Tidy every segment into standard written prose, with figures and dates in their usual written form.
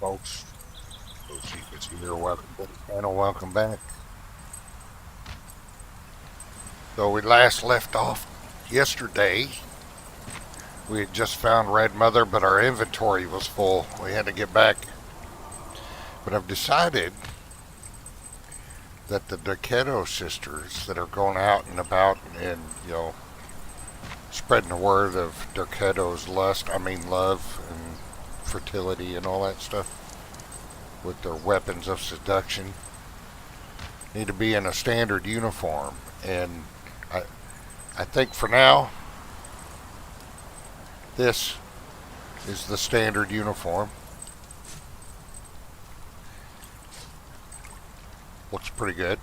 folks. Go see if it's here. Welcome to the channel. Welcome back. So we last left off yesterday. We had just found Red Mother, but our inventory was full. We had to get back. But I've decided that the Derketo sisters that are going out and about and, spreading the word of Derketo's love and fertility and all that stuff with their weapons of seduction need to be in a standard uniform. And I think for now, this is the standard uniform. Looks pretty good.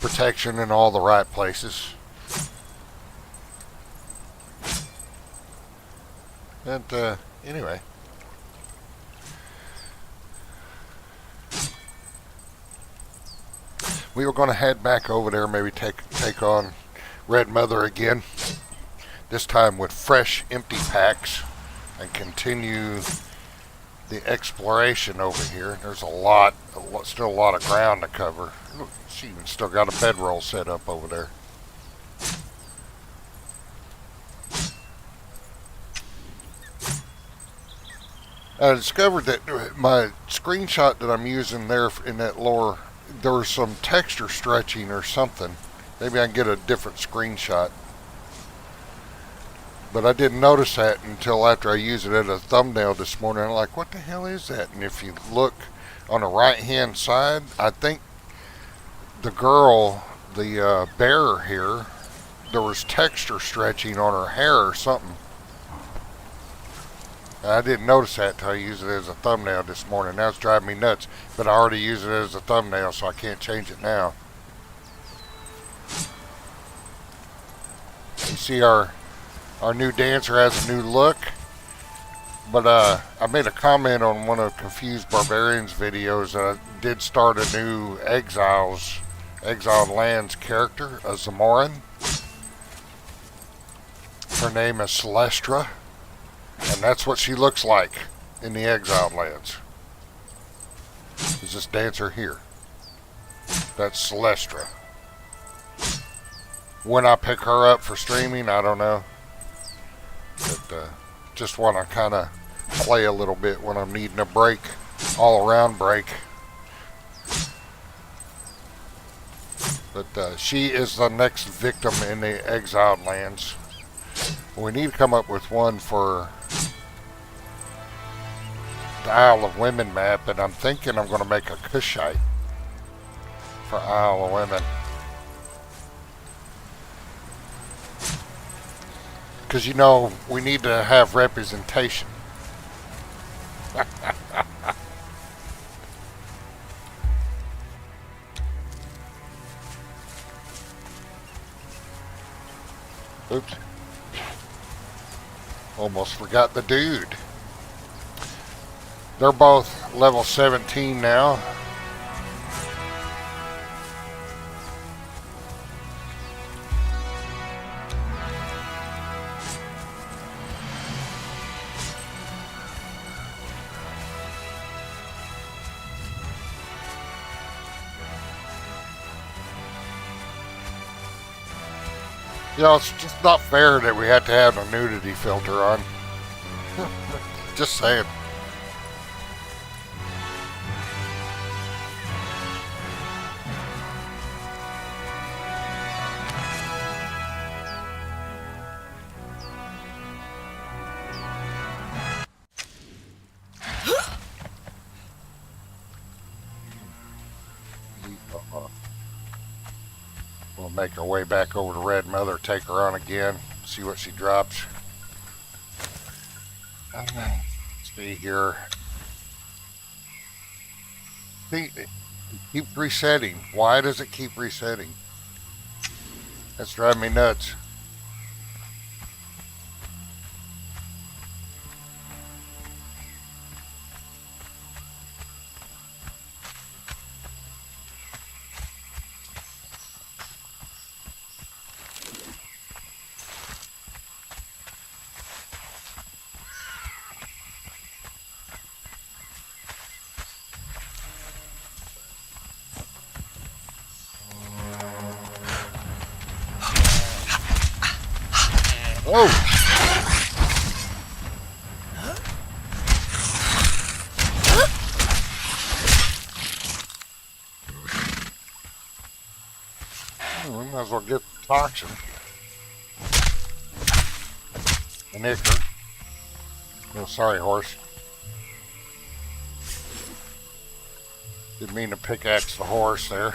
Protection in all the right places. And anyway, we were going to head back over there, maybe take on Red Mother again. This time with fresh, empty packs, and continue the exploration over here. There's still a lot of ground to cover. Look, she even still got a bedroll set up over there. I discovered that my screenshot that I'm using there in that lower, there was some texture stretching or something. Maybe I can get a different screenshot. But I didn't notice that until after I used it as a thumbnail this morning. I'm like, what the hell is that? And if you look on the right hand side, I think the girl, the bearer here, there was texture stretching on her hair or something. I didn't notice that until I used it as a thumbnail this morning. Now it's driving me nuts, but I already used it as a thumbnail, so I can't change it now. You see our new dancer has a new look, but I made a comment on one of Confused Barbarians videos that I did start a new Exiled Lands character, a Zamoran. Her name is Celestra. And that's what she looks like in the Exiled Lands. Is this dancer here? That's Celestra. When I pick her up for streaming, I don't know. But just want to kind of play a little bit when I'm needing a break, all around break. But she is the next victim in the Exiled Lands. We need to come up with one for the Isle of Women map, and I'm thinking I'm going to make a Kushite for Isle of Women. Because, we need to have representation. Oops. Almost forgot the dude. They're both level 17 now. It's just not fair that we had to have a nudity filter on. Just saying. We'll make our way back over to Red Mother, take her on again, see what she drops. Let's see here. See, it keeps resetting. Why does it keep resetting? That's driving me nuts. Whoa! Oh, we might as well get the toxin. An ichor. Oh, sorry, horse. Didn't mean to pickaxe the horse there.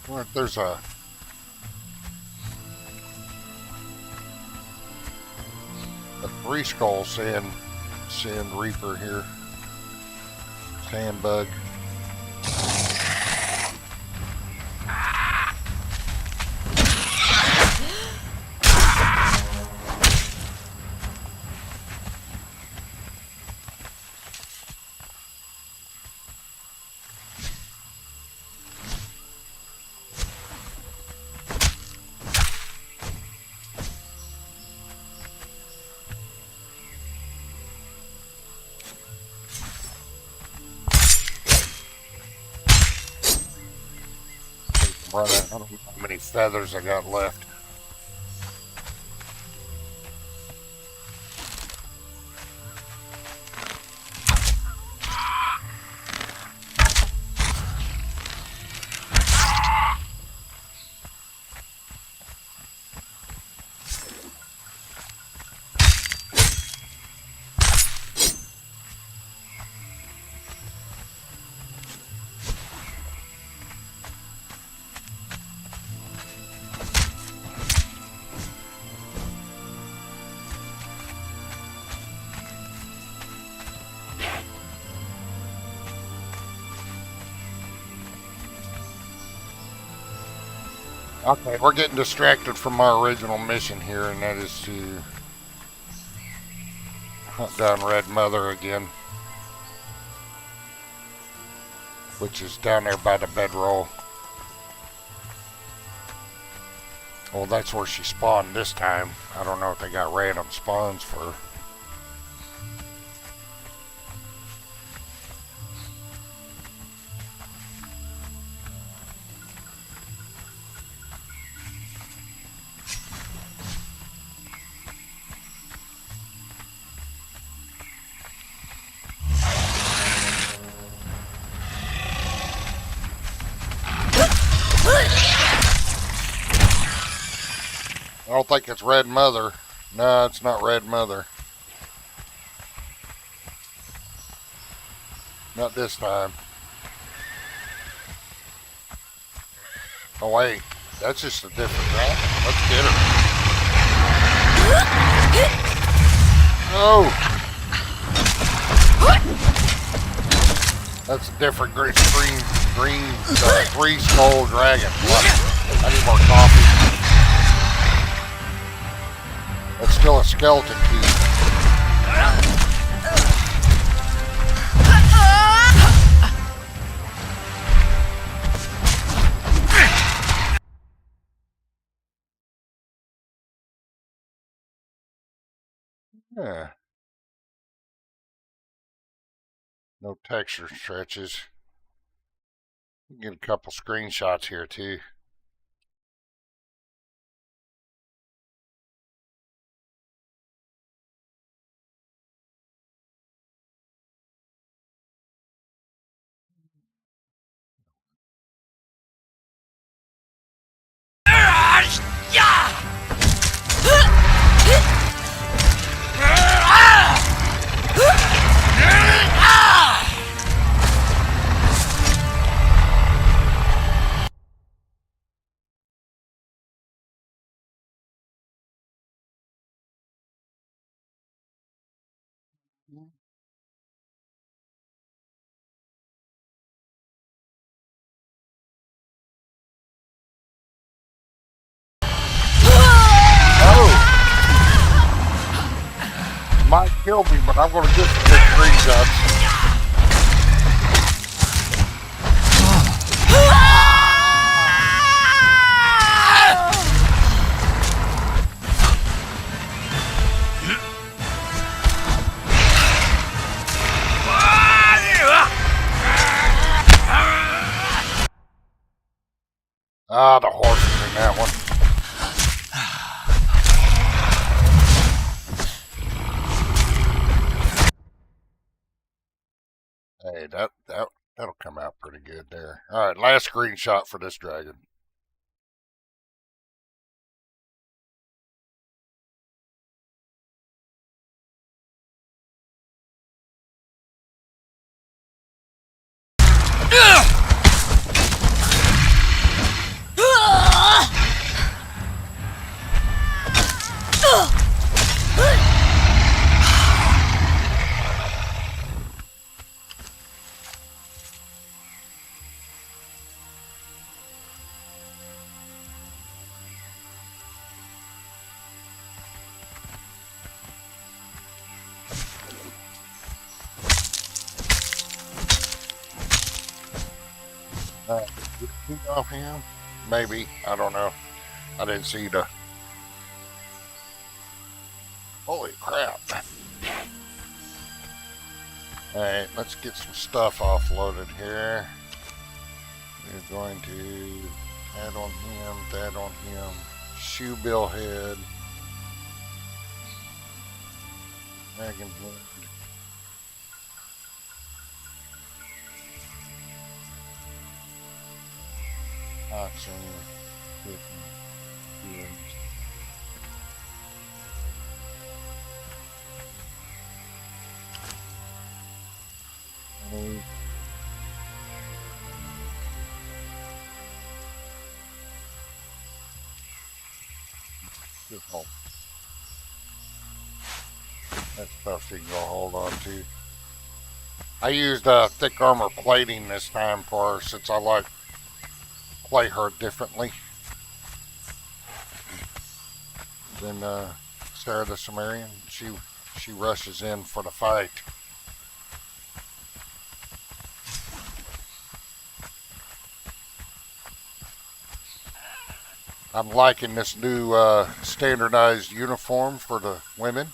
Well, there's a three skull sand reaper here. Sand bug. I don't know how many feathers I got left. Okay, we're getting distracted from our original mission here, and that is to hunt down Red Mother again, which is down there by the bedroll. Well, that's where she spawned this time. I don't know if they got random spawns for her. I don't think it's Red Mother. No, it's not Red Mother. Not this time. Oh wait, that's just a different dragon. Let's get her. No! That's a different green three skull dragon. What? I need more coffee. That's still a skeleton key. Yeah. No texture stretches. Get a couple screenshots here too. killed me, but I'm going to get some good screenshots. Ah, the horse is in that one. Hey, that'll come out pretty good there. All right, last screenshot for this dragon. Did he off him? Maybe. I don't know. I didn't see the... Holy crap. Alright, let's get some stuff offloaded here. We're going to add on him, add on him. Shoe bill head. Dragon head. Oxen, kitten, good help. That's stuff you can go hold on to. I used thick armor plating this time for her since I like play her differently than Sarah the Sumerian. She rushes in for the fight. I'm liking this new standardized uniform for the women,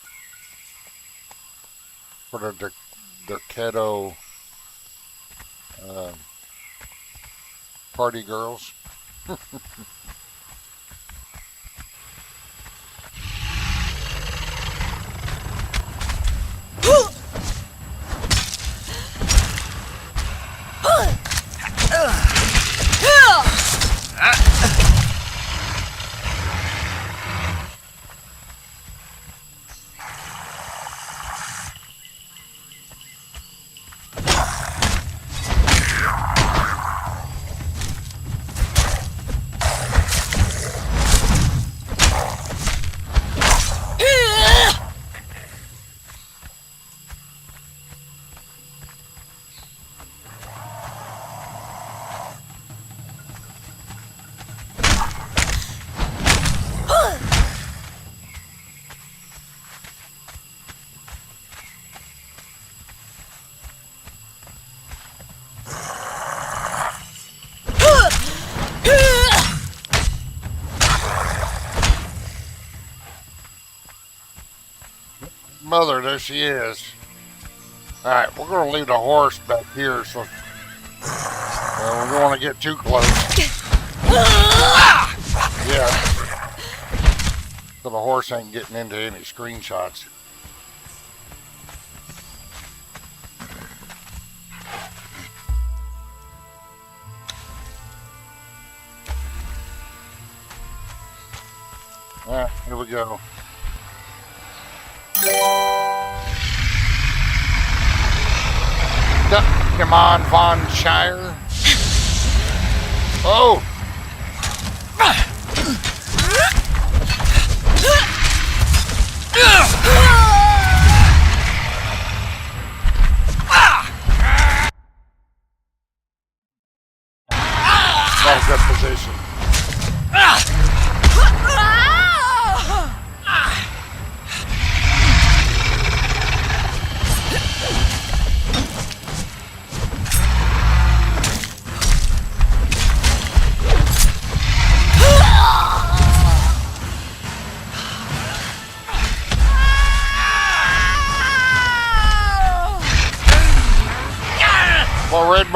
for the Derketo party girls. Mother, there she is. Alright, we're going to leave the horse back here, so we don't want to get too close. Yeah. So the horse ain't getting into any screenshots. Alright, here we go. Come on, Von Shire. Oh! Not a good position.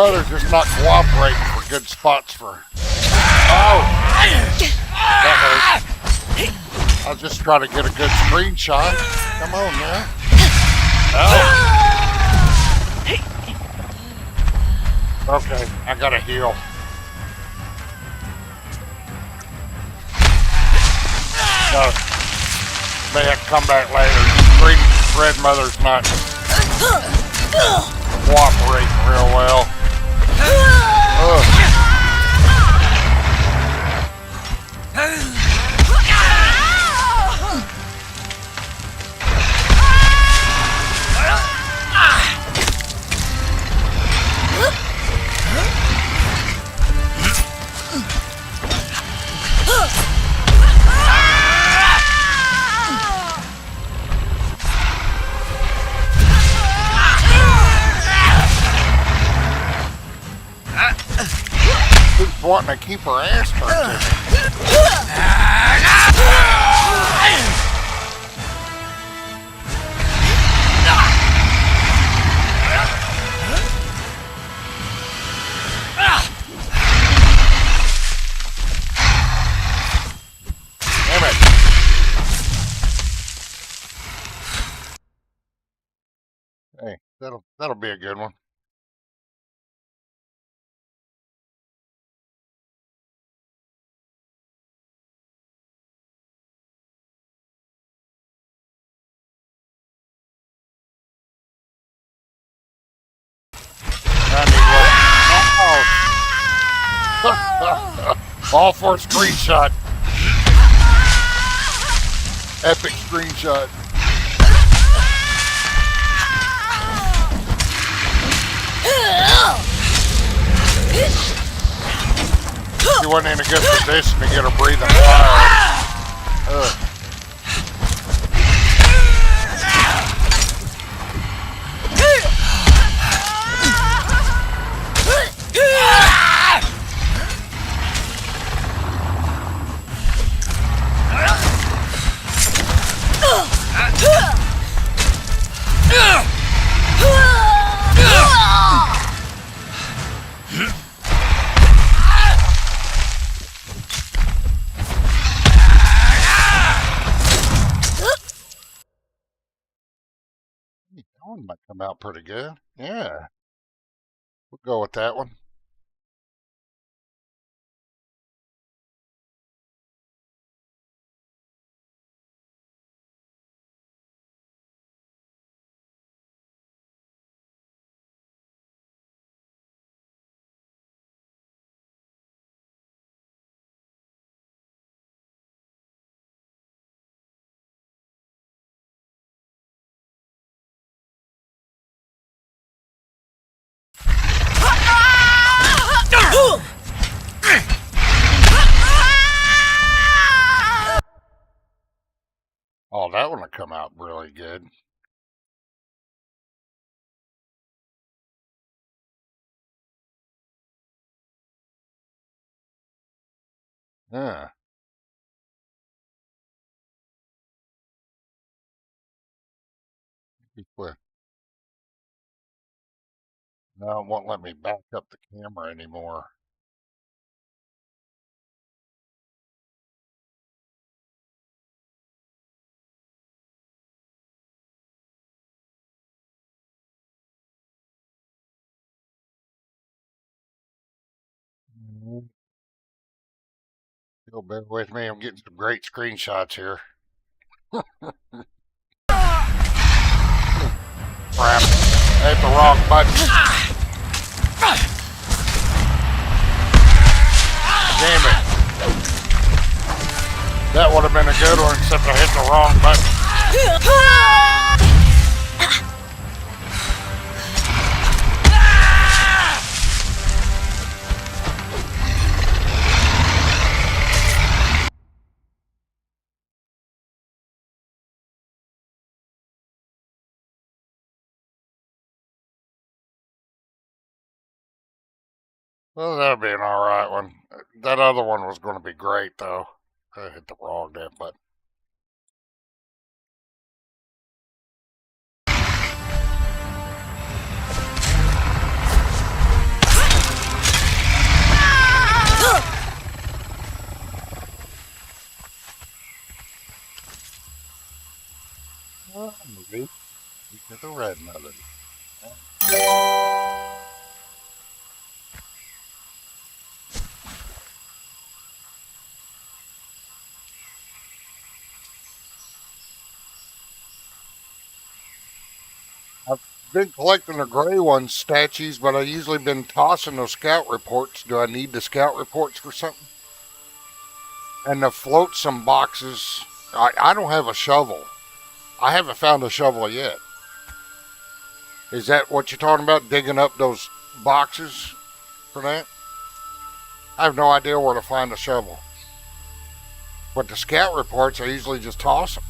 mother's just not cooperating for good spots for... Oh! That hurt. I was just trying to get a good screenshot. Come on, man. Oh! Okay, I gotta heal. May have to come back later. Red mother's not cooperating real well. Ugh. Wanting to keep her ass turned to me. Damn it. Hey, that'll be a good one. All for a screenshot. Epic screenshot. She wasn't in a good position to get her breathing fire. Ugh. That one might come out pretty good. Yeah. We'll go with that one. Oh, that one will come out really good. Yeah. Be quick. No, it won't let me back up the camera anymore. You'll bear with me. I'm getting some great screenshots here. Crap. I hit the wrong button. Damn it. That would have been a good one, except I hit the wrong button. Well, that'll be an alright one. That other one was going to be great, though. I hit the wrong damn button. to the Red Mother. I've been collecting the gray one statues, but I've usually been tossing those scout reports. Do I need the scout reports for something? And to float some boxes. I don't have a shovel. I haven't found a shovel yet. Is that what you're talking about? Digging up those boxes for that? I have no idea where to find a shovel. But the scout reports, I usually just toss them.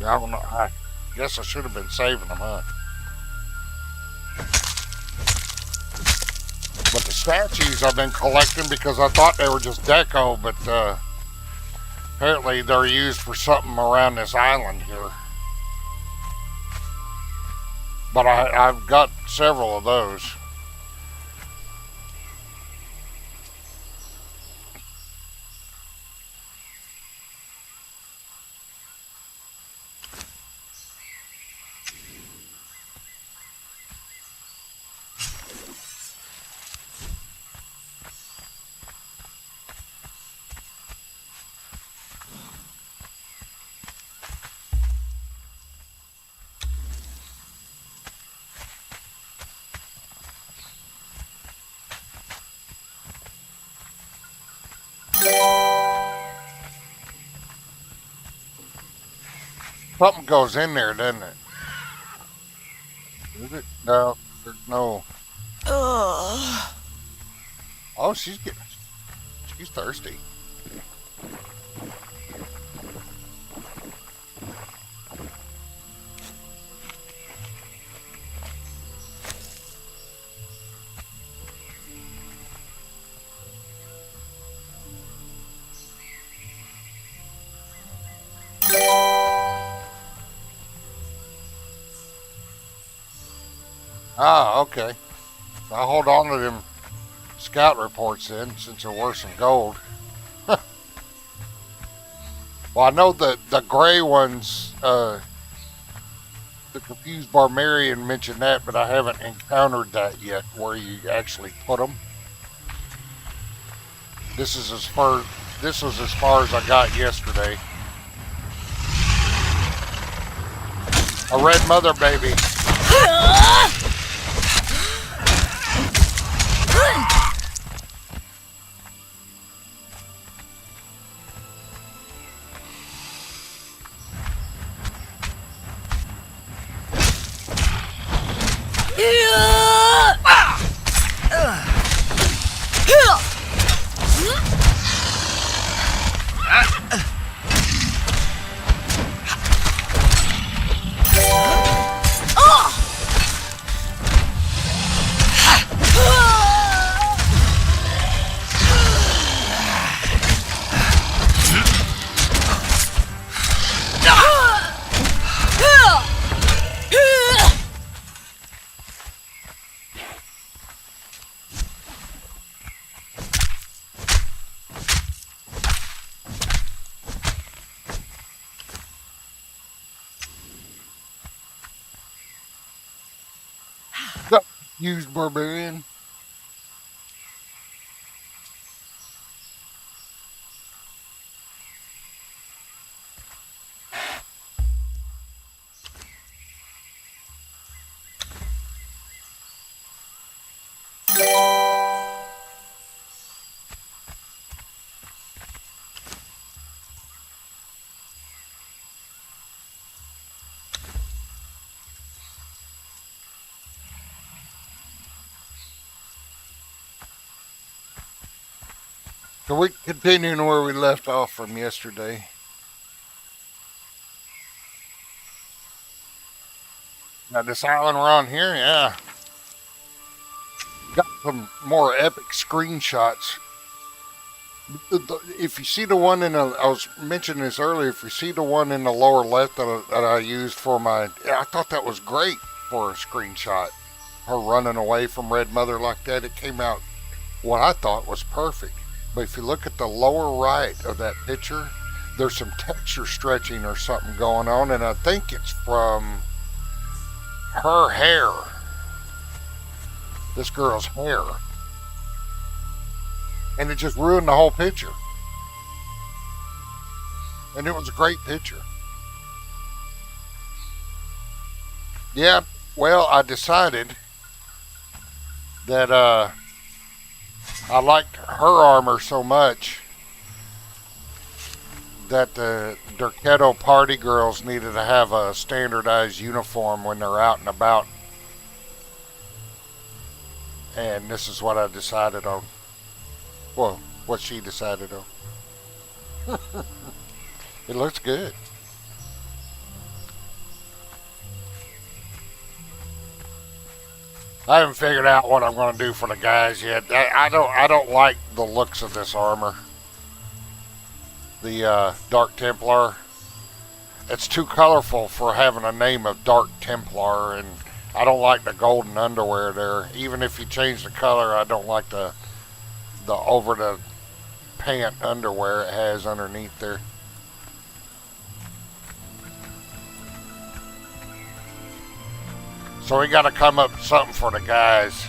I don't know. I guess I should have been saving them, huh? But the statues I've been collecting because I thought they were just deco, but apparently they're used for something around this island here. But I've got several of those. Something goes in there, doesn't it? Is it? No, there's no. Oh, she's thirsty. Ah, okay. I'll hold on to them scout reports then, since they're worth some gold. Well, I know the gray ones, the confused barbarian mentioned that, but I haven't encountered that yet, where you actually put them. This was as far as I got yesterday. A red mother baby. Used barbarian. So we continuing where we left off from yesterday. Now this island we're on here, yeah. Got some more epic screenshots. If you see the one I was mentioning this earlier, if you see the one in the lower left that I used for I thought that was great for a screenshot. Her running away from Red Mother like that, it came out what I thought was perfect. But if you look at the lower right of that picture, there's some texture stretching or something going on, and I think it's from her hair, this girl's hair, and it just ruined the whole picture. And it was a great picture. Yeah, well, I decided that I liked her armor so much that the Derketo party girls needed to have a standardized uniform when they're out and about. And this is what I decided on. Well, what she decided on. It looks good. I haven't figured out what I'm going to do for the guys yet. I don't like the looks of this armor. The Dark Templar. It's too colorful for having a name of Dark Templar, and I don't like the golden underwear there. Even if you change the color, I don't like the over the pant underwear it has underneath there. So we got to come up with something for the guys.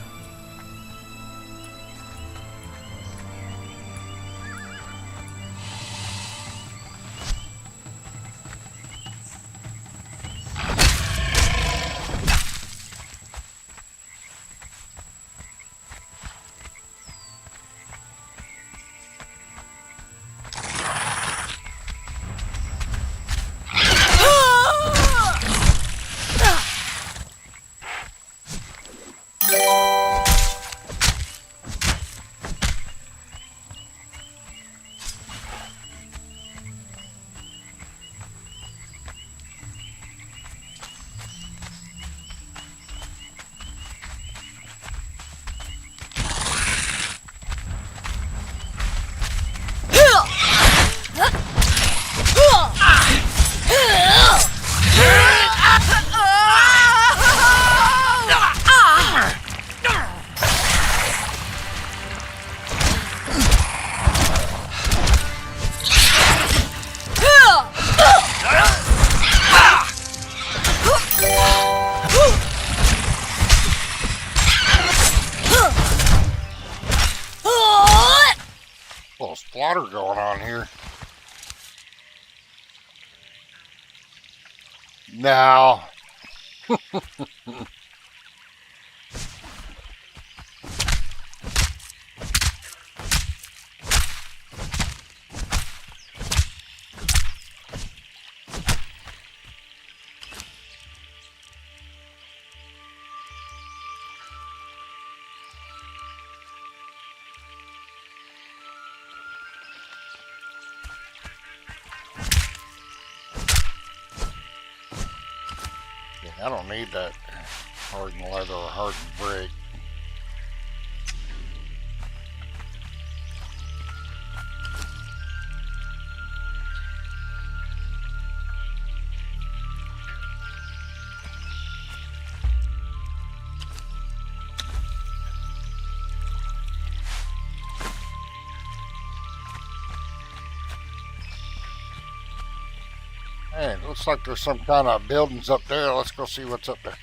Slaughter going on here. Now, I don't need that hardened leather or hardened brick. Hey, it looks like there's some kind of buildings up there. Let's go see what's up there.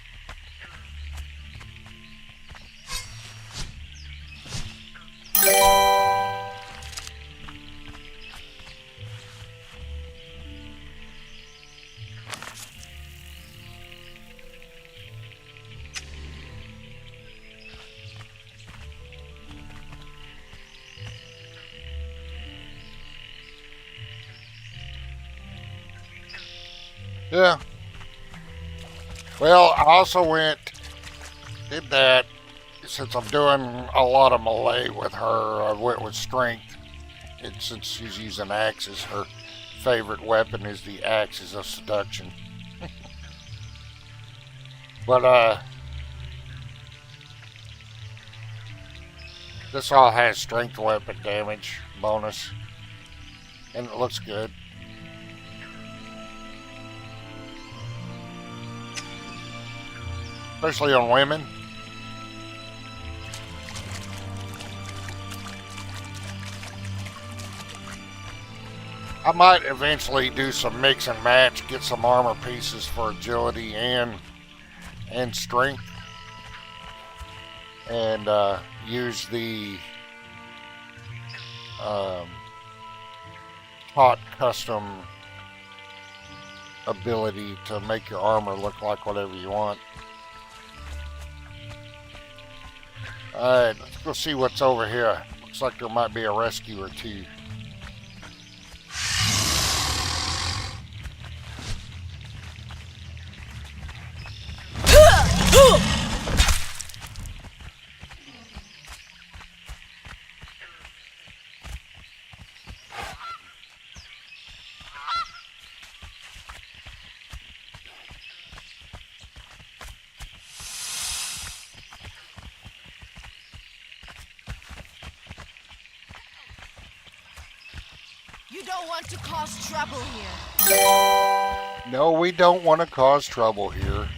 Yeah. Well, I also did that, since I'm doing a lot of melee with her, I went with strength. And since she's using axes, her favorite weapon is the axes of seduction. But, this all has strength weapon damage bonus. And it looks good. Especially on women. I might eventually do some mix and match, get some armor pieces for agility and and strength, and use the hot custom ability to make your armor look like whatever you want. Alright, let's go see what's over here. Looks like there might be a rescue or two. You don't want to cause trouble here. No, we don't want to cause trouble here.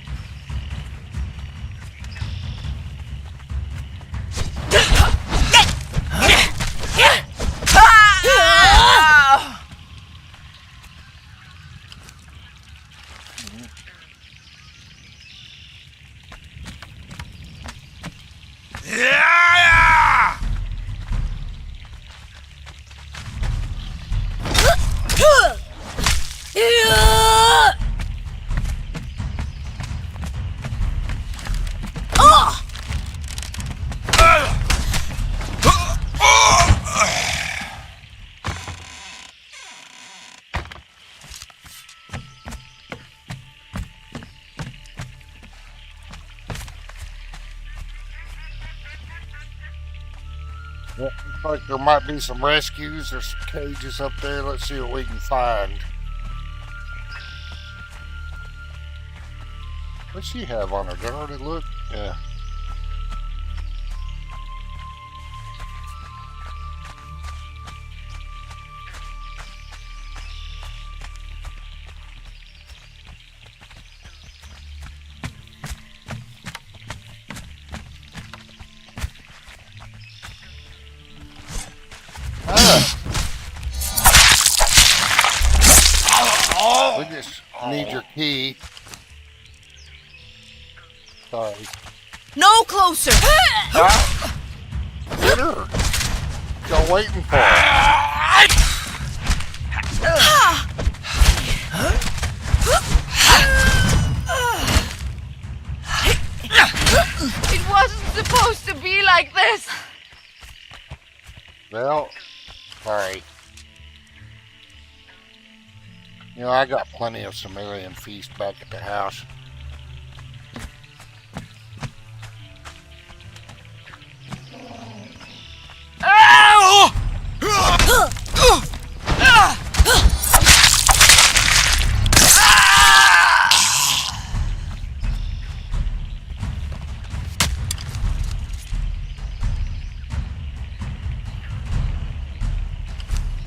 Well, looks like there might be some rescues. There's some cages up there. Let's see what we can find. What's she have on her? Did I already look? Yeah. We just need your key. Sorry. No closer! Get her! Still waiting for her. It wasn't supposed to be like this. Well, sorry. You know, I got plenty of Sumerian feast back at the house.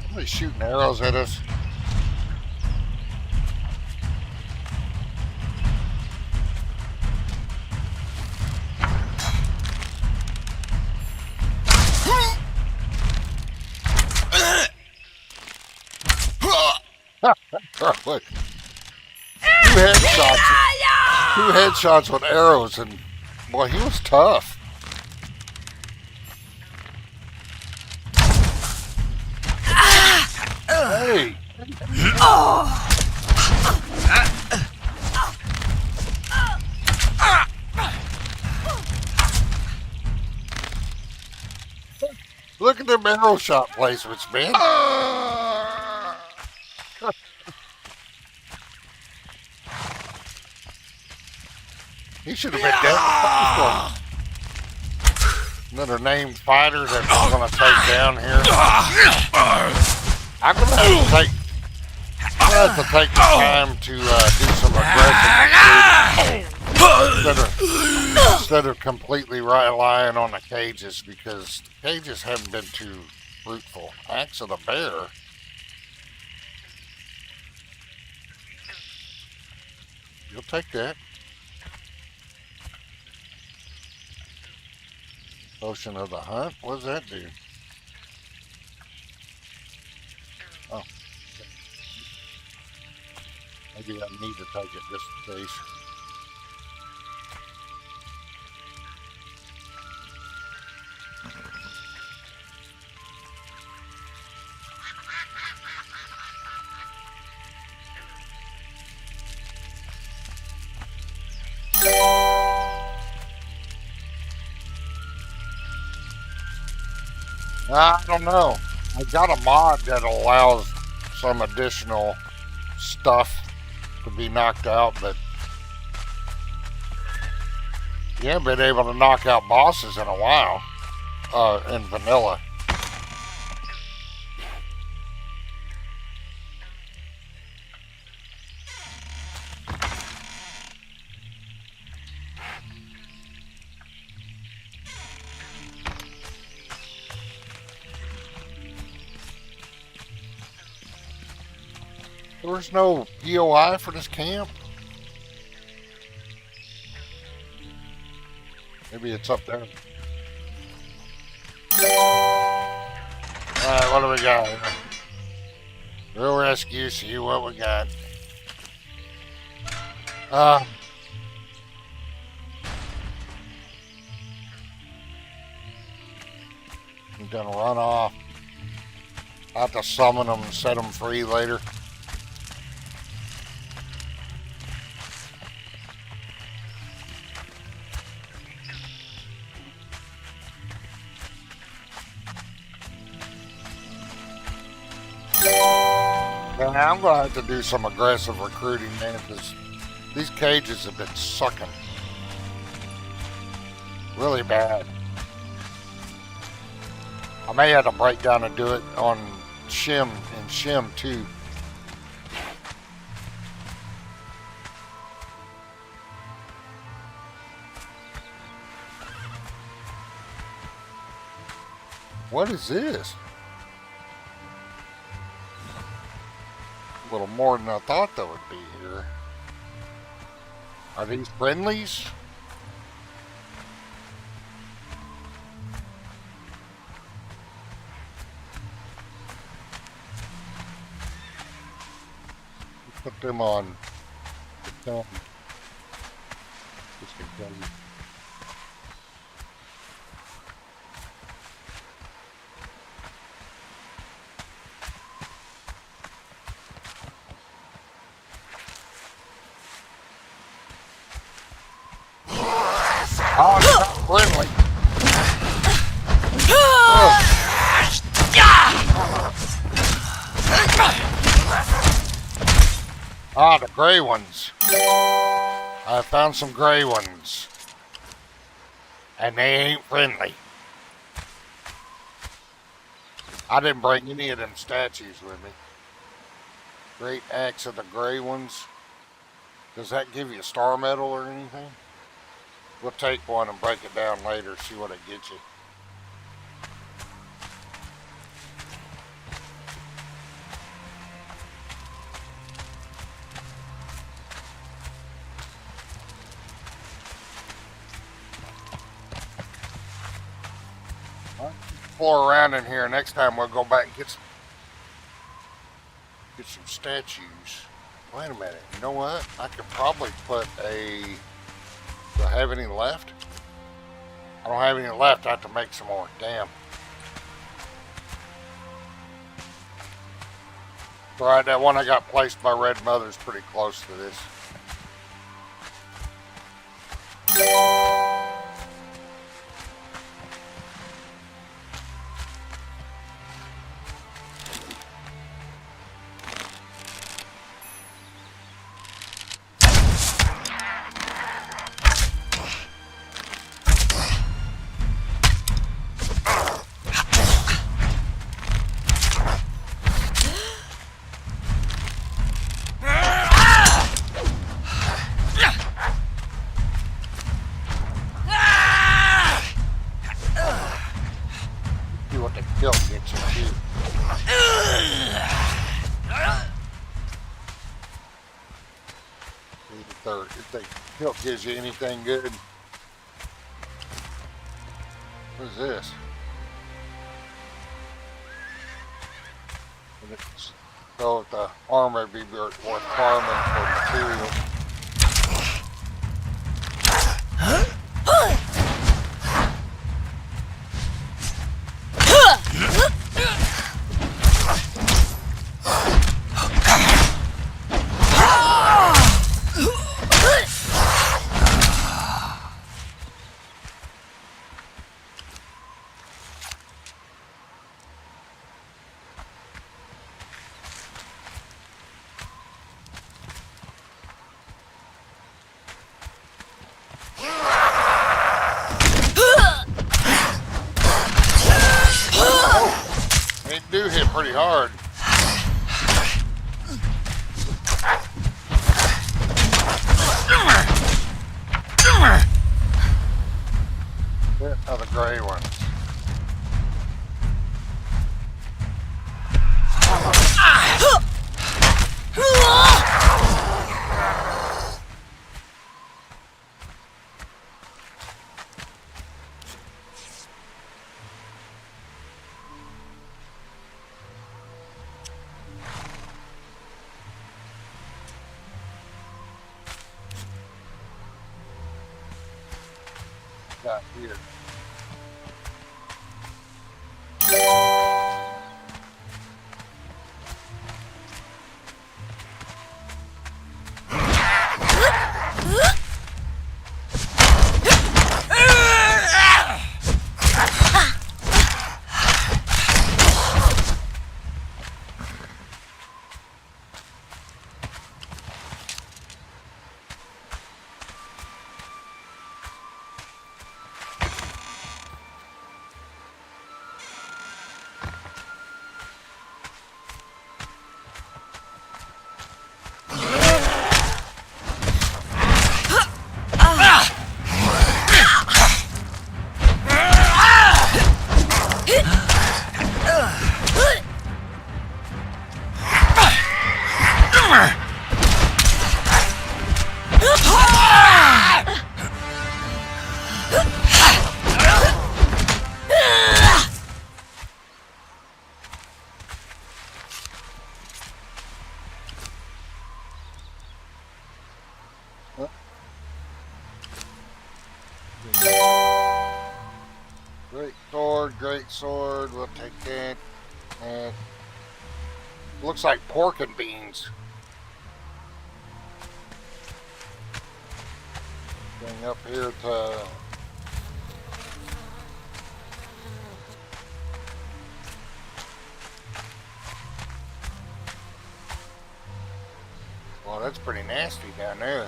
Somebody's shooting arrows at us. Look. Two headshots with arrows, and boy, he was tough. Hey. Look at them arrow shot placements, man. He should have been dead. Another named fighter that we're going to take down here. I'm going to have to take the time to do some aggressive instead of completely relying on the cages, because the cages haven't been too fruitful. Axe of the bear. You'll take that. Potion of the hunt? What does that do? Oh. Maybe I need to take it just in case. I don't know. I got a mod that allows some additional stuff to be knocked out, but you haven't been able to knock out bosses in a while in vanilla. There's no POI for this camp. Maybe it's up there. Alright, what do we got here? Real rescue, see what we got. I'm gonna run off. I have to summon them and set them free later. Now, I'm gonna have to do some aggressive recruiting, man, because these cages have been sucking really bad. I may have to break down and do it on Shim and Shim too. What is this? A little more than I thought that would be here. Are these friendlies? Put them on the thumb. Just gonna tell you. Oh, it's not friendly. Ah, the gray ones. I found some gray ones. And they ain't friendly. I didn't bring any of them statues with me. Great axe of the gray ones. Does that give you a star medal or anything? We'll take one and break it down later, see what it gets you. I'll explore around in here. Next time we'll go back and get some statues. Wait a minute. You know what? I could probably put a... Do I have any left? I don't have any left. I have to make some more. Damn. Alright, that one I got placed by Red Mother is pretty close to this. If they help gives you anything good. What is this? So if the armor be worth farming for material. they do hit pretty hard. Oh, the gray ones. Got here. Great sword, we'll take that. And looks like pork and beans. Going up here to well, that's pretty nasty down there.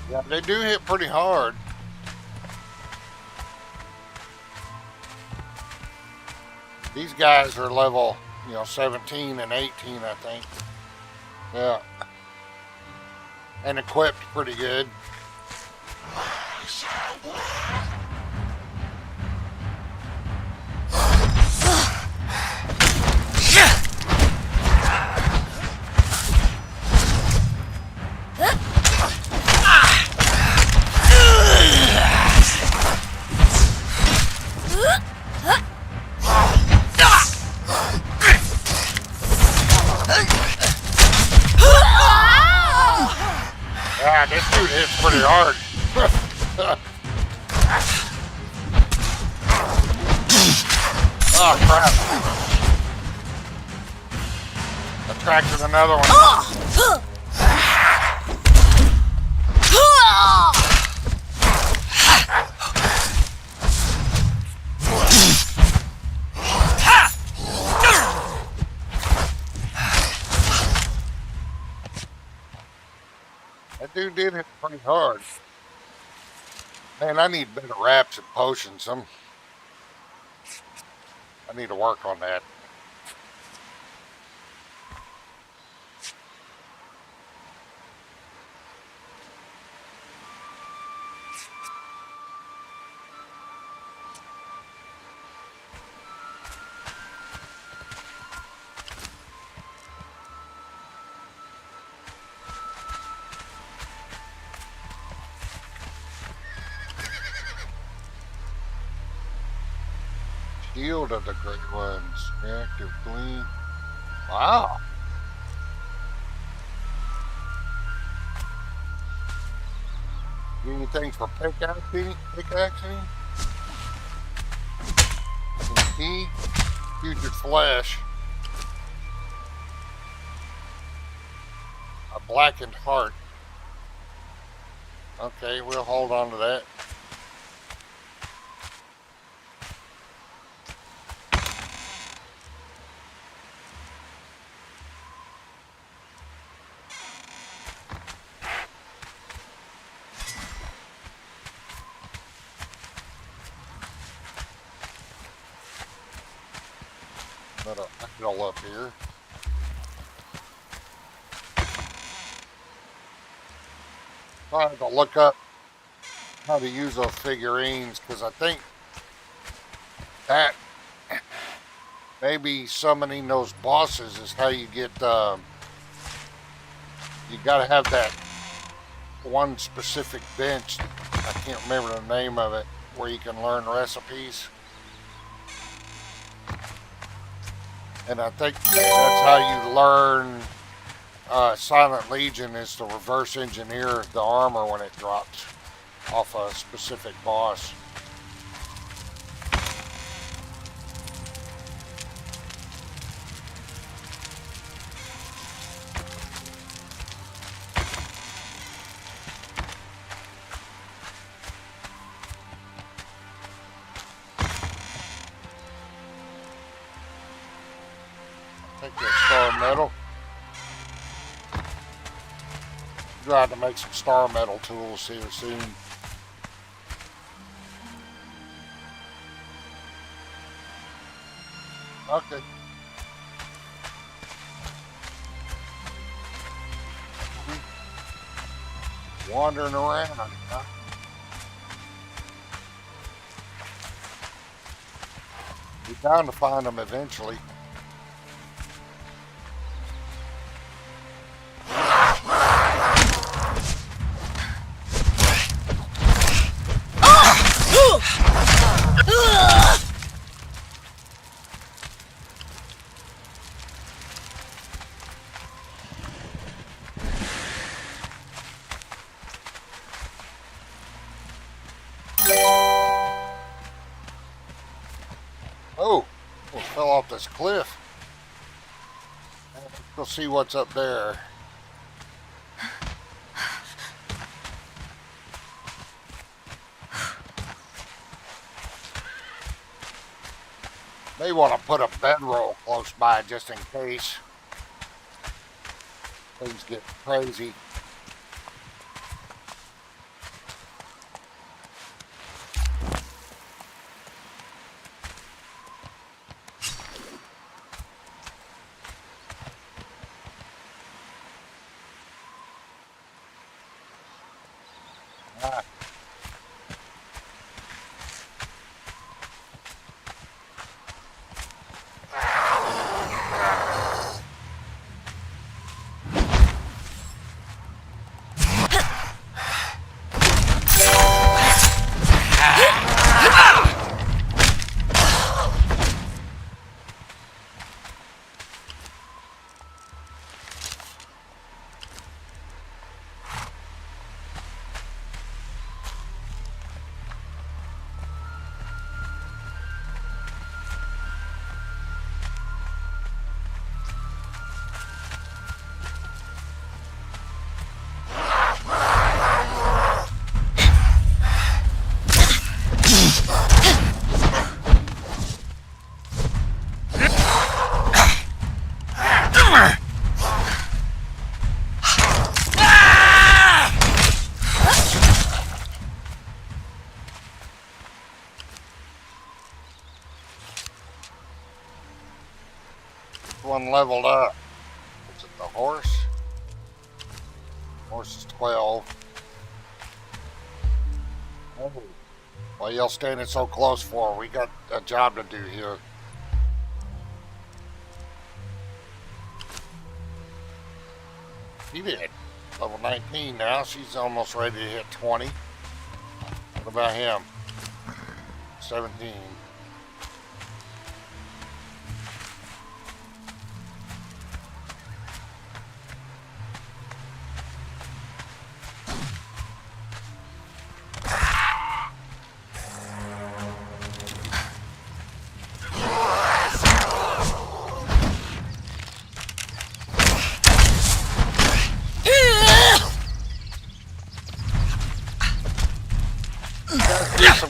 Yeah, they do hit pretty hard. These guys are level, 17 and 18, I think. Yeah. And equipped pretty good. Yeah, this dude hits pretty hard. Oh crap. Attracted another one. That dude did hit pretty hard. Man, I need better wraps and potions. I need to work on that. Shield of the Great Ones. Reactive Gleam. Wow. Anything for pickaxing? Key, putrid flesh. A blackened heart. Okay, we'll hold on to that. Got a hill up here. I have to look up how to use those figurines because I think that maybe summoning those bosses is how you get. You got to have that one specific bench. I can't remember the name of it, where you can learn recipes. And I think that's how you learn Silent Legion, is to reverse engineer the armor when it drops off a specific boss. Take that star metal. Trying to make some star metal tools here soon. Okay. Wandering around, huh? You're bound to find them eventually. Oh, we fell off this cliff. We'll see what's up there. May want to put a bedroll close by just in case things get crazy. Ah. One leveled up. Is it the horse? Horse is 12. Oh. Why y'all standing so close for? We got a job to do here. He did. Level 19 now. She's almost ready to hit 20. What about him? 17.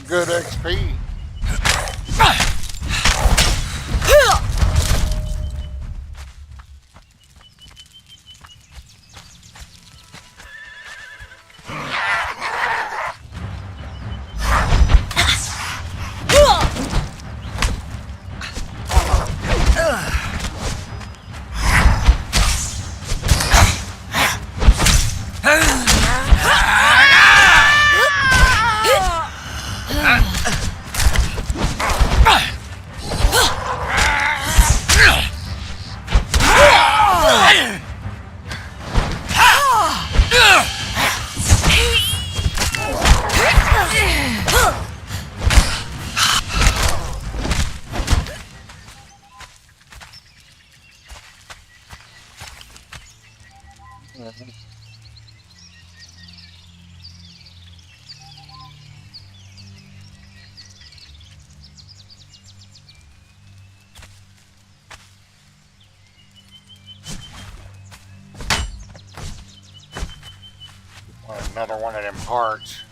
good XP. Another one of them hearts.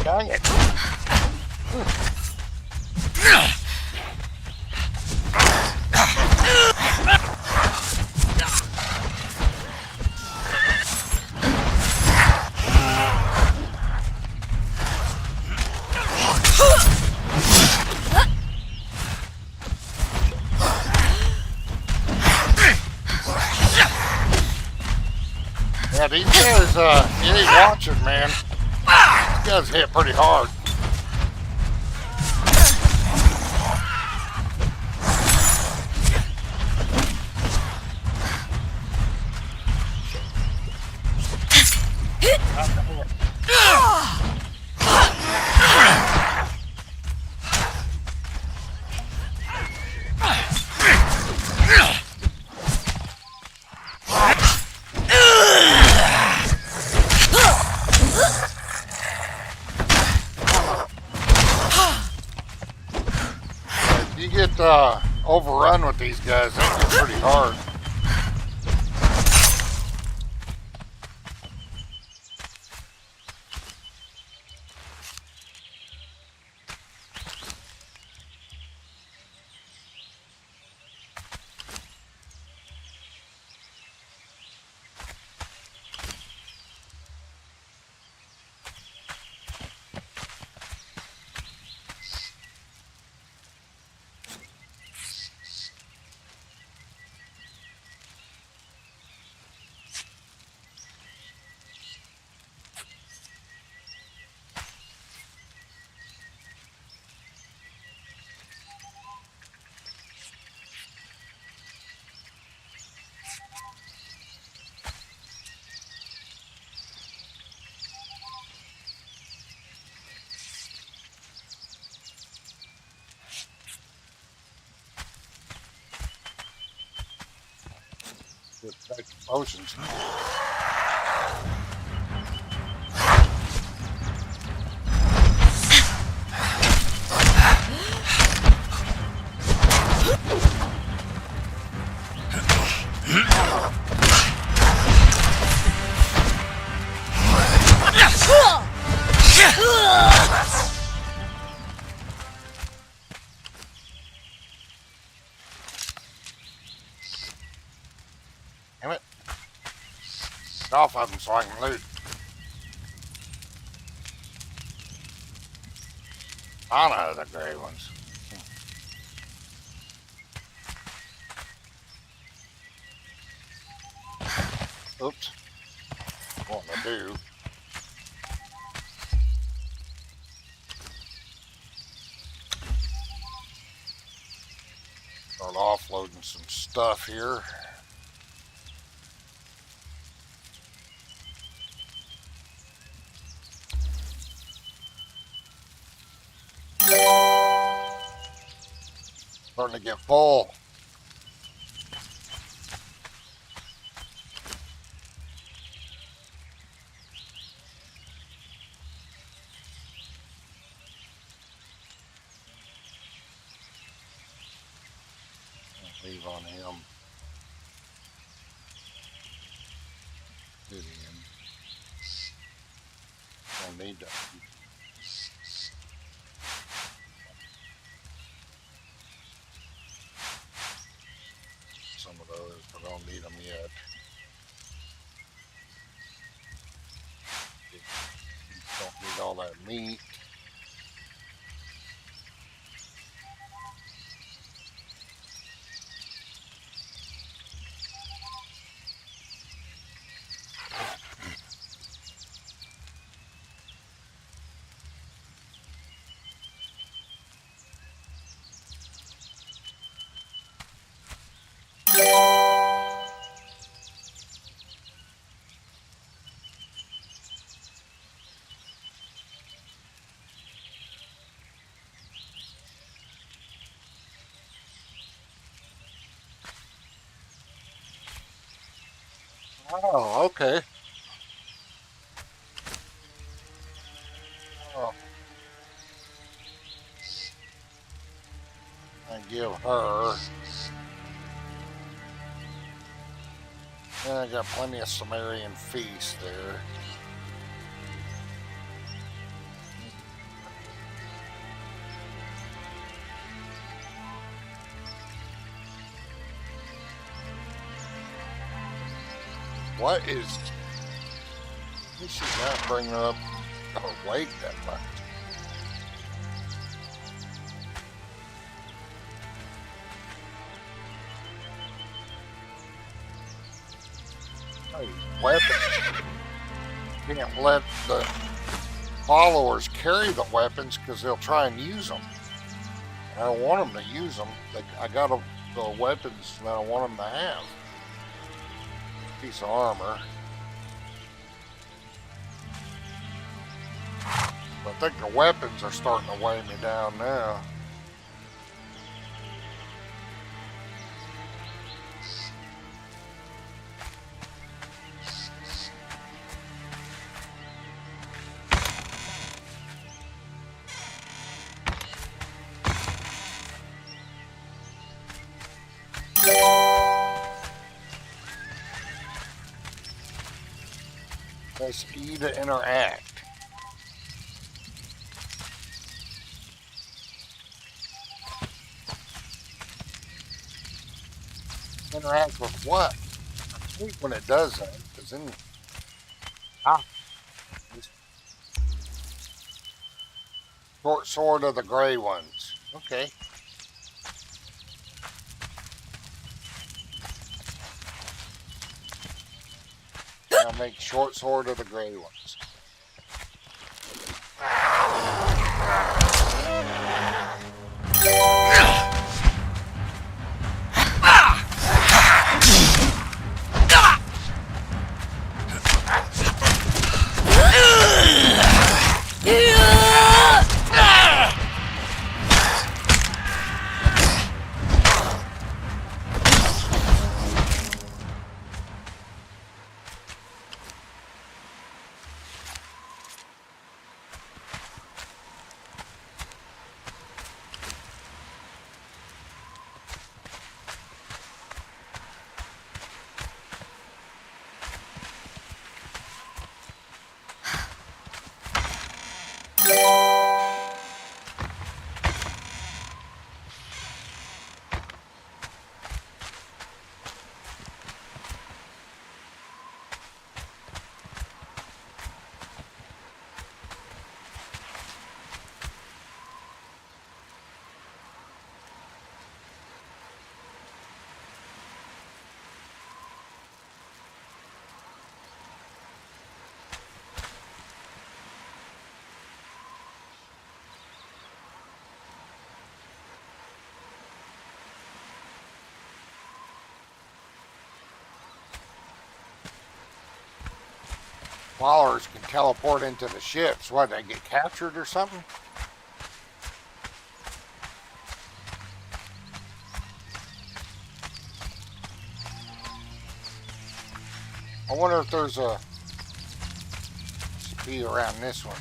Dang it. Yeah, these guys, you ain't watching, man. These guys hit pretty hard. You get overrun with these guys, they get pretty hard. potions. Damn it. Get off of them so I can loot. Anna, the gray ones. Oops. What to do? Start offloading some stuff here. Starting to get full. Leave on him. Hit him. Don't need to. Some of those, but I don't need them yet. Don't need all that meat. Oh, okay. Oh. And give her. And I got plenty of Sumerian feast there. What is... We should not bring up her weight that much. Hey, weapons. Can't let the followers carry the weapons because they'll try and use them. I don't want them to use them. I got the weapons that I want them to have. Piece of armor. I think the weapons are starting to weigh me down now. Press E to interact. Interact with what? I hate when it does that, because then... Short sword of the gray ones. Okay. I'll make short sword of the gray ones. followers can teleport into the ships. What, they get captured or something? I wonder if there's a speed around this one.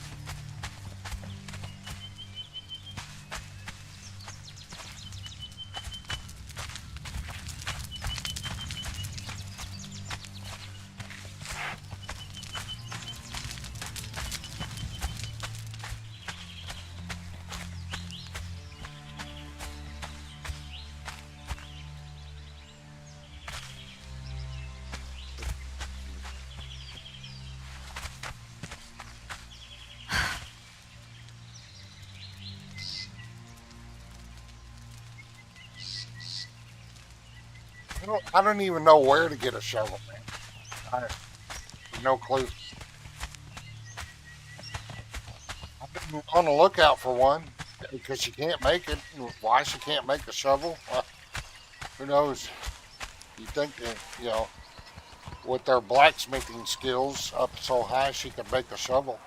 I don't even know where to get a shovel, man. I have no clue. I've been on the lookout for one because she can't make it. Why she can't make a shovel? Who knows? You think that, with their blacksmithing skills up so high, she could make a shovel.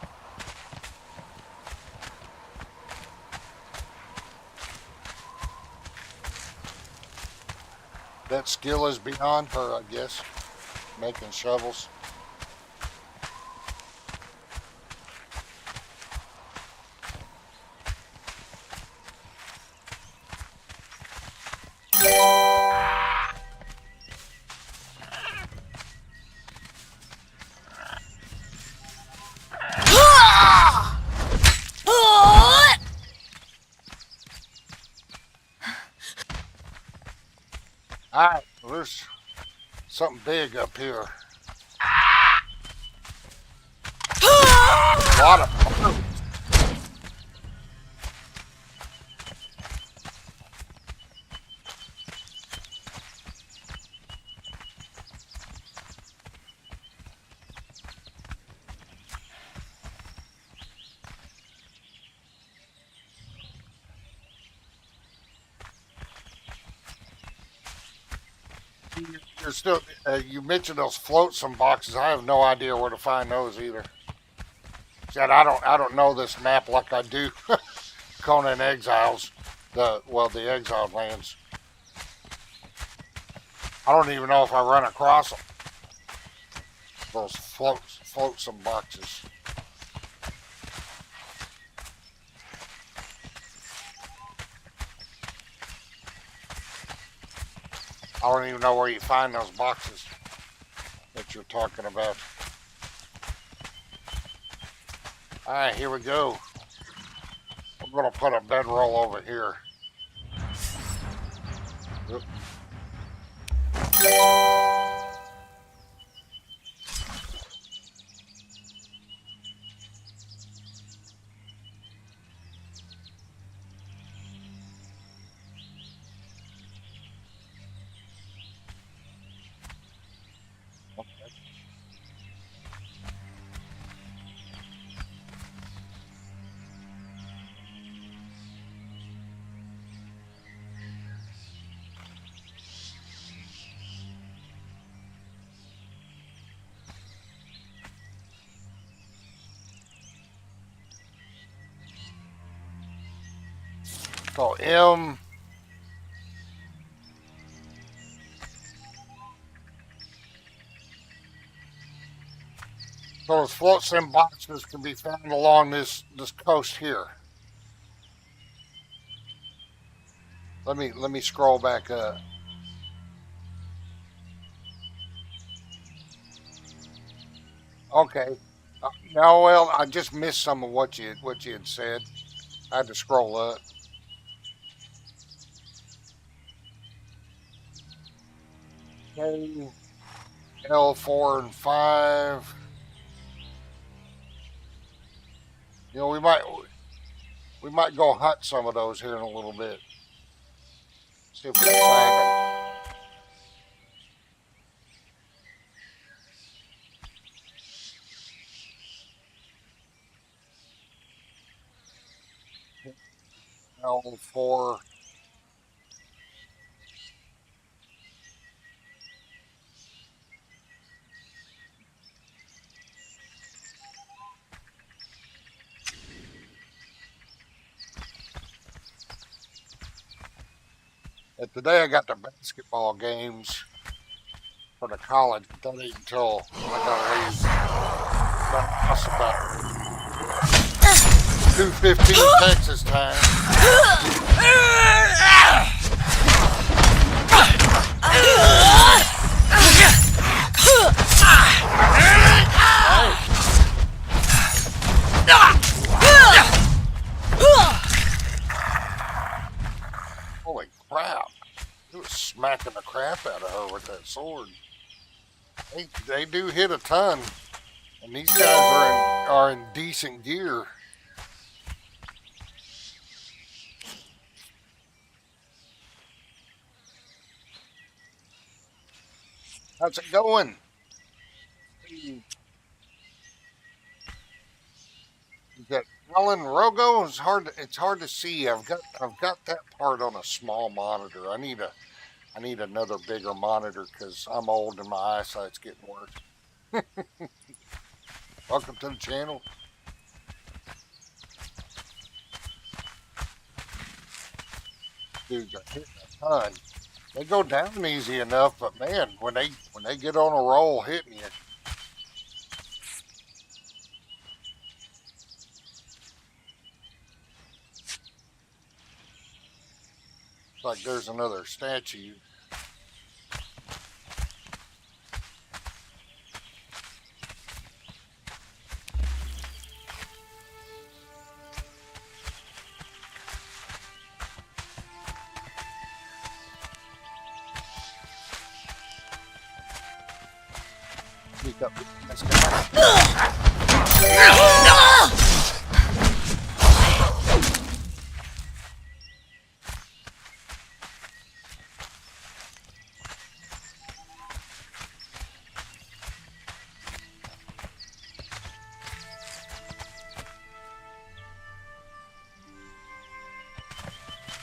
That skill is beyond her, I guess, making shovels. Alright, well, there's something big up here. A lot of birds. You're still, you mentioned those flotsam boxes. I have no idea where to find those either. Said I don't know this map like I do Conan Exiles, the exiled lands. I don't even know if I run across them. Those flotsam boxes. I don't even know where you find those boxes that you're talking about. Alright, here we go. We're going to put a bedroll over here. Yep. So M. So those flotsam boxes can be found along this coast here. Let me scroll back up. Okay. No, well, I just missed some of what you had said. I had to scroll up. Okay. L4 and 5. You know, we might go hunt some of those here in a little bit. See if we can find them. L4. And today I got the basketball games for the college, but that ain't until I gotta leave the house about 2:15 Texas time. Holy crap! He was smacking the crap out of her with that sword. They do hit a ton, and these guys are in decent gear. How's it going? You got Alan Rogo. It's hard to see. I've got that part on a small monitor. I need another bigger monitor because I'm old and my eyesight's getting worse. Welcome to the channel. Dudes are hitting a ton. They go down easy enough, but man, when they get on a roll hitting you, it's like there's another statue. Sneak up. Let's go.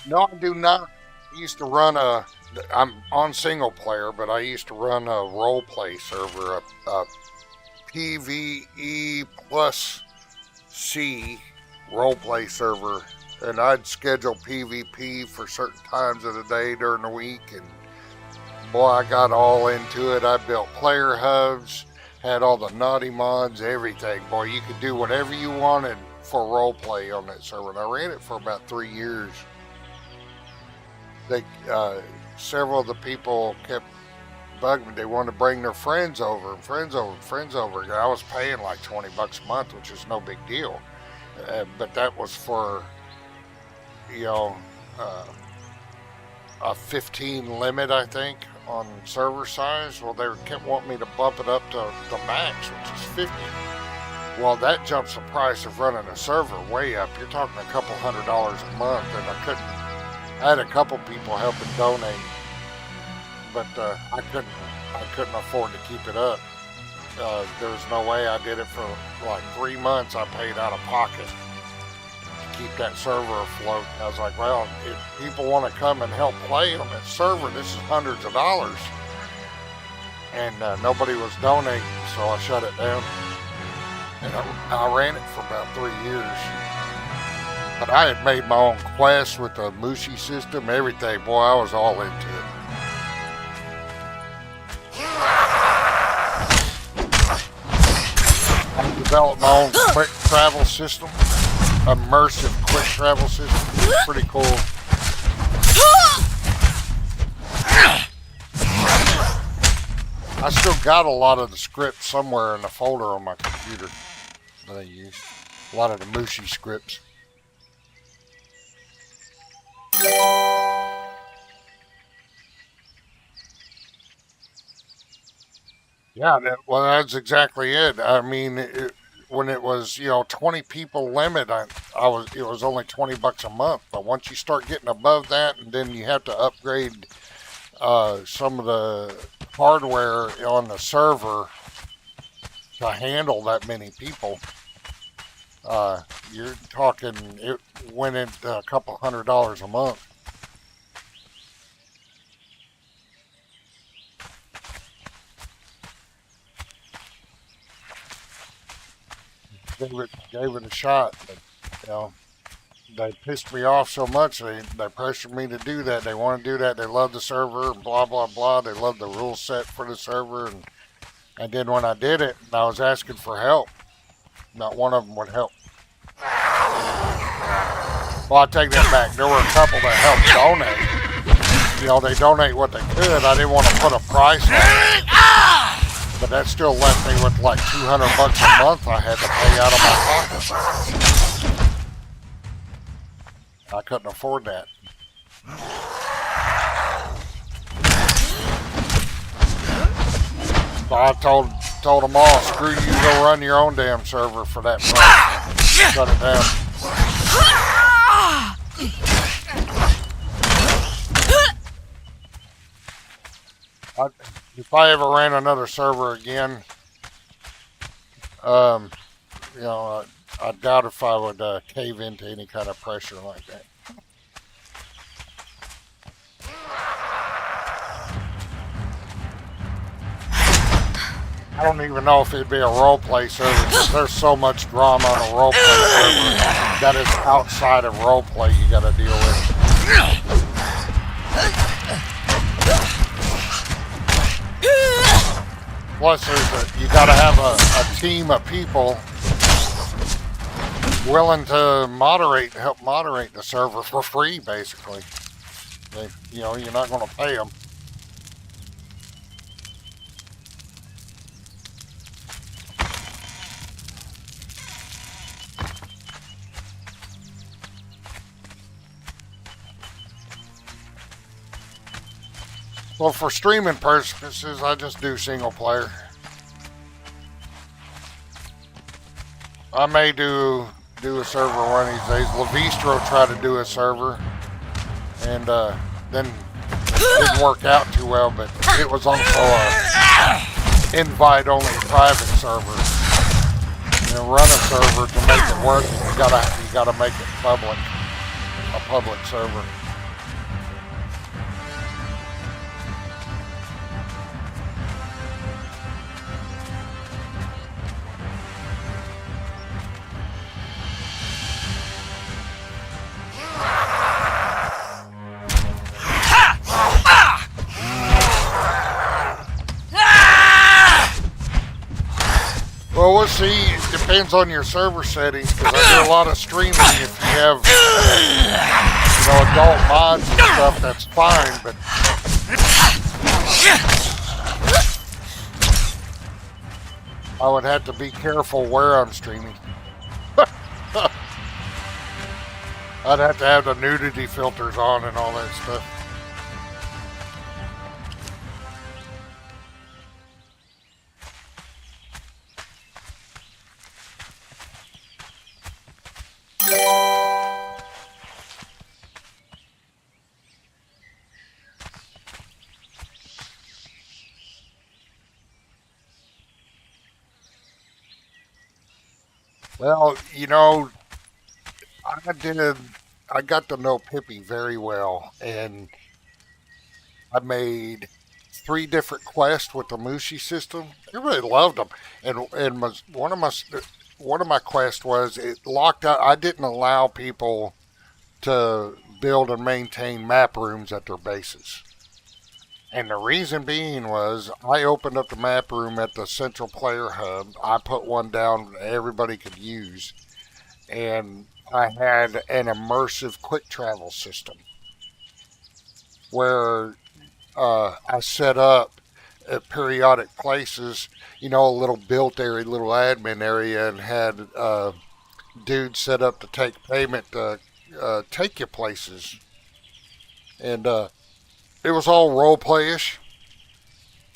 No, I do not. I used to run a. I'm on single player, but I used to run a role play server, a PVE plus C role play server, and I'd schedule PvP for certain times of the day during the week, and boy, I got all into it. I built player hubs, had all the naughty mods, everything. Boy, you could do whatever you wanted for role play on that server, and I ran it for about 3 years. They, several of the people kept bugging me. They wanted to bring their friends over, and friends over, and friends over. I was paying like $20 a month, which is no big deal. But that was for, you know, a 15 limit, I think, on server size. Well, they kept wanting me to bump it up to the max, which is 50. Well, that jumps the price of running a server way up. You're talking a couple $100 a month, and I had a couple people helping donate, but I couldn't afford to keep it up. There was no way. I did it for like 3 months. I paid out of pocket to keep that server afloat. I was like, well, if people want to come and help play on that server, this is hundreds of dollars. And nobody was donating, so I shut it down. And I ran it for about 3 years. But I had made my own quests with the Mushi system, everything. Boy, I was all into it. I developed my own quick travel system, immersive quick travel system. It's pretty cool. I still got a lot of the scripts somewhere in a folder on my computer that I use. A lot of the Mushi scripts. Yeah, well, that's exactly it. I mean, when it was 20 people limit, it was only $20 a month. But once you start getting above that, and then you have to upgrade some of the hardware on the server to handle that many people. You're talking, it went into a couple $100 a month. Gave it a shot, but they pissed me off so much. They pressured me to do that. They want to do that. They love the server and blah blah blah. They love the rule set for the server, and then when I did it, and I was asking for help. Not one of them would help. Well, I take that back. There were a couple that helped donate. You know, they donate what they could. I didn't want to put a price on it, but that still left me with like $200 a month I had to pay out of my pocket. I couldn't afford that. So I told them all, screw you, go run your own damn server for that price. Shut it down. If I ever ran another server again, you know, I doubt if I would cave into any kind of pressure like that. I don't even know if it'd be a roleplay server because there's so much drama on a roleplay server that is outside of roleplay you got to deal with. Plus, you got to have a team of people willing to help moderate the server for free, basically. You know, you're not going to pay them. Well, for streaming purposes, I just do single player. I may do a server one of these days. Levistro tried to do a server, and then it didn't work out too well. But it was also a invite-only private server. You know, run a server to make it work. You gotta make it public, a public server. Well, we'll see. It depends on your server settings, because I do a lot of streaming. If you have, you know, adult mods and stuff, that's fine, but I would have to be careful where I'm streaming. I'd have to have the nudity filters on and all that stuff. Well, you know, I got to know Pippi very well, and I made 3 different quests with the Mushi system. Everybody loved them, and one of my quests was it locked out. I didn't allow people to build and maintain map rooms at their bases. And the reason being was I opened up the map room at the central player hub. I put one down that everybody could use. And I had an immersive quick travel system where I set up at periodic places, you know, a little built area, little admin area, and had dudes set up to take payment to take you places. And it was all role playish.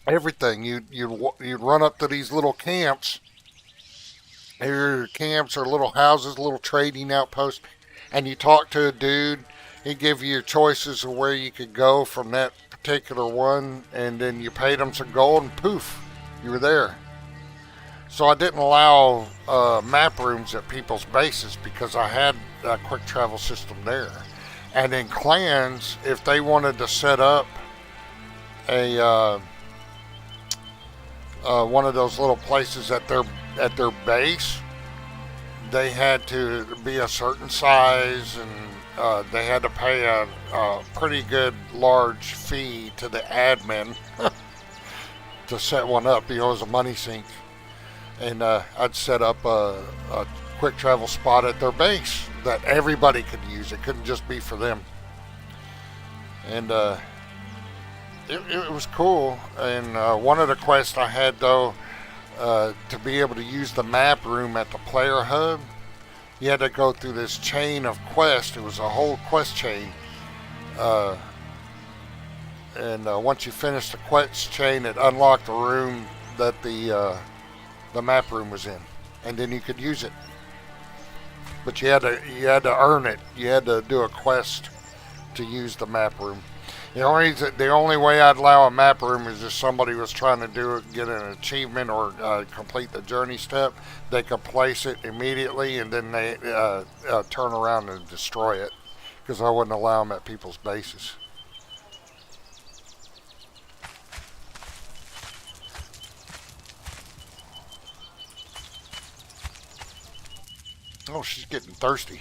Everything. You'd run up to these little camps. Here, camps are little houses, little trading outposts, and you talk to a dude. He'd give you your choices of where you could go from that particular one, and then you paid him some gold, and poof, you were there. So I didn't allow map rooms at people's bases because I had a quick travel system there. And in clans, if they wanted to set up a one of those little places at their base, they had to be a certain size, and they had to pay a pretty good large fee to the admin to set one up. It was a money sink. And I'd set up a quick travel spot at their base that everybody could use. It couldn't just be for them. And it was cool. And one of the quests I had, though, to be able to use the map room at the player hub, you had to go through this chain of quests. It was a whole quest chain. And once you finished the quest chain, it unlocked the room that the map room was in, and then you could use it. But you had to earn it. You had to do a quest to use the map room. The only way I'd allow a map room is if somebody was trying to get an achievement or complete the journey step. They could place it immediately, and then they turn around and destroy it, because I wouldn't allow them at people's bases. Oh, she's getting thirsty.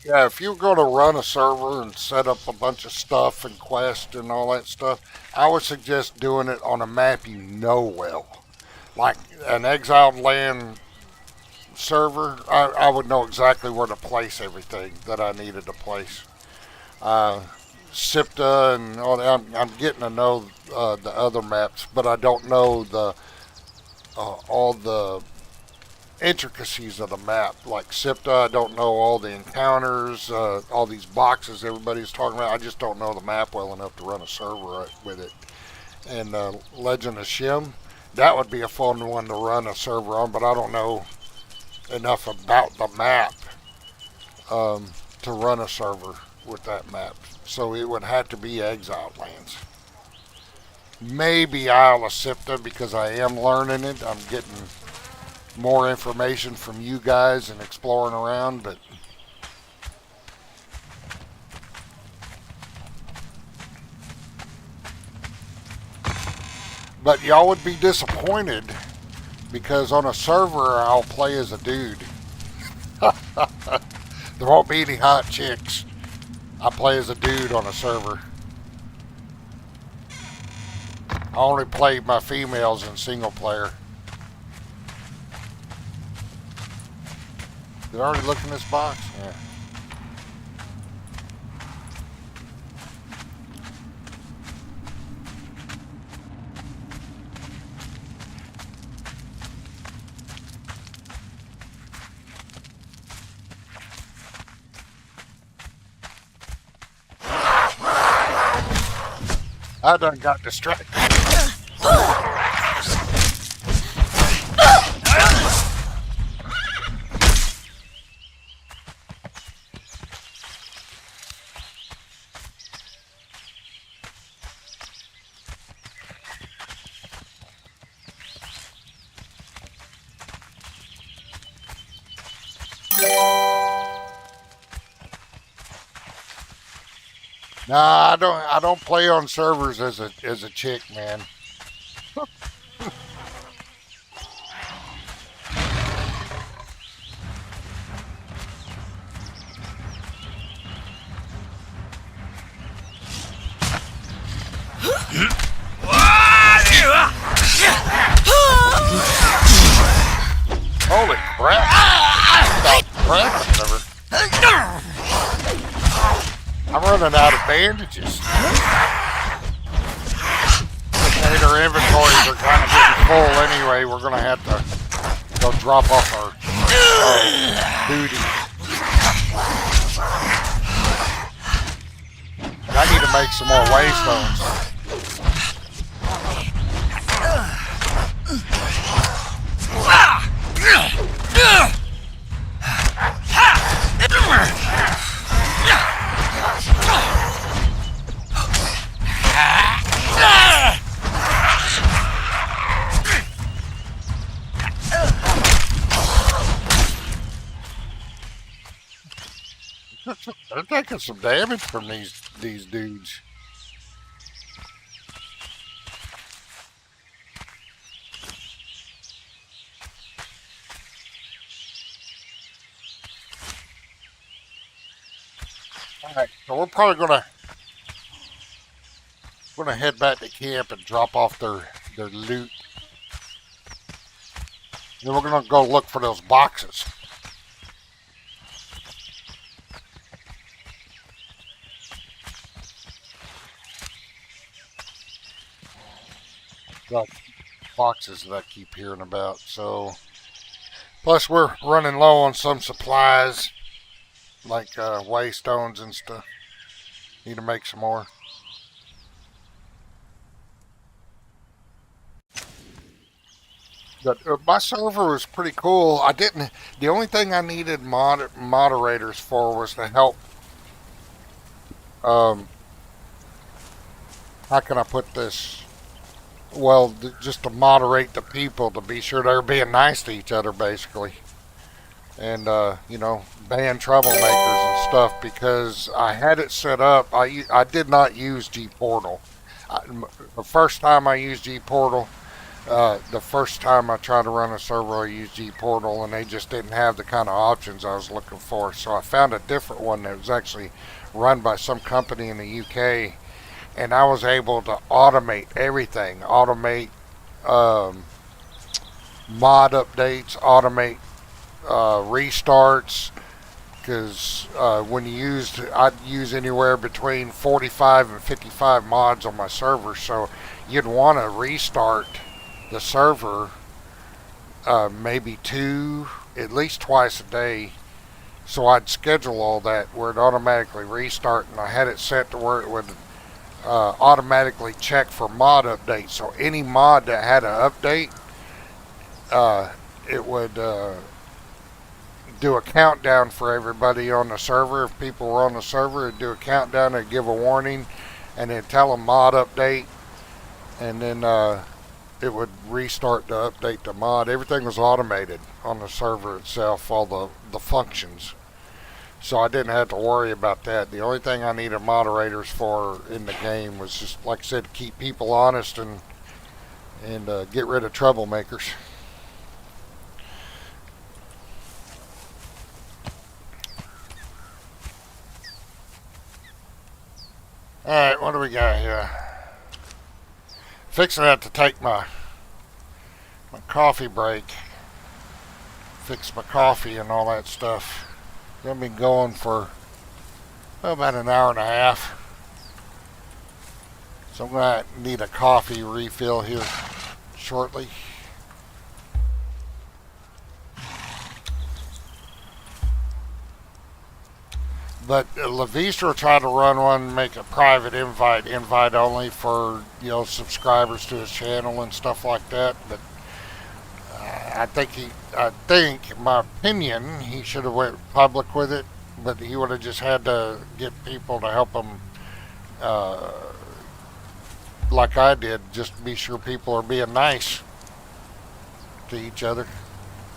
Yeah, if you're going to run a server and set up a bunch of stuff and quests and all that stuff, I would suggest doing it on a map you know well. Like an exiled land server, I would know exactly where to place everything that I needed to place. Siptah and all that, I'm getting to know the other maps, but I don't know all the intricacies of the map. Like Siptah, I don't know all the encounters, all these boxes everybody's talking about. I just don't know the map well enough to run a server with it. And Legend of Shem, that would be a fun one to run a server on, but I don't know enough about the map to run a server with that map. So it would have to be Exiled Lands. Maybe Isle of Siptah, because I am learning it. I'm getting more information from you guys and exploring around, but y'all would be disappointed, because on a server I'll play as a dude. There won't be any hot chicks. I play as a dude on a server. I only play my females in single player. Did I already look in this box? Yeah. I done got distracted. Nah, I don't play on servers as a chick, man. Holy crap! Stop crap, whatever. I'm running out of bandages. And our inventories are kind of getting full anyway. We're going to have to go drop off our booty. I need to make some more waystones. they're taking some damage from these dudes. All right, so we're probably gonna head back to camp and drop off their loot. Then we're gonna go look for those boxes. The boxes that I keep hearing about. So, plus we're running low on some supplies like waystones and stuff. Need to make some more. But my server was pretty cool. I didn't. The only thing I needed moderators for was to help. Um, how can I put this? Well, just to moderate the people to be sure they're being nice to each other, basically, and ban troublemakers and stuff. Because I had it set up. I did not use G Portal. The first time I used G Portal. The first time I tried to run a server, I used G Portal, and they just didn't have the kind of options I was looking for. So I found a different one that was actually run by some company in the UK, and I was able to automate everything. Automate mod updates, automate restarts. Because I'd use anywhere between 45 and 55 mods on my server. So you'd want to restart the server maybe at least twice a day. So I'd schedule all that where it automatically restart, and I had it set to where it would automatically check for mod updates. So any mod that had an update, it would do a countdown for everybody on the server. If people were on the server, it'd do a countdown, it'd give a warning, and then tell them mod update, and then it would restart to update the mod. Everything was automated on the server itself, all the functions. So I didn't have to worry about that. The only thing I needed moderators for in the game was just, like I said, to keep people honest and get rid of troublemakers. Alright, what do we got here? Fixing that to take my coffee break. Fix my coffee and all that stuff. Gonna be going for about an hour and a half. So I'm gonna need a coffee refill here shortly. But Levistra tried to run one, make a private invite only for subscribers to his channel and stuff like that. But I think, in my opinion, he should have went public with it. But he would have just had to get people to help him, like I did, just to be sure people are being nice to each other,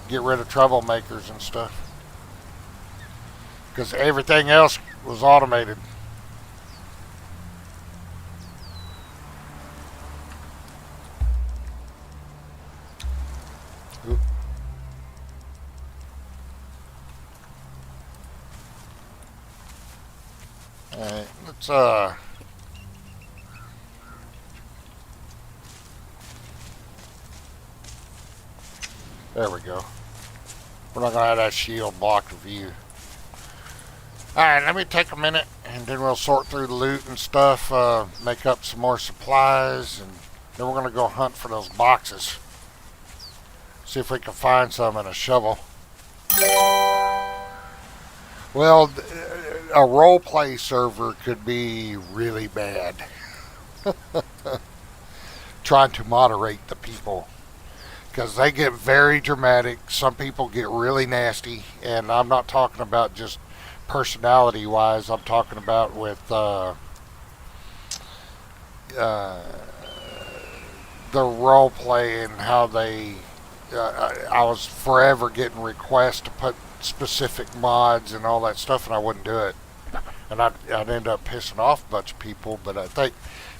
get rid of troublemakers and stuff. Because everything else was automated. Oop. Alright, let's there we go. We're not gonna have that shield block the view. Alright, let me take a minute and then we'll sort through the loot and stuff, make up some more supplies, and then we're going to go hunt for those boxes. See if we can find some in a shovel. Well, a roleplay server could be really bad. Trying to moderate the people. Because they get very dramatic. Some people get really nasty, and I'm not talking about just personality wise. I'm talking about with the role play and how they I was forever getting requests to put specific mods and all that stuff, and I wouldn't do it and I'd end up pissing off a bunch of people. But I think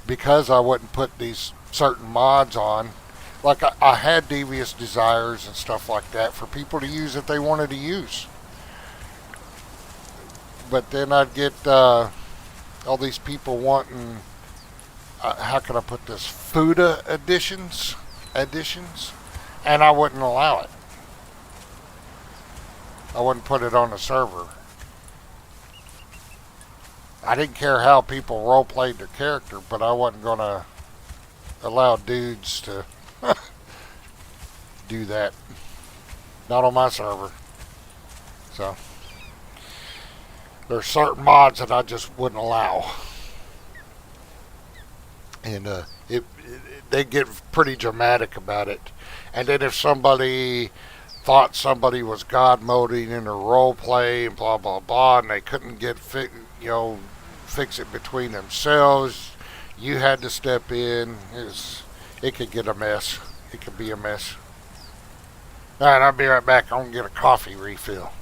because I wouldn't put these certain mods on, like I had devious desires and stuff like that for people to use that they wanted to use. But then I'd get all these people wanting, how can I put this, Fuda additions, and I wouldn't allow it. I wouldn't put it on the server. I didn't care how people role played their character, but I wasn't gonna allow dudes to do that. Not on my server. So there's certain mods that I just wouldn't allow, and they get pretty dramatic about it. And then if somebody thought somebody was god moding in a role play and blah blah blah, and they couldn't get fix it between themselves, you had to step in. It could get a mess. It could be a mess. All right, I'll be right back. I'm gonna get a coffee refill.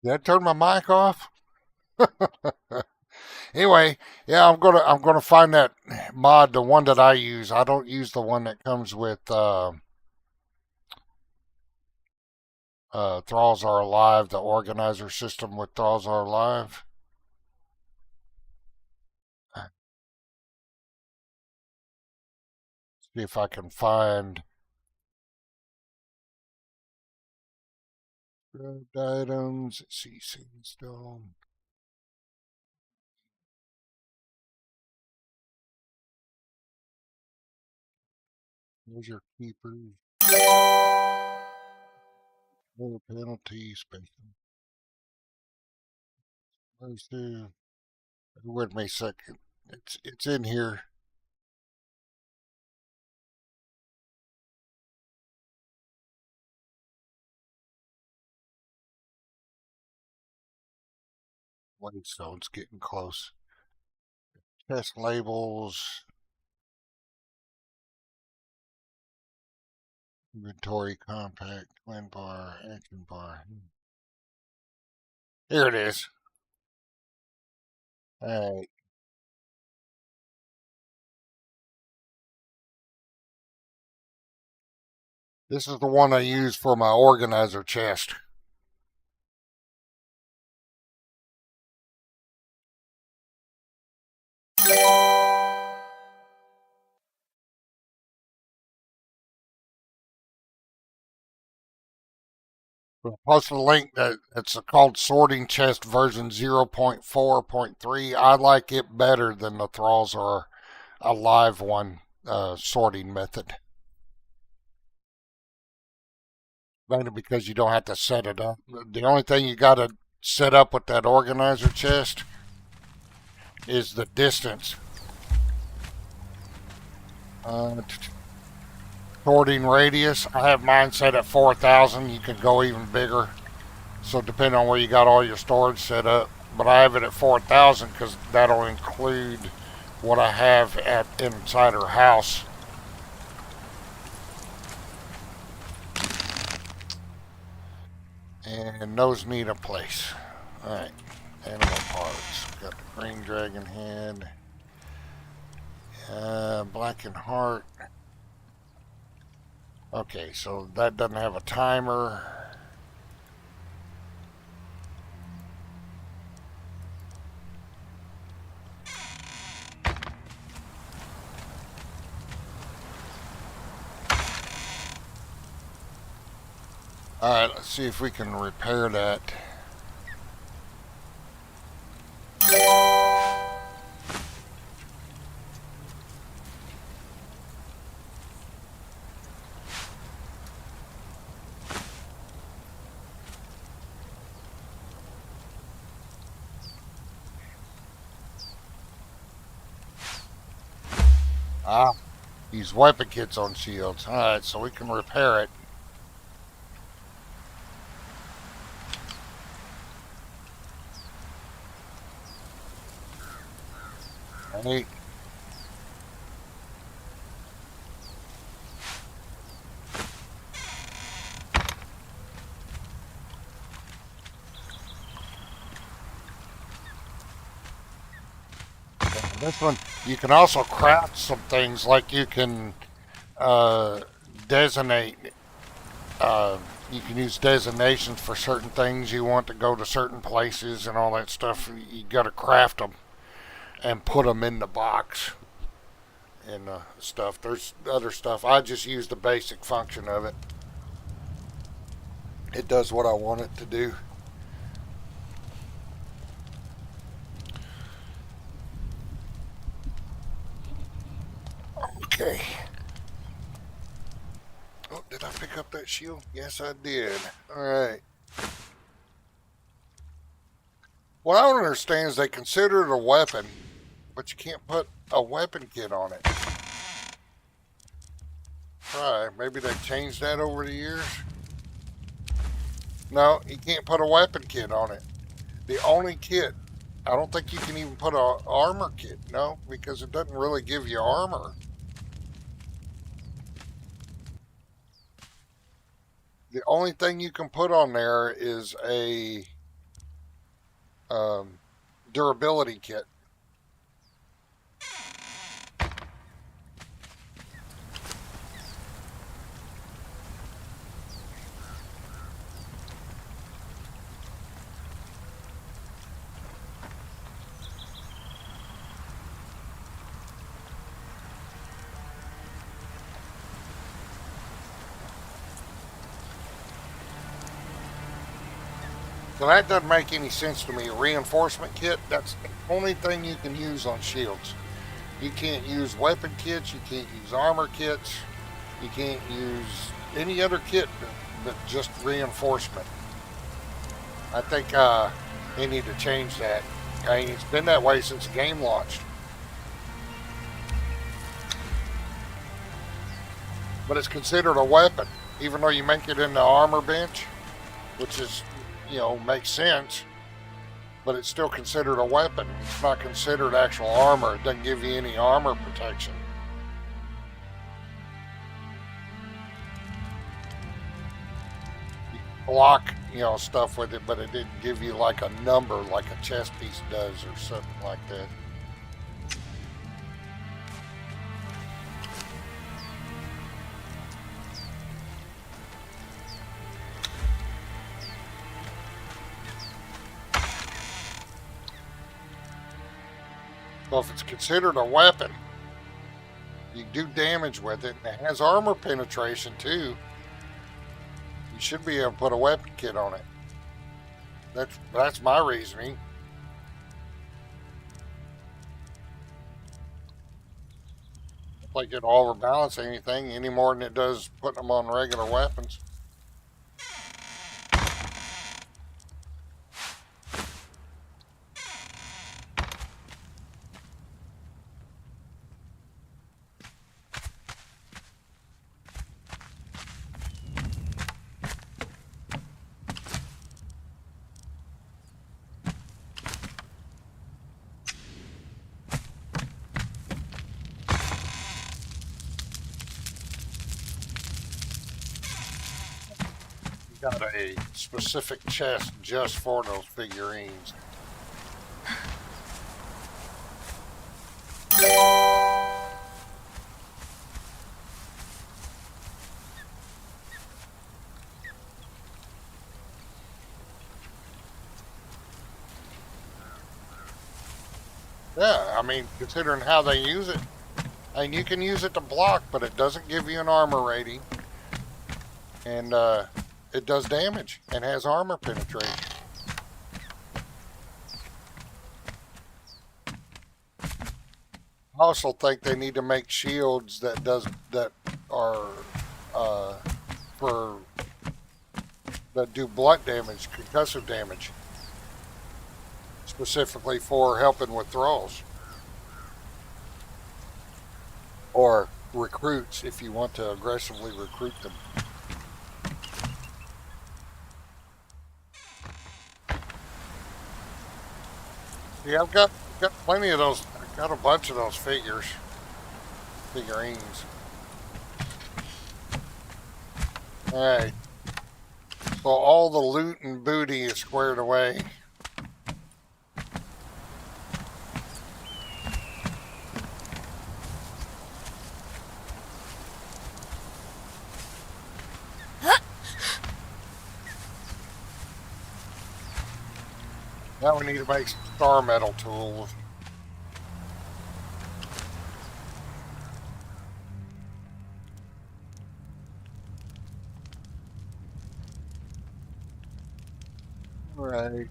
Did I turn my mic off? Anyway, yeah, I'm gonna find that mod, the one that I use. I don't use the one that comes with Thralls Are Alive, the organizer system with Thralls Are Alive. See if I can find scrubbed items. See, Stone. There's your keepers. No penalty, special. Where's the? With me a second. It's in here. Stone's getting close. Test labels. Inventory compact. Twin bar. Action bar. Here it is. Alright. This is the one I use for my organizer chest. I'll post a link that it's called Sorting Chest version 0.4.3. I like it better than the Thralls Are Alive one sorting method. Mainly because you don't have to set it up. The only thing you got to set up with that organizer chest is the distance. Sorting radius. I have mine set at 4,000. You can go even bigger. So depending on where you got all your storage set up. But I have it at 4,000 because that'll include what I have at inside her house. And those need a place. Alright. Animal parts. Got the green dragon head. Blackened heart. Okay, so that doesn't have a timer. Alright, let's see if we can repair that. Use weapon kits on shields. Alright, so we can repair it. Right. This one, you can also craft some things, like you can designate. You can use designations for certain things you want to go to certain places and all that stuff. You got to craft them and put them in the box and stuff. There's other stuff. I just use the basic function of it. It does what I want it to do. Okay. Oh, did I pick up that shield? Yes, I did. Alright. What I don't understand is they consider it a weapon, but you can't put a weapon kit on it. Try. Maybe they've changed that over the years. No, you can't put a weapon kit on it. The only kit, I don't think you can even put an armor kit. No, because it doesn't really give you armor. The only thing you can put on there is a durability kit. So that doesn't make any sense to me. A reinforcement kit, that's the only thing you can use on shields. You can't use weapon kits, you can't use armor kits, you can't use any other kit but just reinforcement. I think they need to change that. I mean, it's been that way since the game launched. But it's considered a weapon, even though you make it in the armor bench, which is, makes sense, but it's still considered a weapon. It's not considered actual armor. It doesn't give you any armor protection. You block, stuff with it, but it didn't give you like a number like a chess piece does or something like that. So if it's considered a weapon, you do damage with it, and it has armor penetration too. You should be able to put a weapon kit on it. That's my reasoning. It's like it overbalance anything any more than it does putting them on regular weapons. Got a specific chest just for those figurines. Yeah, I mean, considering how they use it, and you can use it to block, but it doesn't give you an armor rating, and it does damage and has armor penetration. I also think they need to make shields that are for that do blunt damage, concussive damage, specifically for helping with thralls or recruits if you want to aggressively recruit them. Yeah, I've got plenty of those. I've got a bunch of those figurines. All right. So all the loot and booty is squared away. Now we need to make some star metal tools. Right.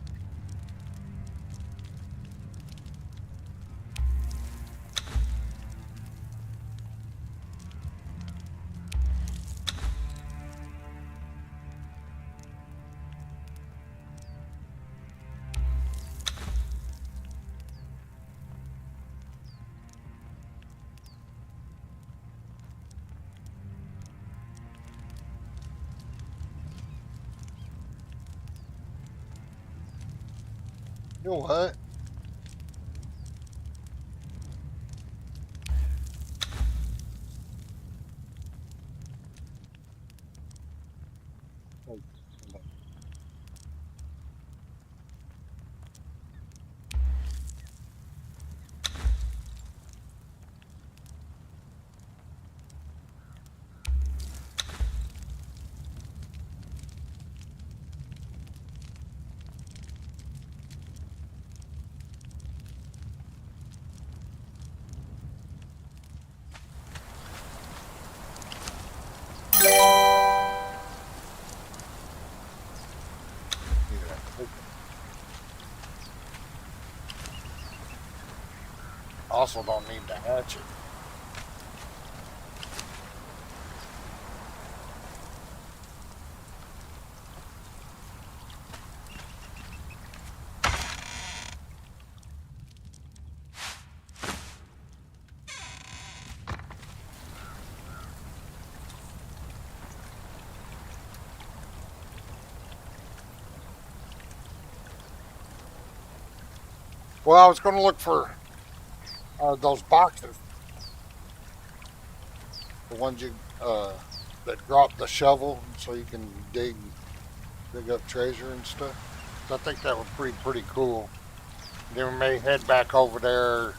You know what? Also don't need to hatch it. Well, I was going to look for those boxes, the ones you that drop the shovel, so you can dig up treasure and stuff. So I think that was pretty cool. Then we may head back over to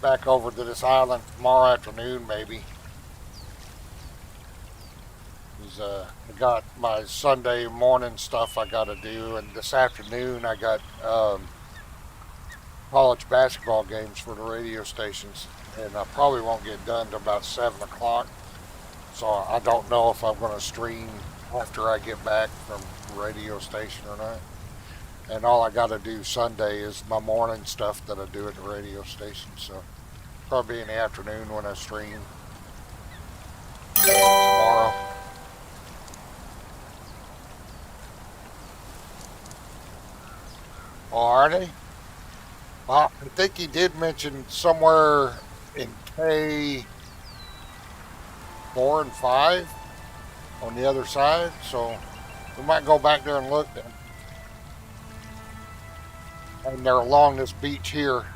this island tomorrow afternoon, maybe. 'Cause, I got my Sunday morning stuff I got to do, and this afternoon I got college basketball games for the radio stations, and I probably won't get done till about 7 o'clock. So I don't know if I'm going to stream after I get back from the radio station or not. And all I got to do Sunday is my morning stuff that I do at the radio station. So probably in the afternoon when I stream tomorrow. Oh, are they? Well, I think he did mention somewhere in K4 and 5 on the other side, so we might go back there and look then. And they're along this beach here.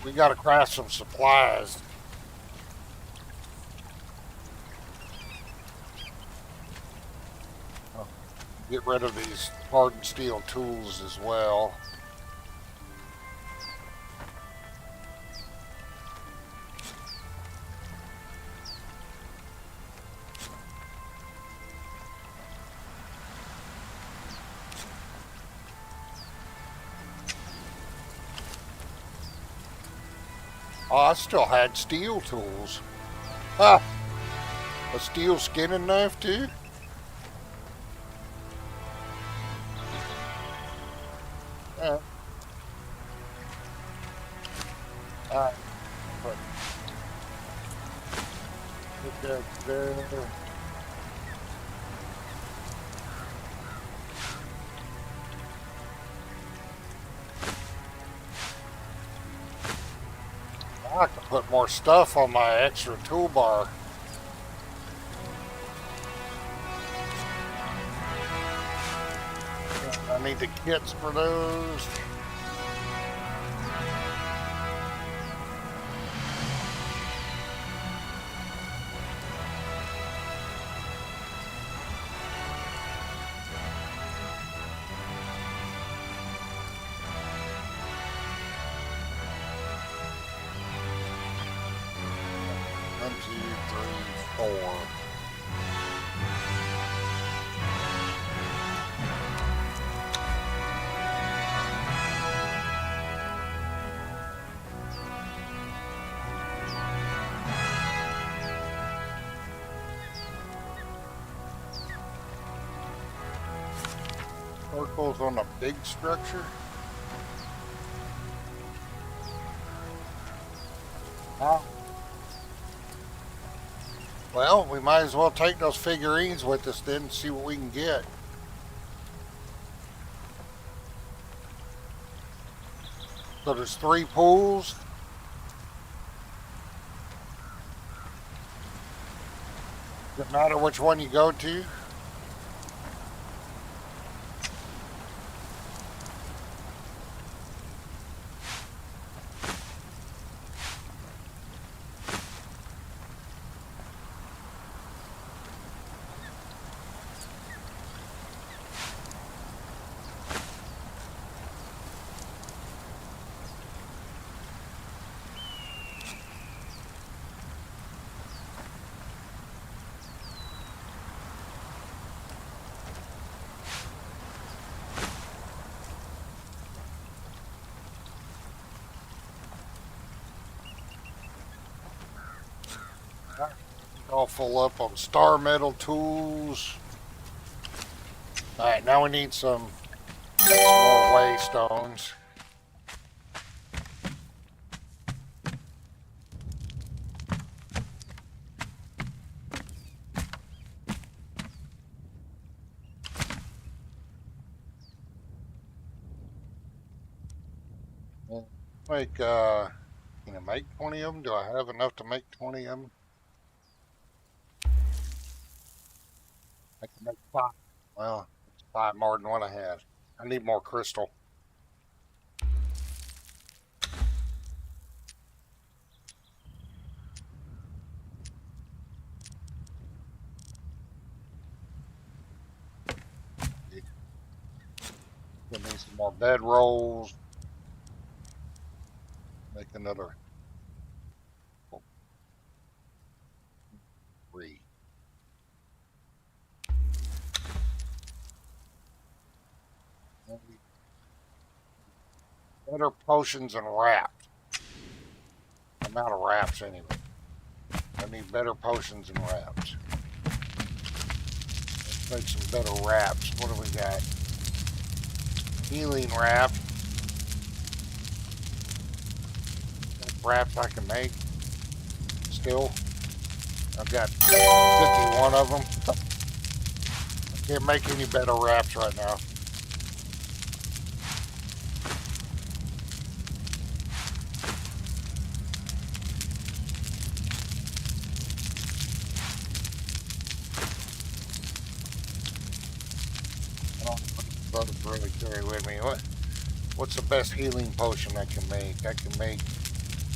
We got to craft some supplies. Get rid of these hardened steel tools as well. Oh, I still had steel tools. Ah, a steel skinning knife too? Yeah. Alright, put that there. I can put more stuff on my extra toolbar. I need the kits for those. One, two, three, four. Circles on a big structure. Huh? Well, we might as well take those figurines with us then and see what we can get. So there's 3 pools. Does it matter which one you go to? All full up on star metal tools. Alright, now we need some Some more waystones. Make, can I make 20 of them? Do I have enough to make 20 of them? I can make 5. Well, it's 5 more than what I had. I need more crystal. Give me some more bed rolls. Make another 3. Better potions and wraps. I'm out of wraps anyway. I need better potions and wraps. Let's make some better wraps. What do we got? Healing wrap. Wraps I can make. Still. I've got 51 of them. I can't make any better wraps right now. Really carry with me. What's the best healing potion I can make? I can make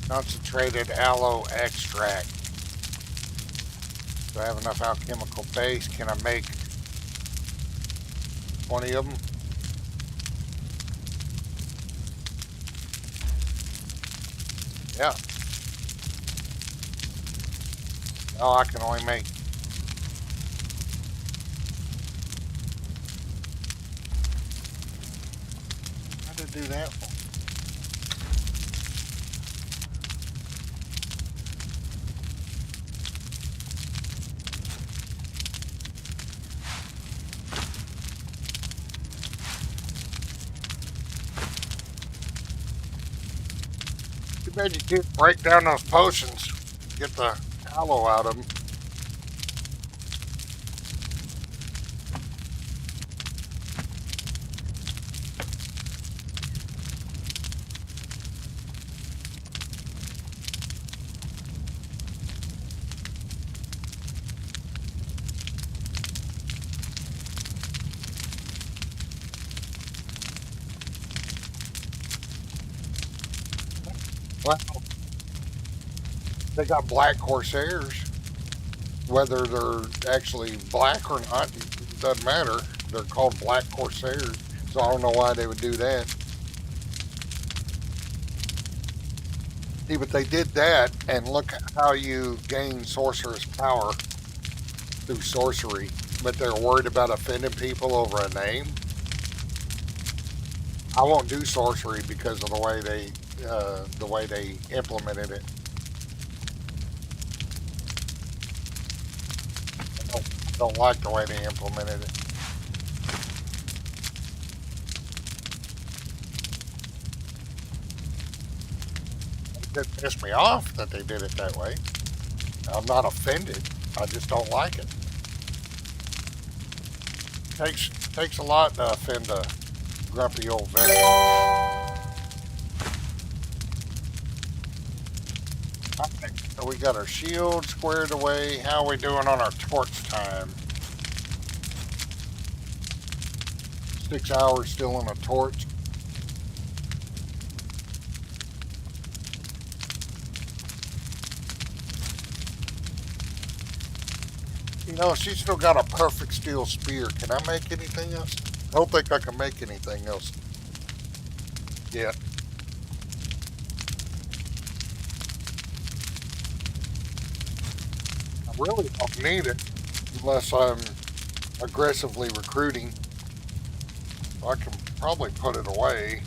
concentrated aloe extract. Do I have enough alchemical base? Can I make 20 of them? Yeah. No, I can only make. How to do that one? Too bad you can't break down those potions. Get the aloe out of them. Well, they got black corsairs. Whether they're actually black or not, doesn't matter. They're called black corsairs, so I don't know why they would do that. See, but they did that, and look at how you gain sorcerer's power through sorcery. But they're worried about offending people over a name. I won't do sorcery because of the way they implemented it. I don't like the way they implemented it. It didn't piss me off that they did it that way. I'm not offended. I just don't like it. Takes a lot to offend a grumpy old veteran. Alright, so we got our shield squared away. How are we doing on our torch time? 6 hours still on a torch. You know, she's still got a perfect steel spear. Can I make anything else? I don't think I can make anything else yet. I really don't need it unless I'm aggressively recruiting. I can probably put it away.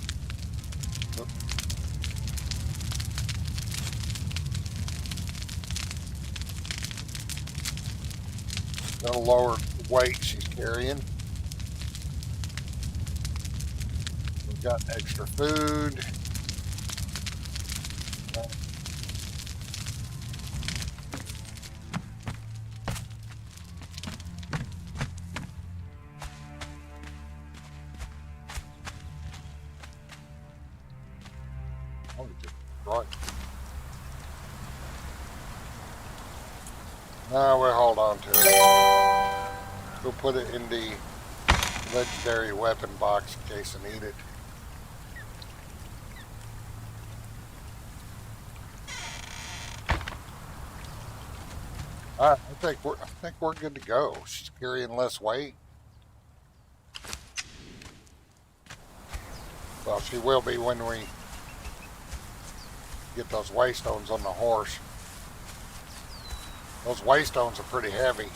No lower weight she's carrying. Got extra food. Oh, just right. No, we'll hold on to it. We'll put it in the legendary weapon box in case I need it. All right, I think we're good to go. She's carrying less weight. Well, she will be when we get those waystones on the horse. Those waystones are pretty heavy.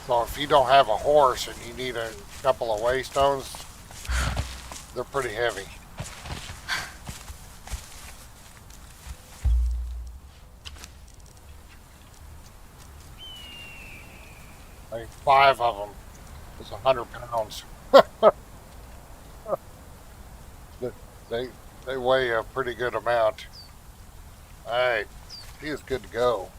So if you don't have a horse and you need a couple of waystones, they're pretty heavy. Like 5 of them is 100 pounds. they they weigh a pretty good amount. All right, he is good to go.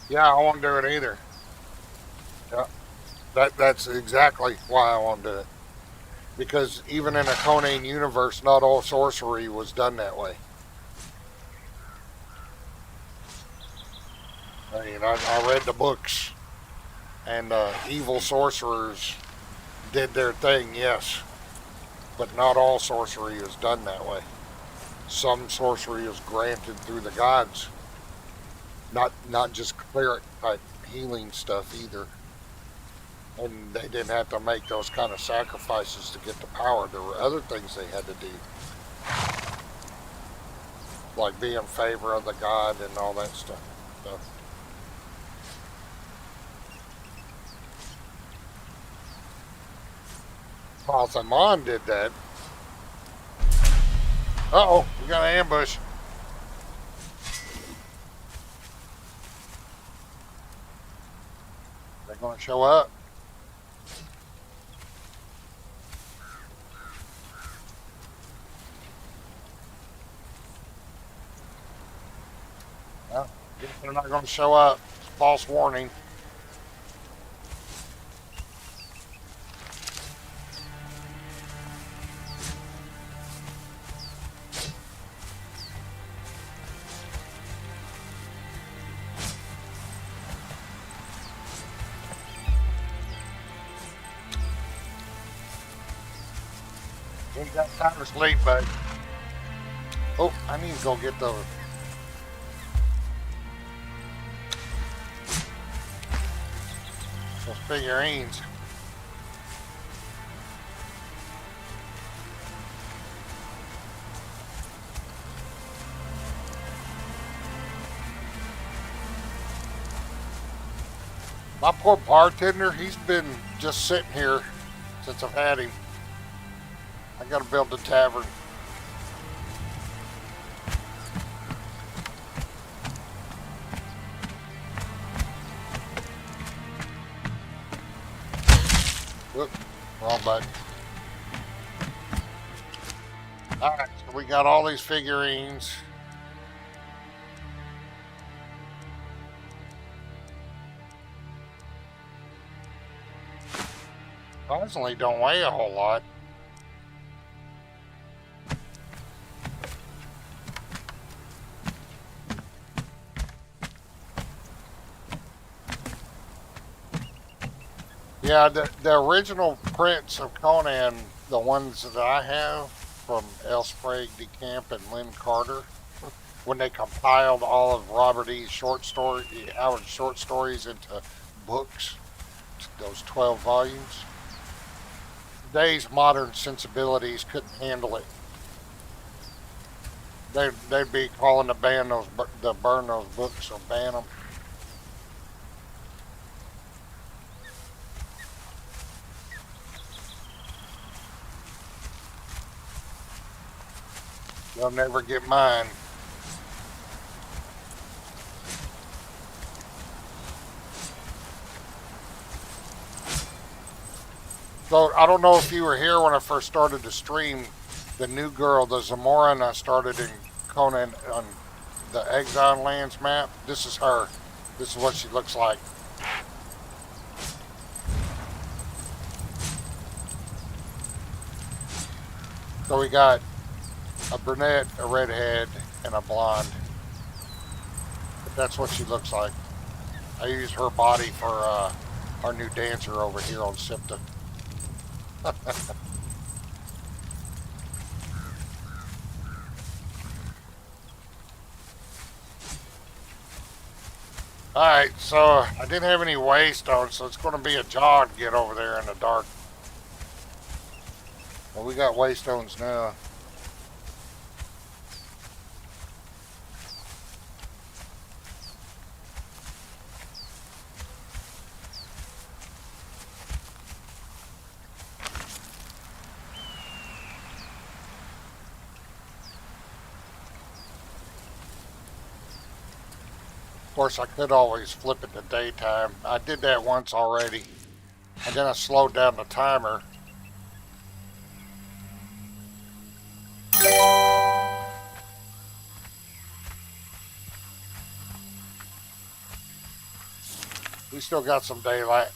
Yeah, I won't do it either. Yeah, that's exactly why I won't do it. Because even in a Conan universe, not all sorcery was done that way. I mean, I read the books, and evil sorcerers did their thing, yes, but not all sorcery is done that way. Some sorcery is granted through the gods, not just cleric type healing stuff either. And they didn't have to make those kind of sacrifices to get the power. There were other things they had to do, like be in favor of the god and all that stuff. So, Pasamon did that. Uh-oh, we got an ambush. They're going to show up. Well, guess they're not going to show up. False warning. Ain't got time to sleep, bud. Oh, I need to go get those figurines. My poor bartender, he's been just sitting here since I've had him. I gotta build the tavern. Whoop, wrong button. Alright, so we got all these figurines. Surprisingly, don't weigh a whole lot. Yeah, the original prints of Conan, the ones that I have from L. Sprague de Camp and Lynn Carter, when they compiled all of Robert E. Howard's short stories into books, those 12 volumes. Today's modern sensibilities couldn't handle it. They'd be calling to burn those books or ban them. They'll never get mine. So I don't know if you were here when I first started to stream. The new girl, the Zamoran I started in Conan on the Exile Lands map. This is her. This is what she looks like. So we got a brunette, a redhead, and a blonde. But that's what she looks like. I use her body for our new dancer over here on Siptah. Alright, so I didn't have any waystones, so it's going to be a jog to get over there in the dark. Well, we got waystones now. Of course, I could always flip it to daytime. I did that once already. And then I slowed down the timer. We still got some daylight.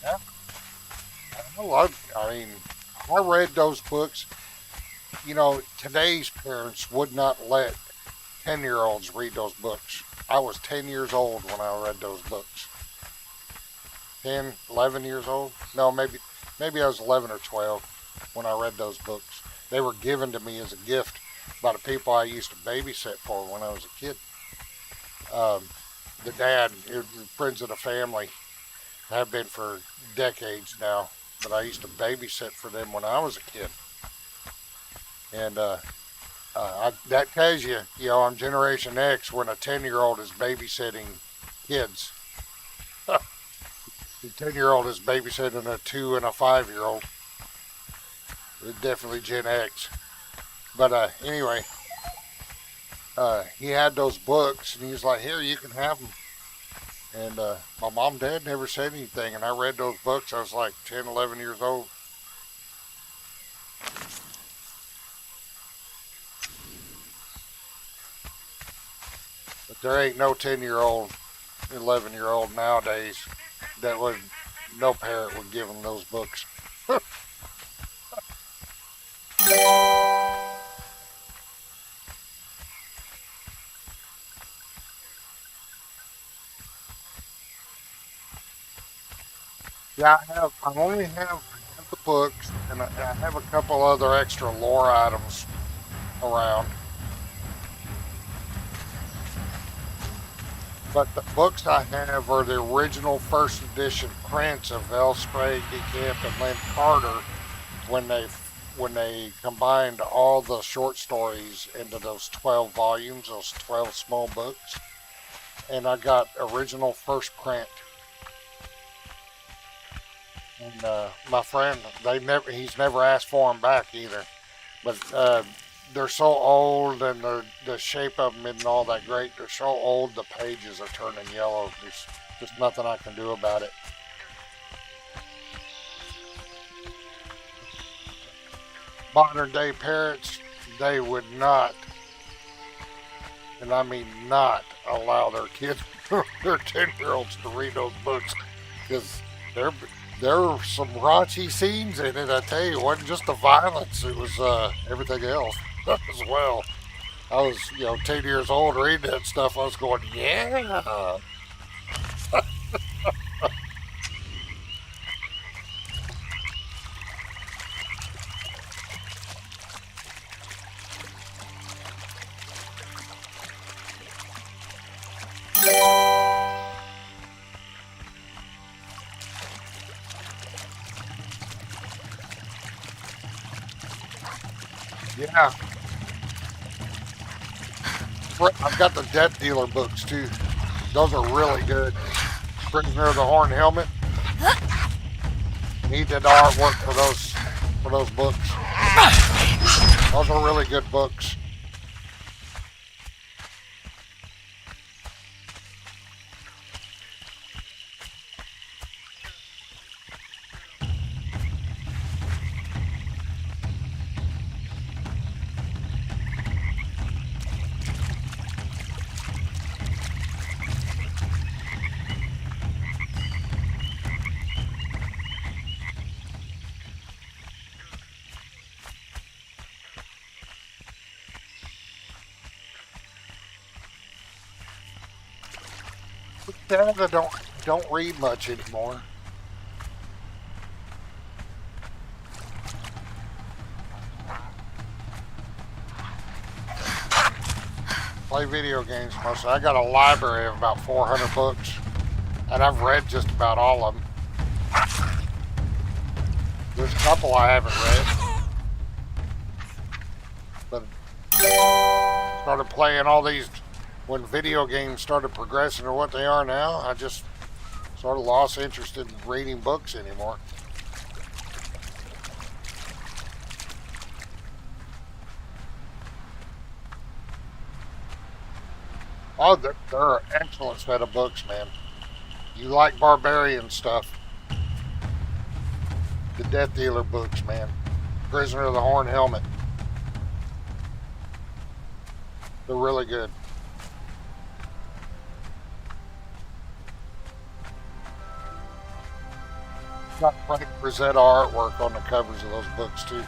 Yeah. I mean, I read those books. You know, today's parents would not let 10-year-olds read those books. I was 10 years old when I read those books. 10, 11 years old? No, maybe I was 11 or 12 when I read those books. They were given to me as a gift by the people I used to babysit for when I was a kid. The dad, friends of the family, have been for decades now, but I used to babysit for them when I was a kid. And that tells you, I'm Generation X when a 10-year-old is babysitting kids. The 10-year-old is babysitting a 2 and a 5-year-old. It's definitely Gen X. But anyway, he had those books, and he was like, here, you can have them. And my mom and dad never said anything, and I read those books. I was like 10, 11 years old. But there ain't no 10-year-old, 11-year-old nowadays that would, no parent would give them those books. Yeah, I only have the books, and I have a couple other extra lore items around. But the books I have are the original first edition prints of Elspeth, DeCamp, and Lynn Carter when they combined all the short stories into those 12 volumes, those 12 small books. And I got original first print. And my friend, he's never asked for them back either. But they're so old, and the shape of them isn't all that great. They're so old, the pages are turning yellow. There's just nothing I can do about it. Modern day parents, they would not, and I mean not, allow their kids, their 10-year-olds to read those books, because there were some raunchy scenes in it. I tell you, it wasn't just the violence; it was everything else as well. I was, 10 years old reading that stuff. I was going, yeah. Yeah. I've got the Death Dealer books too. Those are really good. Prisoner of the Horned Helmet. He did the artwork for those books. Those are really good books. Canada don't read much anymore. Play video games mostly. I got a library of about 400 books, and I've read just about all of them. There's a couple I haven't read, but started playing all these when video games started progressing to what they are now. I just sort of lost interest in reading books anymore. Oh, they're an excellent set of books, man. You like barbarian stuff. The Death Dealer books, man. Prisoner of the Horn Helmet. They're really good. Got Frank Frazetta artwork on the covers of those books too.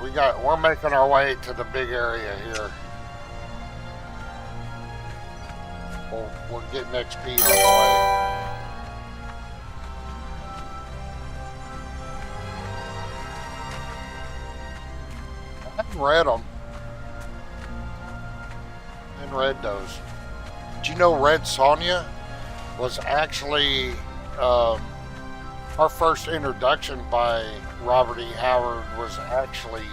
We're making our way to the big area here. We're getting XP on the way. I haven't read them. I haven't read those. Did you know Red Sonja was actually our first introduction by Robert E. Howard was actually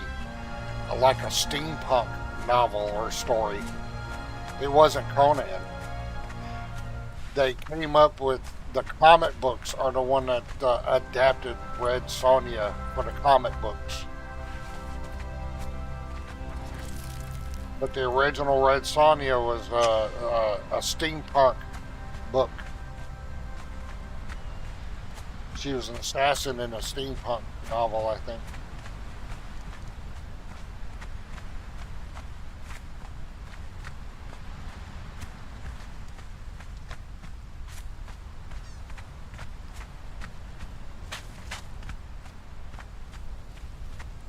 like a steampunk novel or story. It wasn't Conan. They came up with the comic books are the one that adapted Red Sonja for the comic books. But the original Red Sonja was a steampunk book. She was an assassin in a steampunk novel, I think.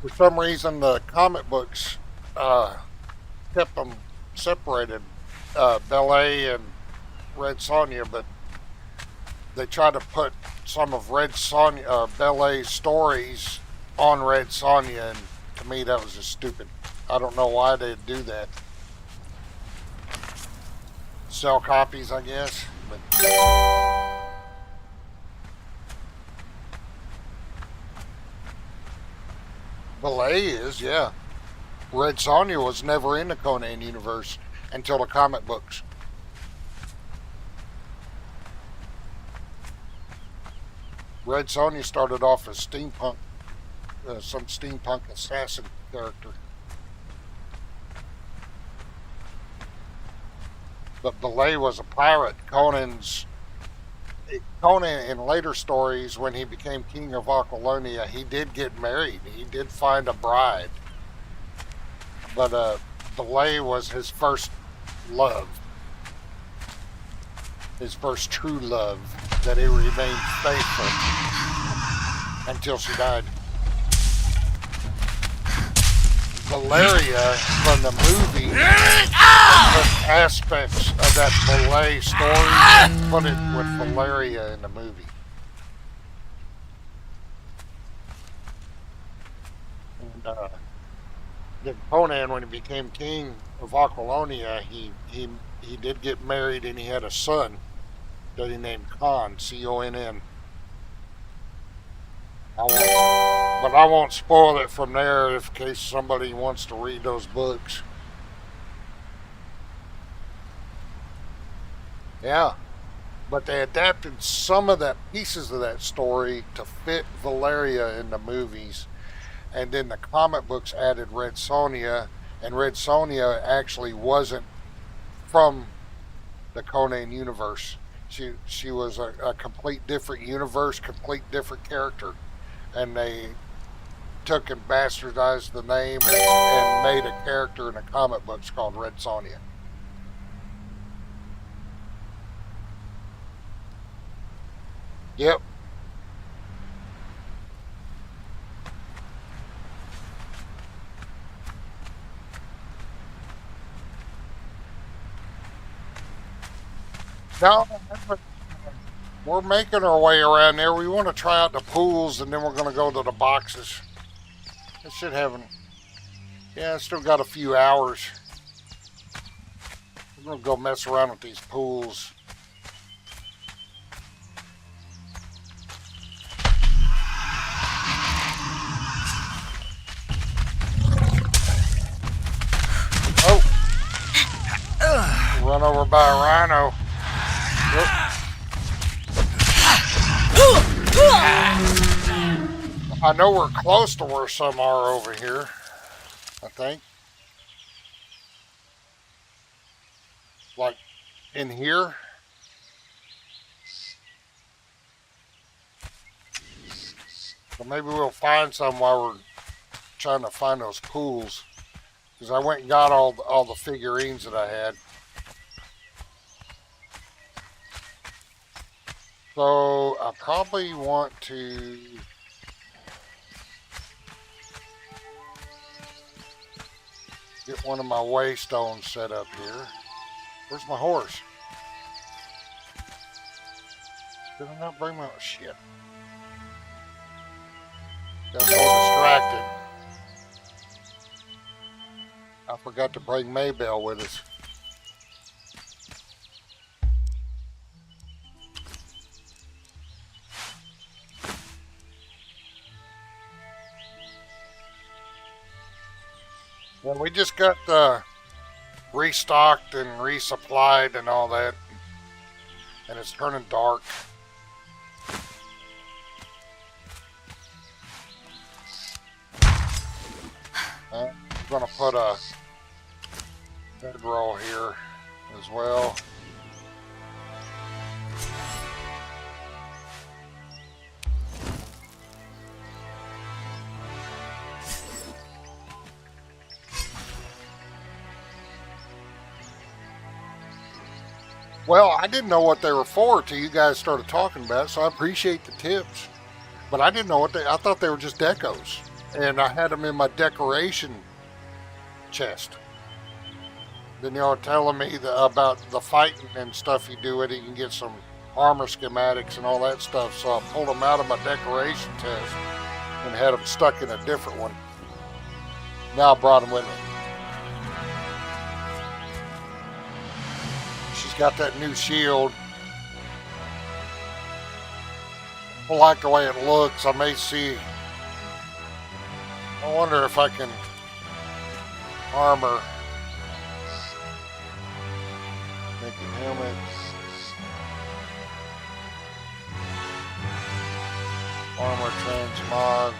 For some reason, the comic books kept them separated, Ballet and Red Sonja, but they tried to put some of Red Sonja, Ballet's stories on Red Sonja, and to me that was just stupid. I don't know why they'd do that. Sell copies, I guess, but Ballet is, yeah. Red Sonja was never in the Conan universe until the comic books. Red Sonja started off as steampunk, some steampunk assassin character. But Ballet was a pirate. Conan in later stories, when he became king of Aquilonia, he did get married. He did find a bride. But Ballet was his first love. His first true love, that he remained faithful until she died. Valeria from the movie took aspects of that Ballet story and put it with Valeria in the movie. And then Conan, when he became king of Aquilonia, he did get married and he had a son that he named Con, C-O-N-N. But I won't spoil it from there in case somebody wants to read those books. Yeah. but they adapted some of that pieces of that story to fit Valeria in the movies, and then the comic books added Red Sonja, and Red Sonja actually wasn't from the Conan universe. She was a complete different universe, complete different character, and they took and bastardized the name and made a character in the comic books called Red Sonja. Yep. Now we're making our way around there. We want to try out the pools, and then we're going to go to the boxes. It should have, yeah, I still got a few hours. We're going to go mess around with these pools. Oh! Run over by a rhino. I know we're close to where some are over here, I think. Like in here. So maybe we'll find some while we're trying to find those pools. Because I went and got all the figurines that I had. So I probably want to get one of my waystones set up here. Where's my horse? Did I not bring my shit? Got so distracted. I forgot to bring Maybelle with us. Well, we just got restocked and resupplied and all that, and it's turning dark. I'm gonna put a bedroll here as well. Well, I didn't know what they were for till you guys started talking about it, so I appreciate the tips. But I didn't know I thought they were just decos. And I had them in my decoration chest. Then y'all were telling me about the fighting and stuff you do with it. You can get some armor schematics and all that stuff. So I pulled them out of my decoration chest and had them stuck in a different one. Now I brought them with me. She's got that new shield. I like the way it looks. I may see. I wonder if I can armor. Making helmets. Armor transmogs.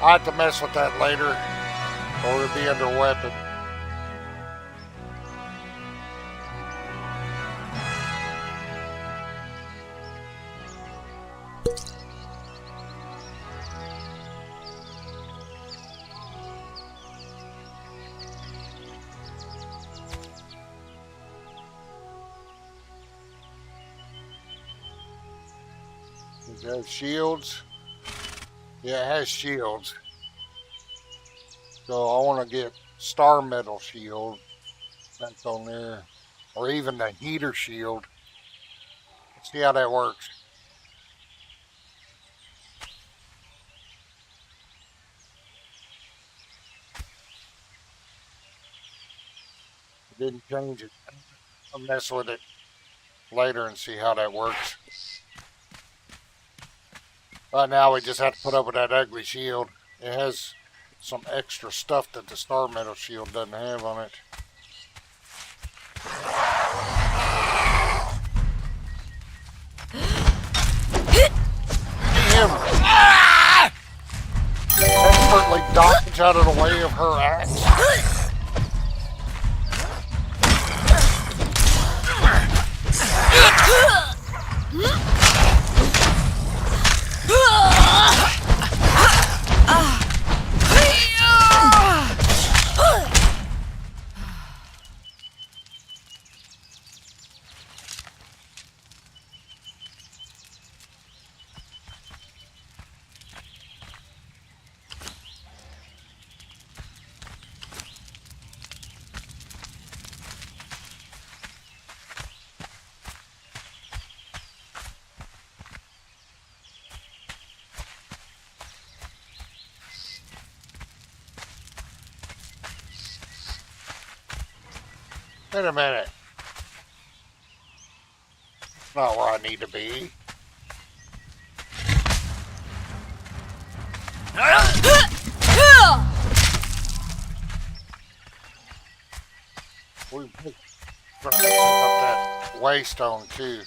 I have to mess with that later, or it'll be under weapon. Does it have shields? Yeah, it has shields. So I want to get star metal shield. That's on there. Or even the heater shield. Let's see how that works. Didn't change it. I'll mess with it later and see how that works. Right now we just have to put up with that ugly shield. It has some extra stuff that the star metal shield doesn't have on it. expertly dodge out of the way of her axe. Wait a minute. Not where I need to be. We picked up that waystone too.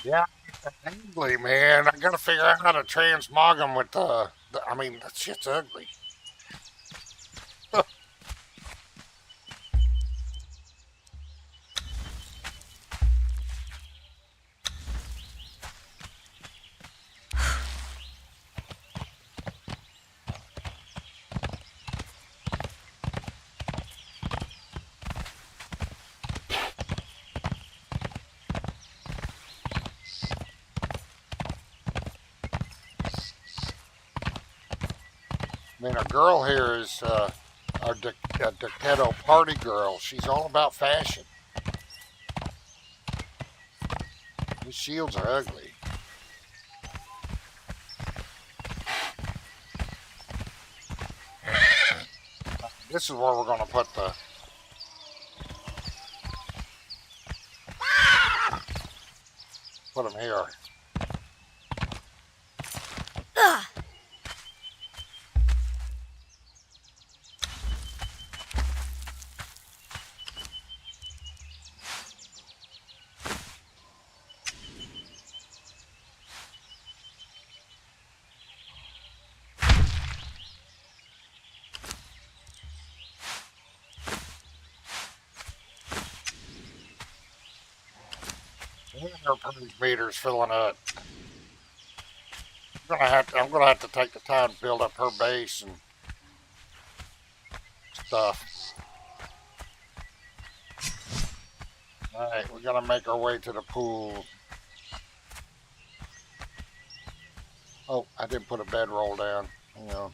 Yeah, ugly, man. I gotta figure out how to transmog them with I mean, that shit's ugly. I mean, a girl here is a Derketo party girl. She's all about fashion. These shields are ugly. This is where we're going to put them here. Her purge meter's filling up. I'm gonna have to take the time to build up her base and stuff. Alright, we're gonna make our way to the pool. Oh, I didn't put a bedroll down. Hang on.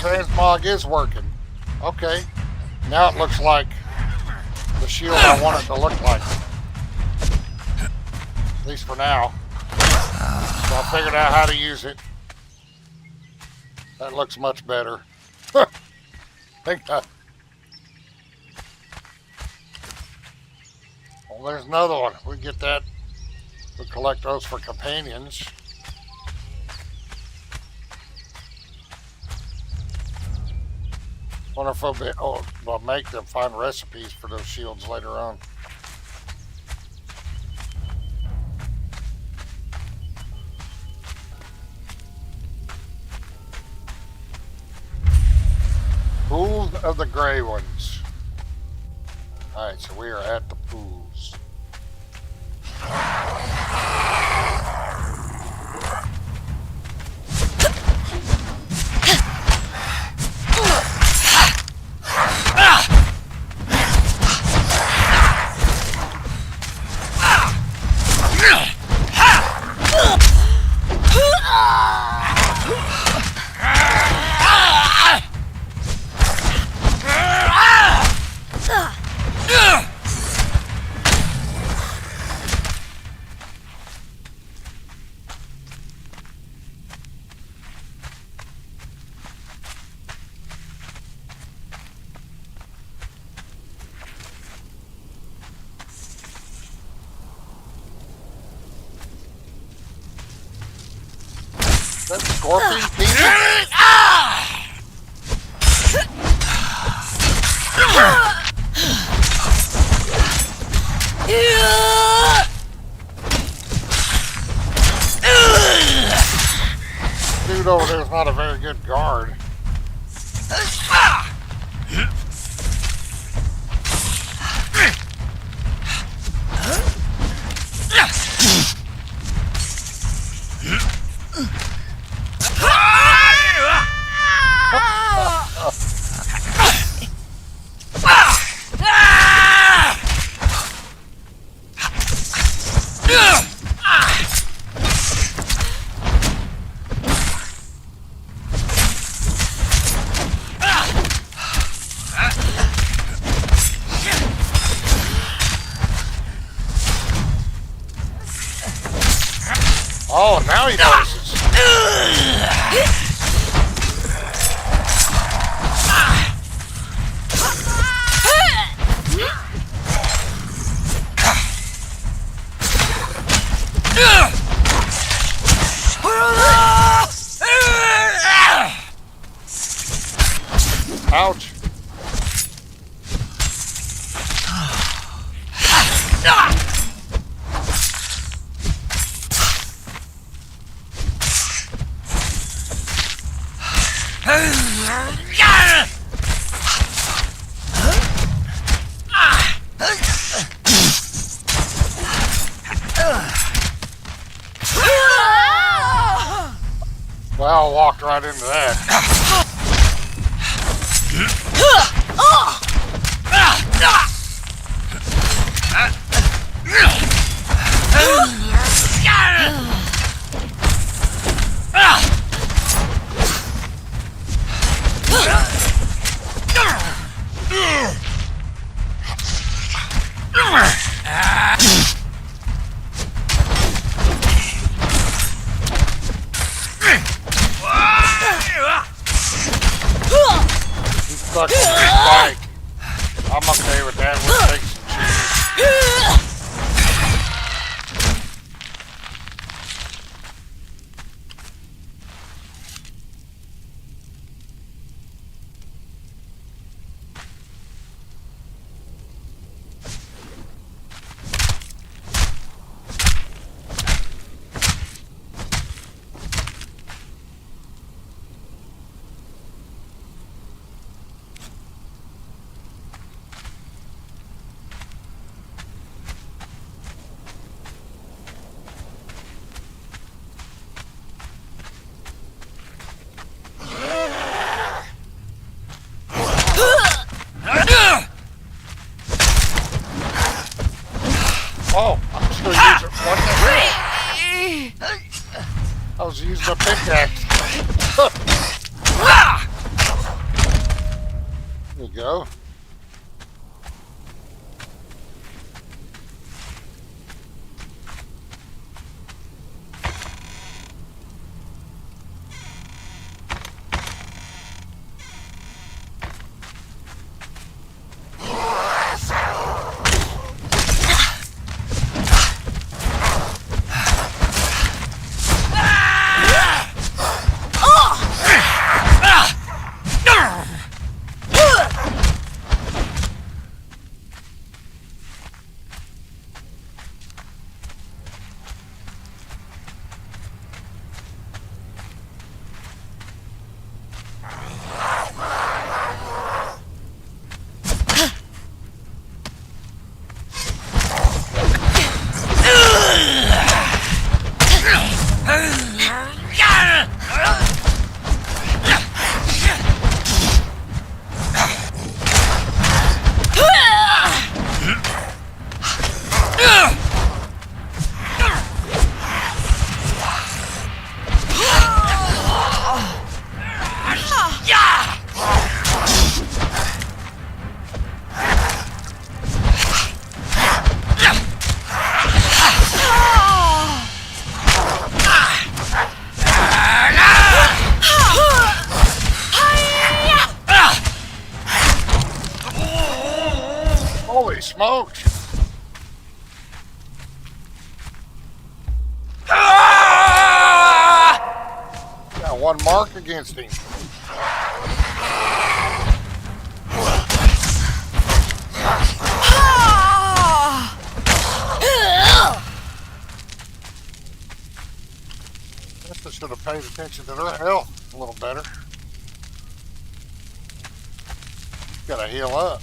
Transmog is working. Okay. Now it looks like the shield I want it to look like. At least for now. So I figured out how to use it. That looks much better. Think well, there's another one. We get that. We'll collect those for companions. Wonder if we'll make them find recipes for those shields later on. Pools of the Gray Ones. Alright, so we are at the pools. That scorpion people? Dude over there is not a very good guard. Oh, now he notices. Ouch. Well, walked right into that. He's stuck on his bike. I'm okay with that. We'll take some cheese. Oh, I'm still using what the I was using a pickaxe. There you go. Holy smokes! mark against him. Guess I should have paid attention to their health a little better. Gotta heal up.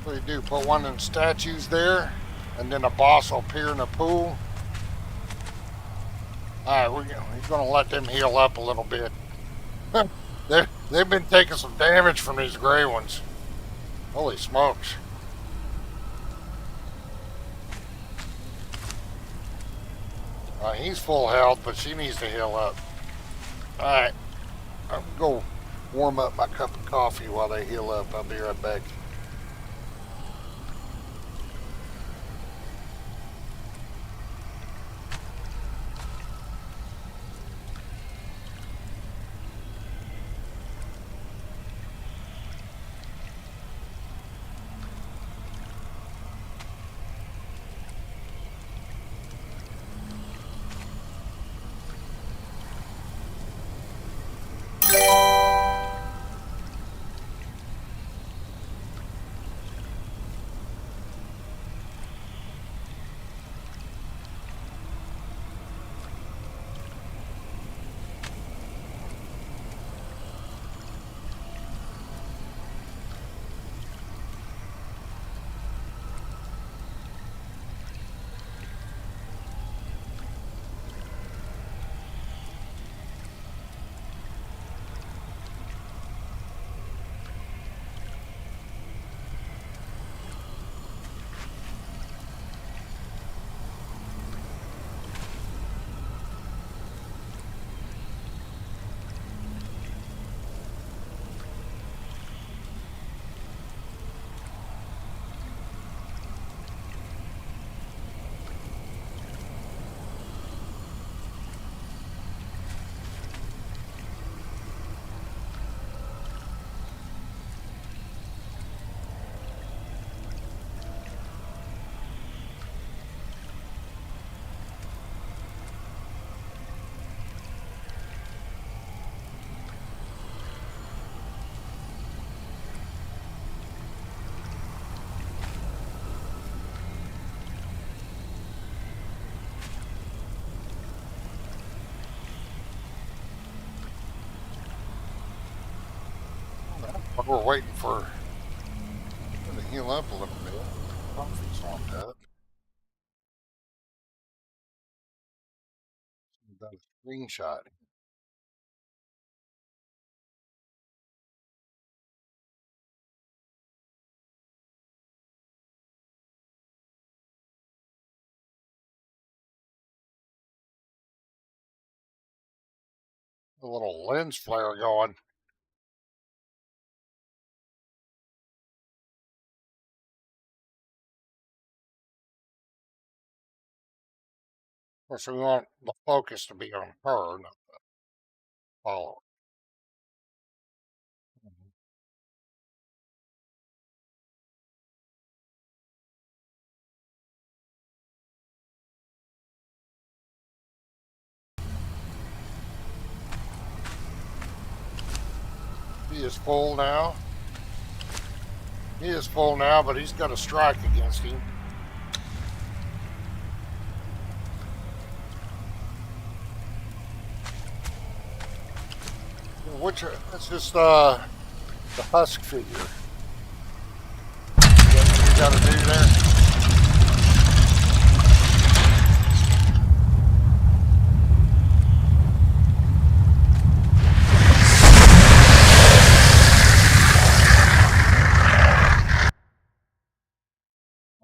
What do you do? Put one of them statues there, and then a boss will appear in the pool. Alright, he's going to let them heal up a little bit. They've been taking some damage from these gray ones. Holy smokes. He's full health, but she needs to heal up. Alright, I'm going to go warm up my cup of coffee while they heal up. I'll be right back. We're waiting for him to heal up a little bit. Coffee's warmed up. Got a screenshot. A little lens flare going. Of course, we want the focus to be on her, not the follower. is full now. He is full now, but he's got a strike against him. Which that's just the husk figure. What you got to do there?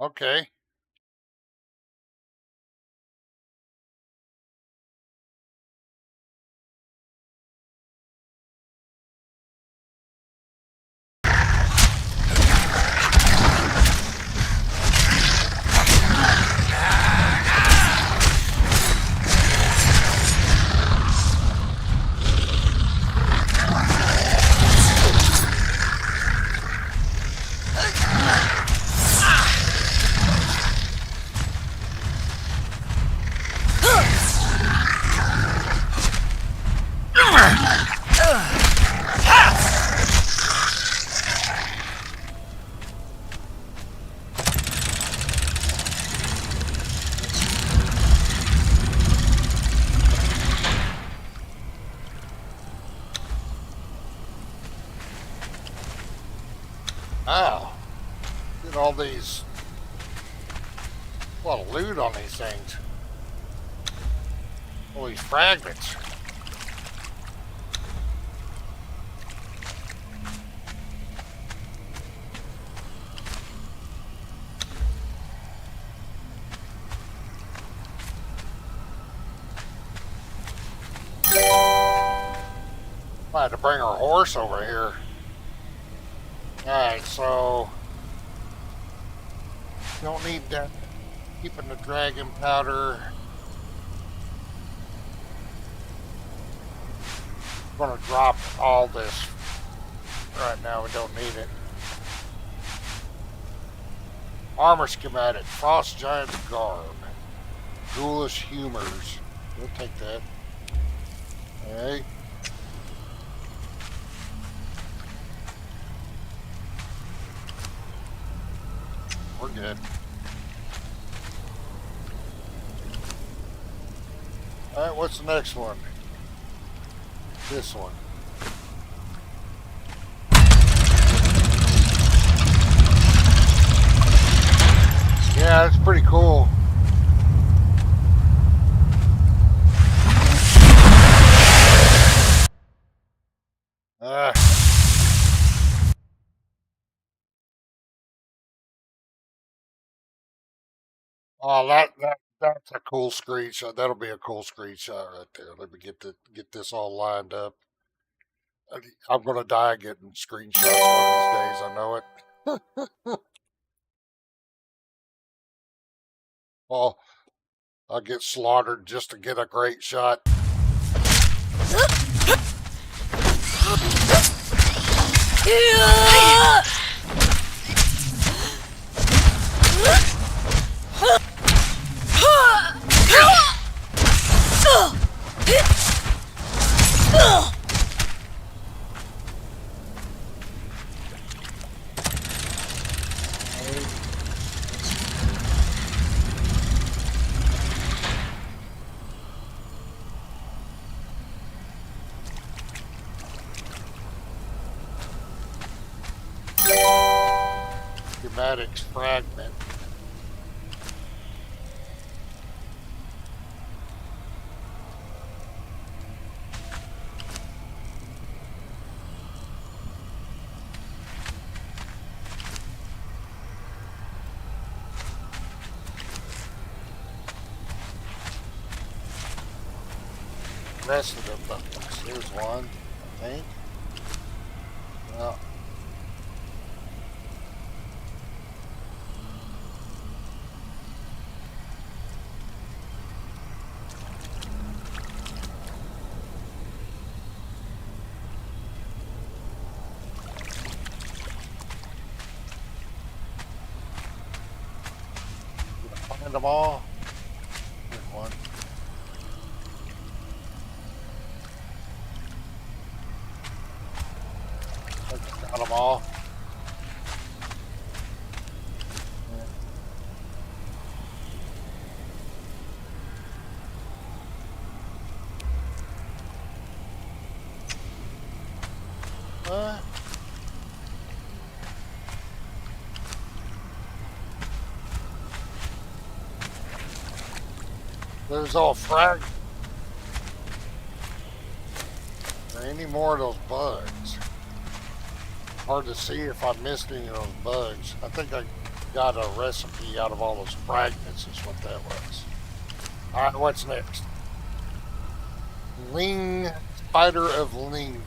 Okay. Wow. Get all these. A lot of loot on these things. All these fragments. I had to bring our horse over here. Alright, so don't need that. Keeping the dragon powder. I'm gonna drop all this right now. We don't need it. Armor schematic, frost giant's garb, ghoulish humors. We'll take that. Alright. We're good. Alright, what's the next one? This one. Yeah, it's pretty cool. Oh, that's a cool screenshot. That'll be a cool screenshot right there. Let me get this all lined up. I'm gonna die getting screenshots one of these days. I know it. Oh, I'll get slaughtered just to get a great shot. Schematics fragment. Rest of the buttons. Here's one, I think. Well. Find them all. Here's one. Uh, there's all frag. Are any more of those bugs? Hard to see if I missed any of those bugs. I think I got a recipe out of all those fragments, is what that was. Alright, what's next? Ling, Spider of Ling.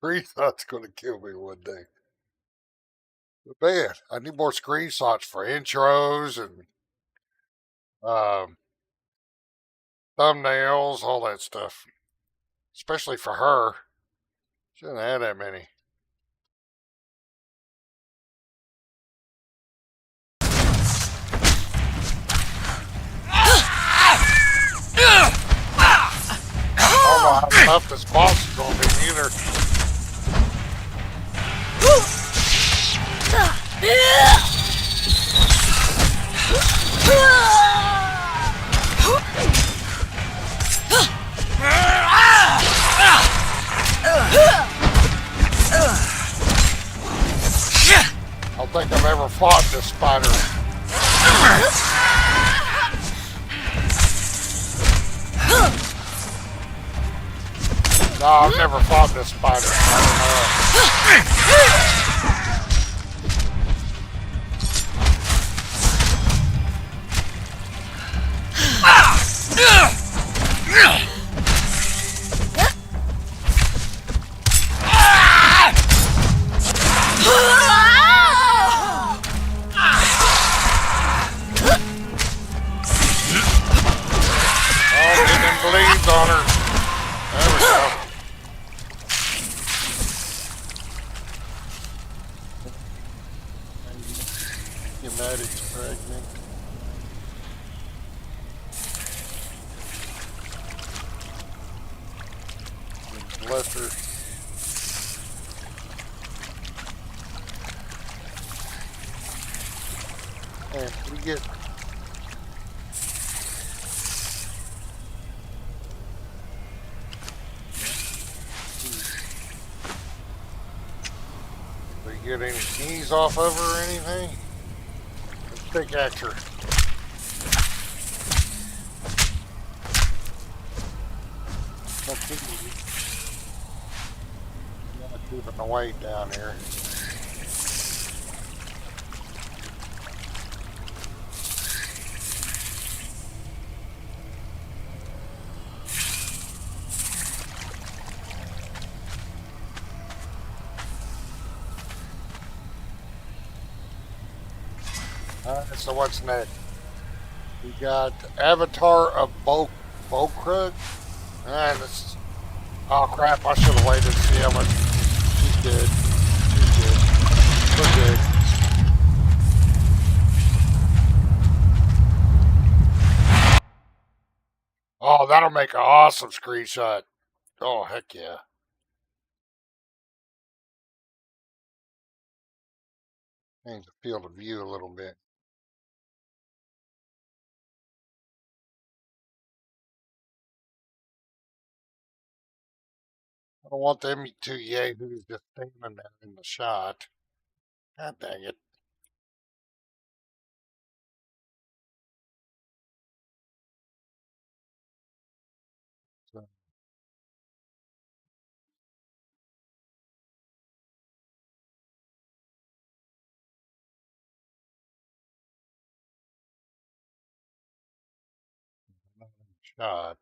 Screenshot's gonna kill me one day. But man, I need more screenshots for intros and um, thumbnails, all that stuff. Especially for her. Shouldn't have that many. I don't know how tough this boss is gonna be either. I don't think I've ever fought this spider. No, I've never fought this spider. I Oh, getting them bleeds on her. There we go. Schematics fragment. Bless her. And we get get any keys off of her or anything? Let's pickaxe her. Not keeping the weight down here. So what's next? We got Avatar of Bokrug. And this. Oh crap! I should have waited to see how much. She's good. She's good. We're good. Oh, that'll make an awesome screenshot. Oh heck yeah! Change the field of view a little bit. I don't want them two yahoos just standing there in the shot. God dang it. So, shot.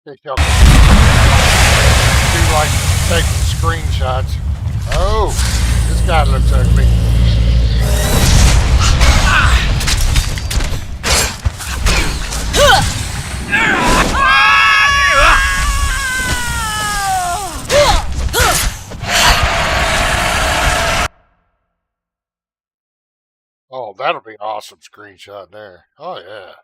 They shall do like taking screenshots. Oh, this guy looks ugly. Oh, that'll be an awesome screenshot there. Oh, yeah.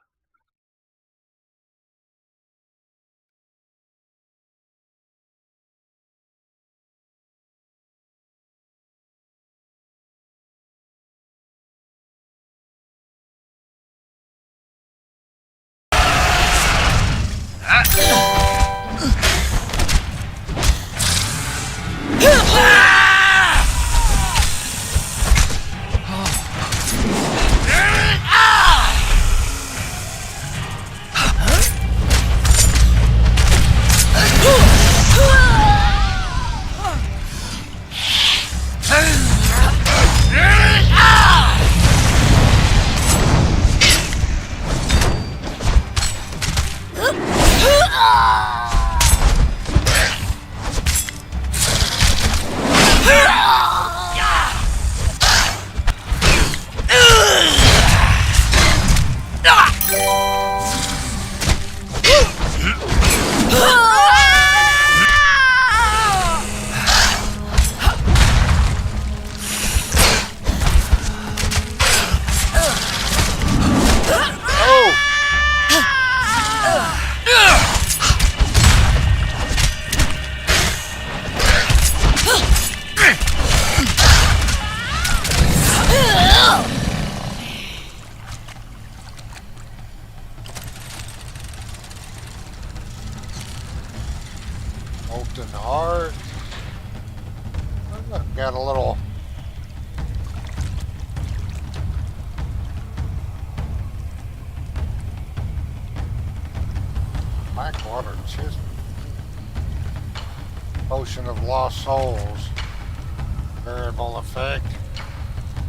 Molten heart. Got a little Blackwater Chisel. Potion of Lost Souls. Variable effect.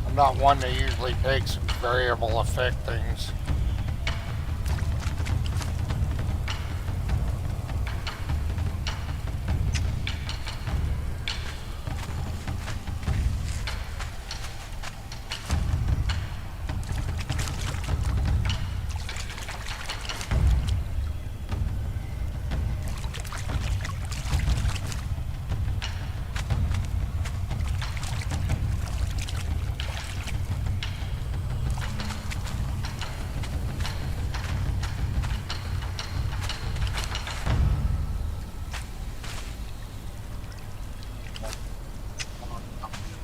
I'm not one that usually takes variable effect things.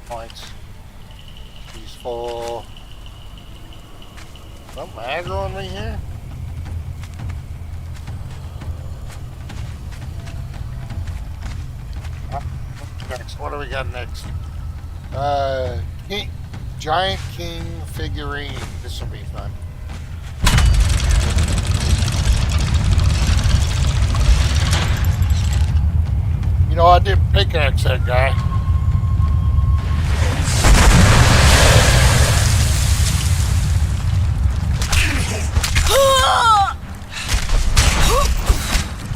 Points. Peaceful. Something aggro on me here? Next, what do we got next? Giant King figurine. This will be fun. You know, I did pickaxe that guy.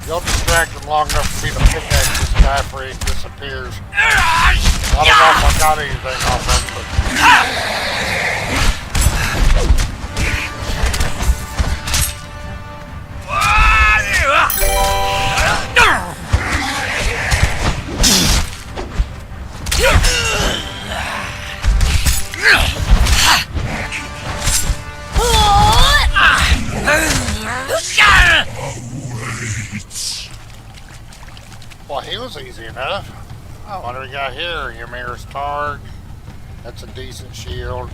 You'll distract him long enough for me to pickaxe this guy before he disappears. I don't know if I got anything off of him, but... Well, he was easy enough. Oh, what do we got here? Ymir's Targ. That's a decent shield.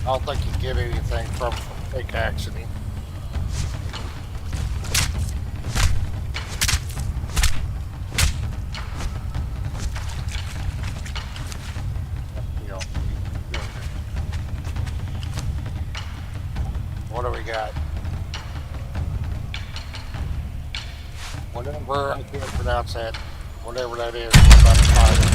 I don't think you get anything from pickaxing him. What do we got? Whatever, I can't pronounce that. Whatever that is, we're about to fight it.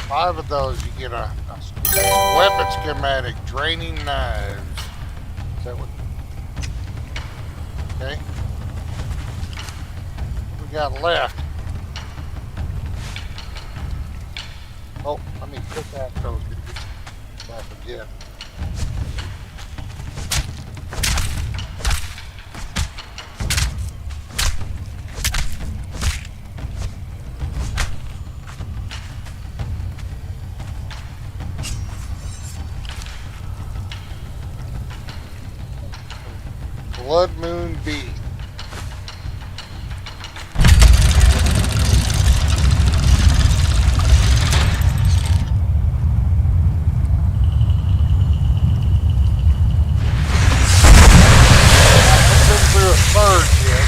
5 of those, you get a weapon schematic, draining knives. Is that what? Okay. What we got left? Oh, let me put that those if I forget. Blood Moon B. Through a surge yet.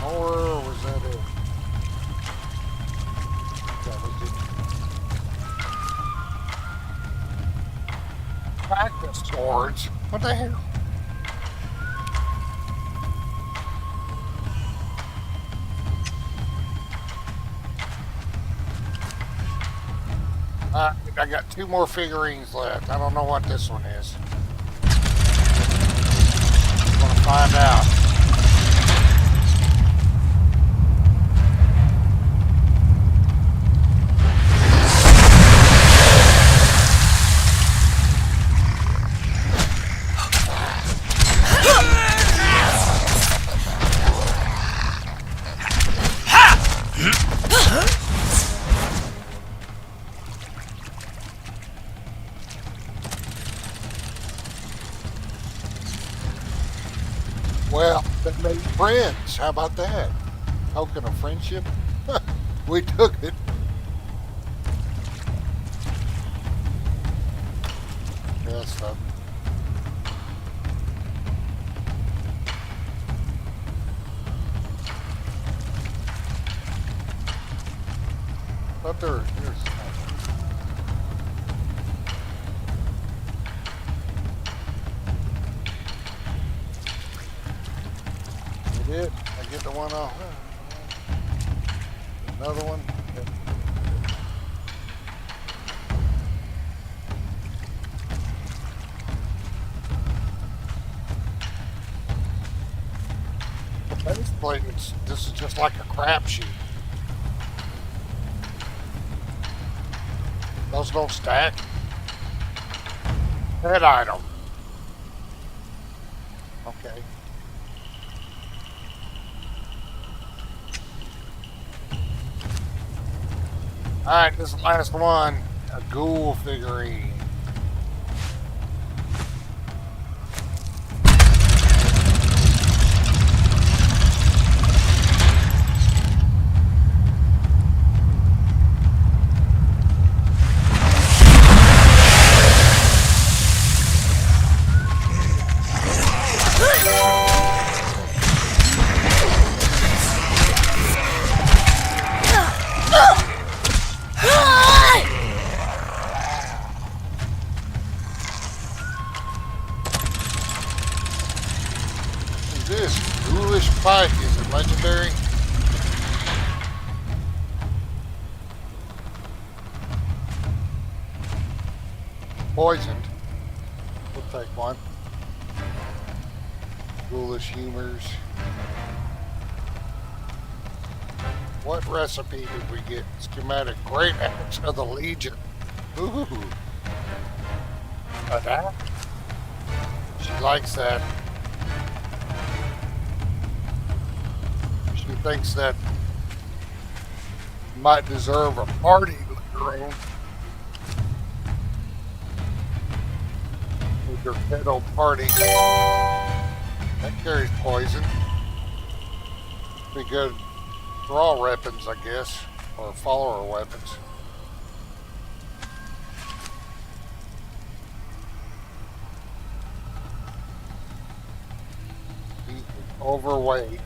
Or was that it? That was it. Practice swords. What the hell? I got 2 more figurines left. I don't know what this one is. I'm gonna find out. Well, they made friends. How about that? Token of friendship? We took it. Yeah, stuff. But there's get the one off. Another one. Base plates, this is just like a crapshoot. Those don't stack. Head item. Okay. Alright, this is the last one. A ghoul figurine. This ghoulish pike, is it legendary? Poisoned. We'll take one. Ghoulish humors. What recipe did we get? Schematic. Great axe of the Legion. Ooh. That? She likes that. She thinks that might deserve a party later on. The Derketo party. That carries poison. Be good for all weapons, I guess, or follower weapons. He's overweight.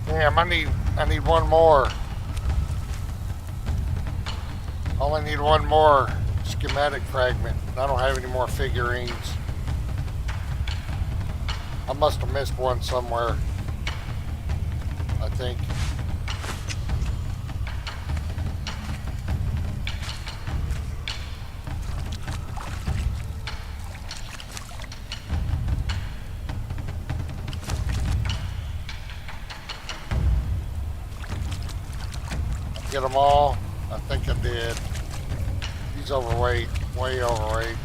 Damn, I need one more. Only need one more schematic fragment. I don't have any more figurines. I must have missed one somewhere, I think. Get them all? I think I did. He's overweight, way overweight.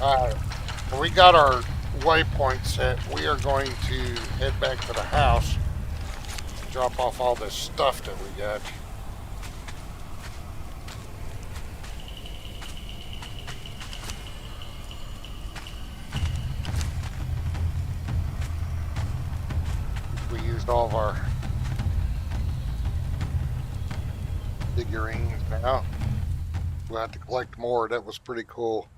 Alright, well, we got our waypoint set. We are going to head back to the house, drop off all this stuff that we got. We used all of our figurines now. We'll have to collect more. That was pretty cool.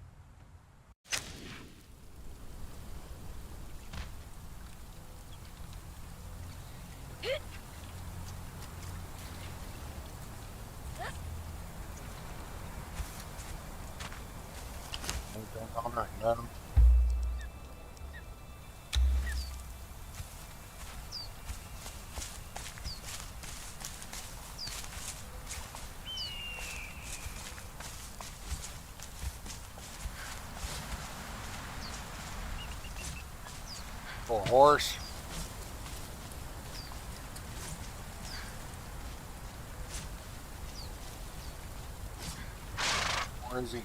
All right, no. For a horse. Where is he?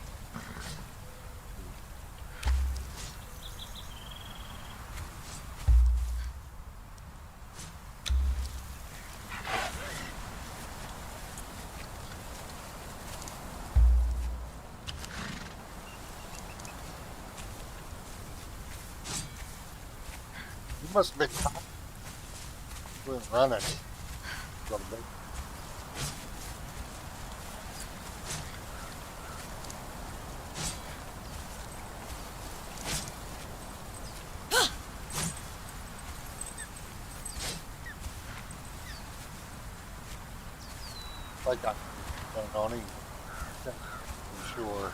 He must have been running a little bit. Like I don't know any. I'm sure.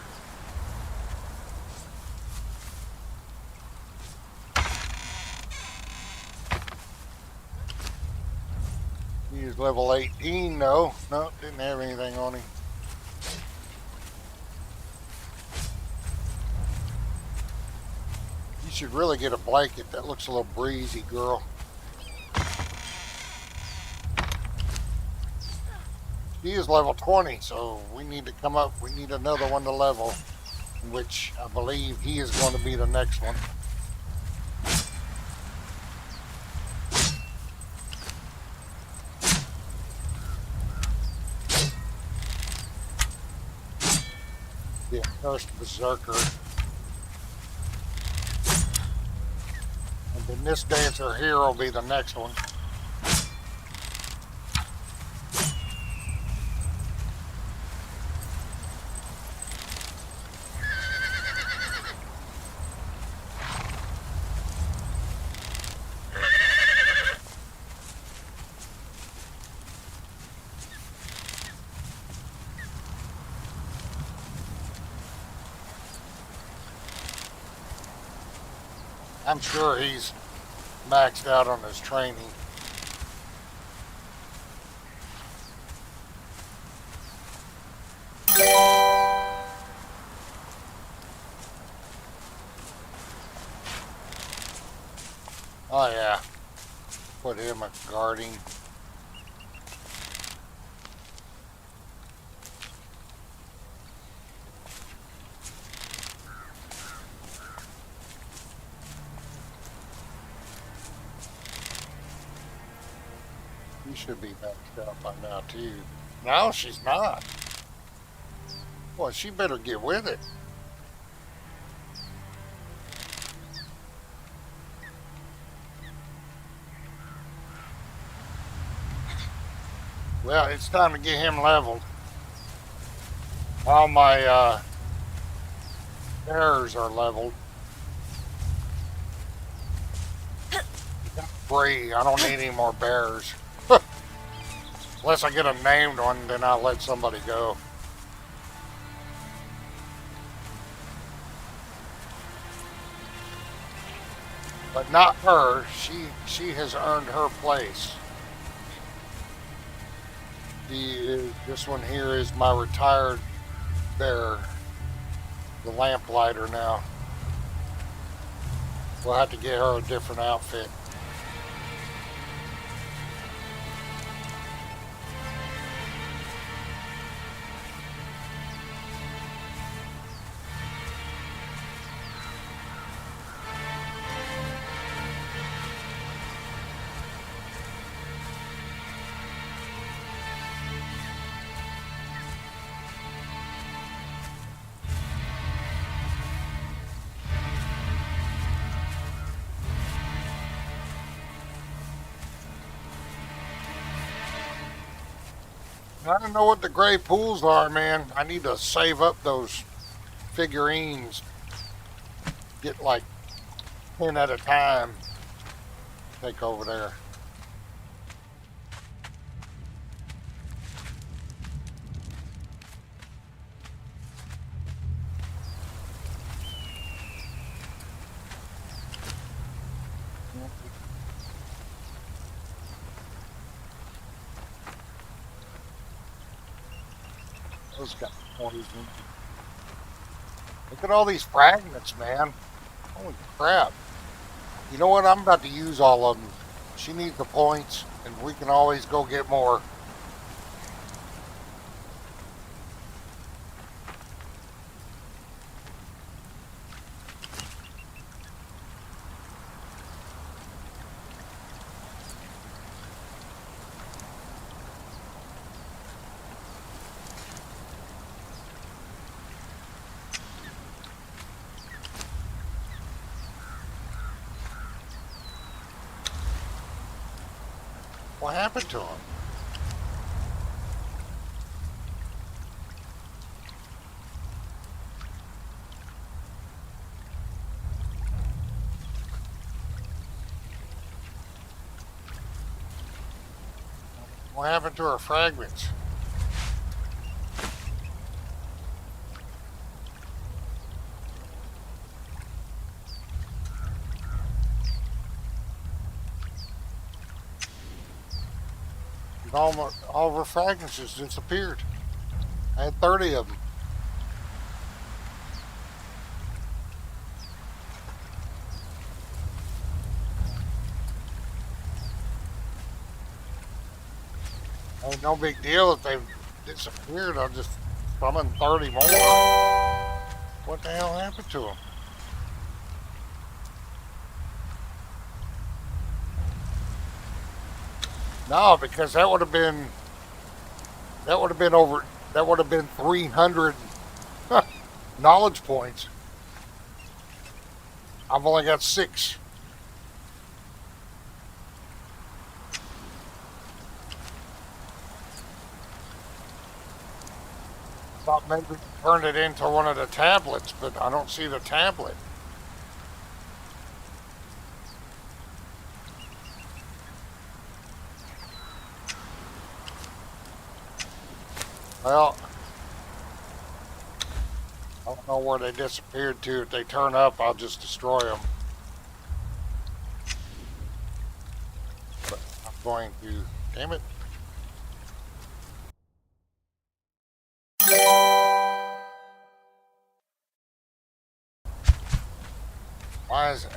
He is level 18, no. No, didn't have anything on him. You should really get a blanket. That looks a little breezy, girl. He is level 20, so we need to come up. We need another one to level, which I believe he is going to be the next one. The first berserker. And then this dancer here will be the next one. I'm sure he's maxed out on his training. Oh yeah, put him a guarding. He should be maxed out by now too. No, she's not. Well, she better get with it. Well, it's time to get him leveled. All my bears are leveled. Free. I don't need any more bears. Unless I get a named one, then I'll let somebody go. But not her. She has earned her place. This one here is my retired bear, the lamplighter now. We'll have to get her a different outfit. I don't know what the gray pools are, man. I need to save up those figurines. Get like 10 at a time. Take over there. Those got poison. Look at all these fragments, man. Holy crap. You know what? I'm about to use all of them. She needs the points, and we can always go get more. What happened to him? What happened to her fragments? all of her fragrances disappeared. I had 30 of them. Ain't no big deal if they've disappeared. I'll just summon 30 more. What the hell happened to them? No, because that would have been over. That would have been 300 knowledge points. I've only got 6. Thought maybe turn it into one of the tablets, but I don't see the tablet. Well, I don't know where they disappeared to. If they turn up, I'll just destroy them. But I'm going to... Damn it. Why is it?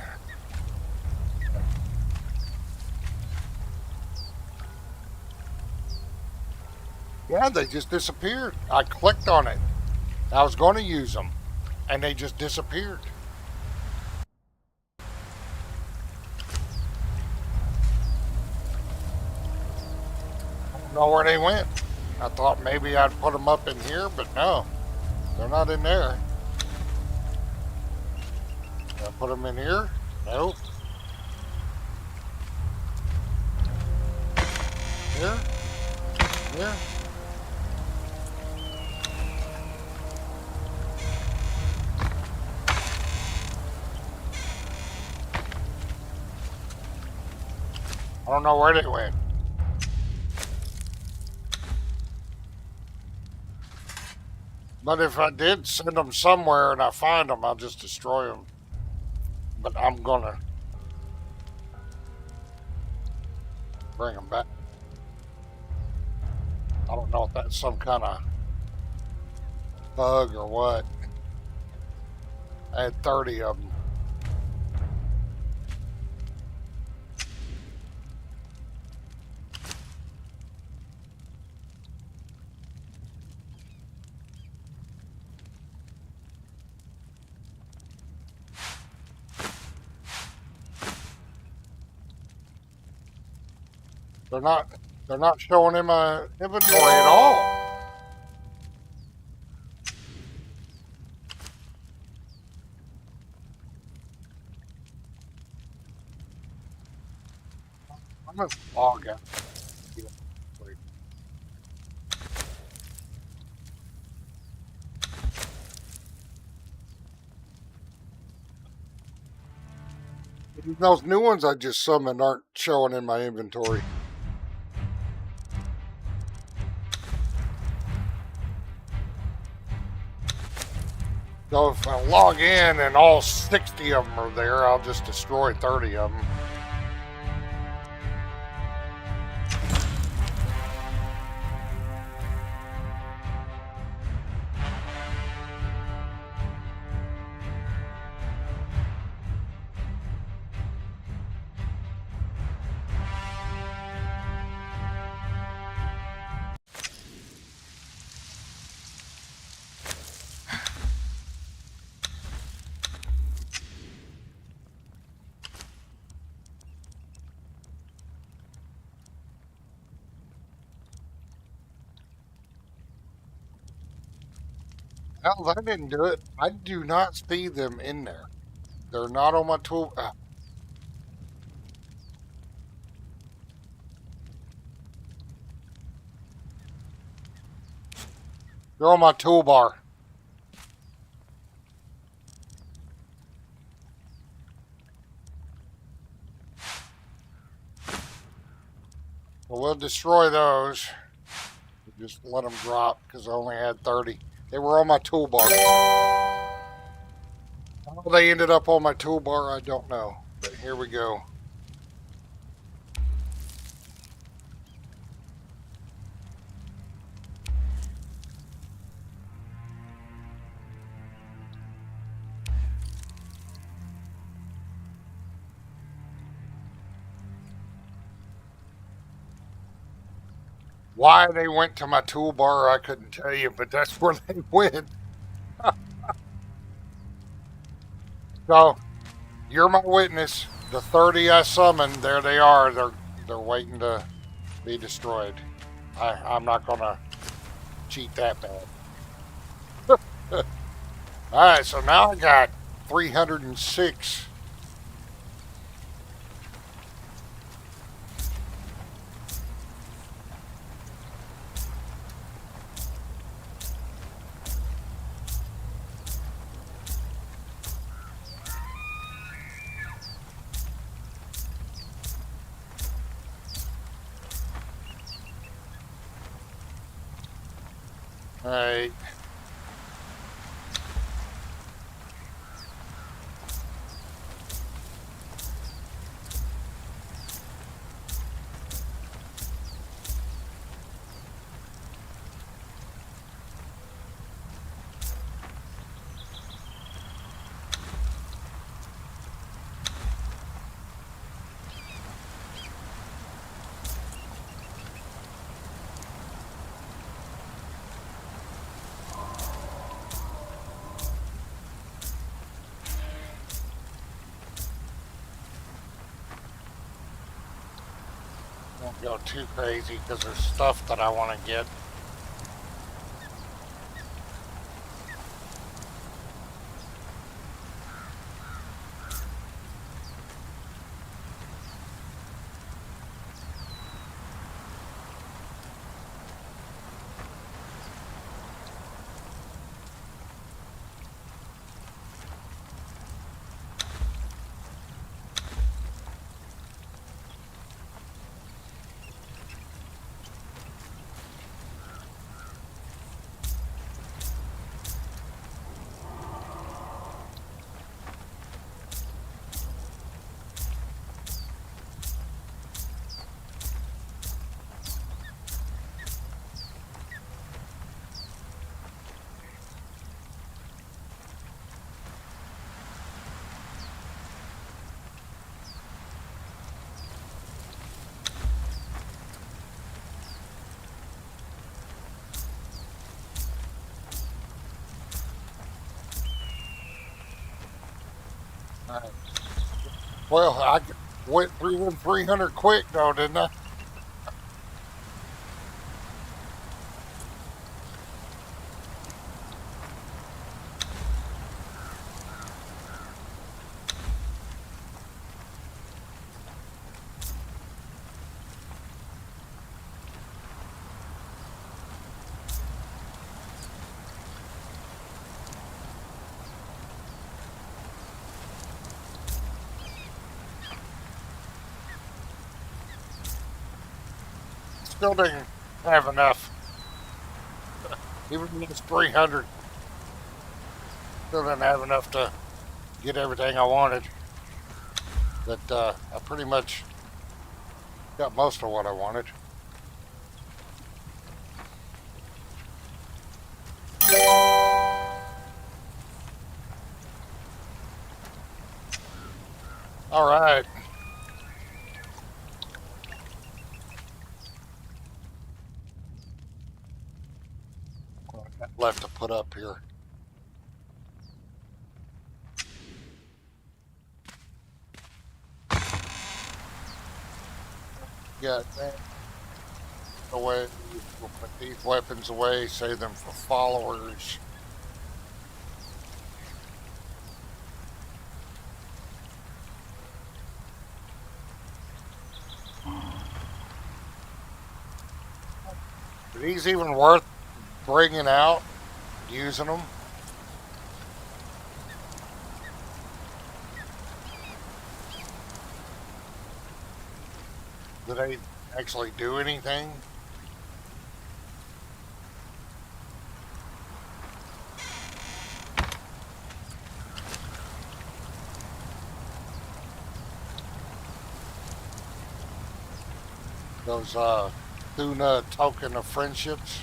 Yeah, they just disappeared. I clicked on it. I was going to use them, and they just disappeared. I don't know where they went. I thought maybe I'd put them up in here, but no. They're not in there. Did I put them in here? Nope. Here? Here? I don't know where they went. But if I did send them somewhere and I find them, I'll just destroy them. But I'm gonna bring them back. I don't know if that's some kind of bug or what. I had 30 of them. They're not showing in my inventory at all. I'm gonna log out. Those new ones I just summoned aren't showing in my inventory. So if I log in and all 60 of them are there, I'll just destroy 30 of them. Hell, I didn't do it. I do not see them in there. They're not on my tool. They're on my toolbar. Well, we'll destroy those. Just let them drop because I only had 30. They were on my toolbar. How they ended up on my toolbar, I don't know. But here we go. Why they went to my toolbar, I couldn't tell you, but that's where they went. So you're my witness. The 30 I summoned, there they are. They're waiting to be destroyed. I'm not gonna cheat that bad. All right, so now I got 306. All right. Don't go too crazy because there's stuff that I want to get. All right. Well, I went through them 300 quick though, didn't I? Still didn't have enough. Even when it's 300, still didn't have enough to get everything I wanted. But I pretty much got most of what I wanted. All right. What I got left to put up here. Got that away. We'll put these weapons away, save them for followers. Are these even worth bringing out, using them? Do they actually do anything? Those tuna token of friendships?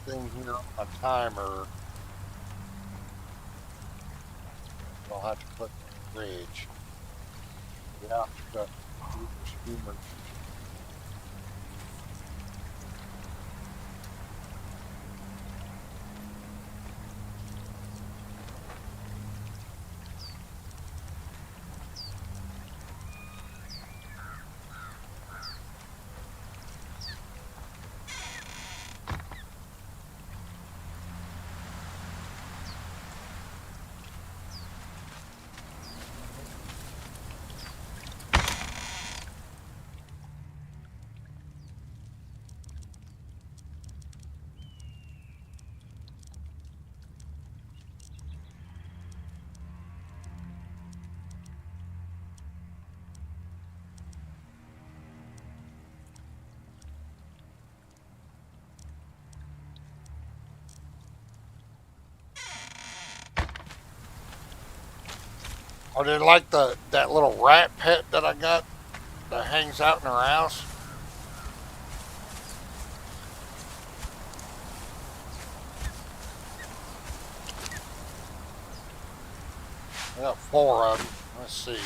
Anything here on my timer? I'll have to put in the fridge. Yeah, the humor. Or they like that little rat pet that I got that hangs out in our house. I got 4 of them. Let's see.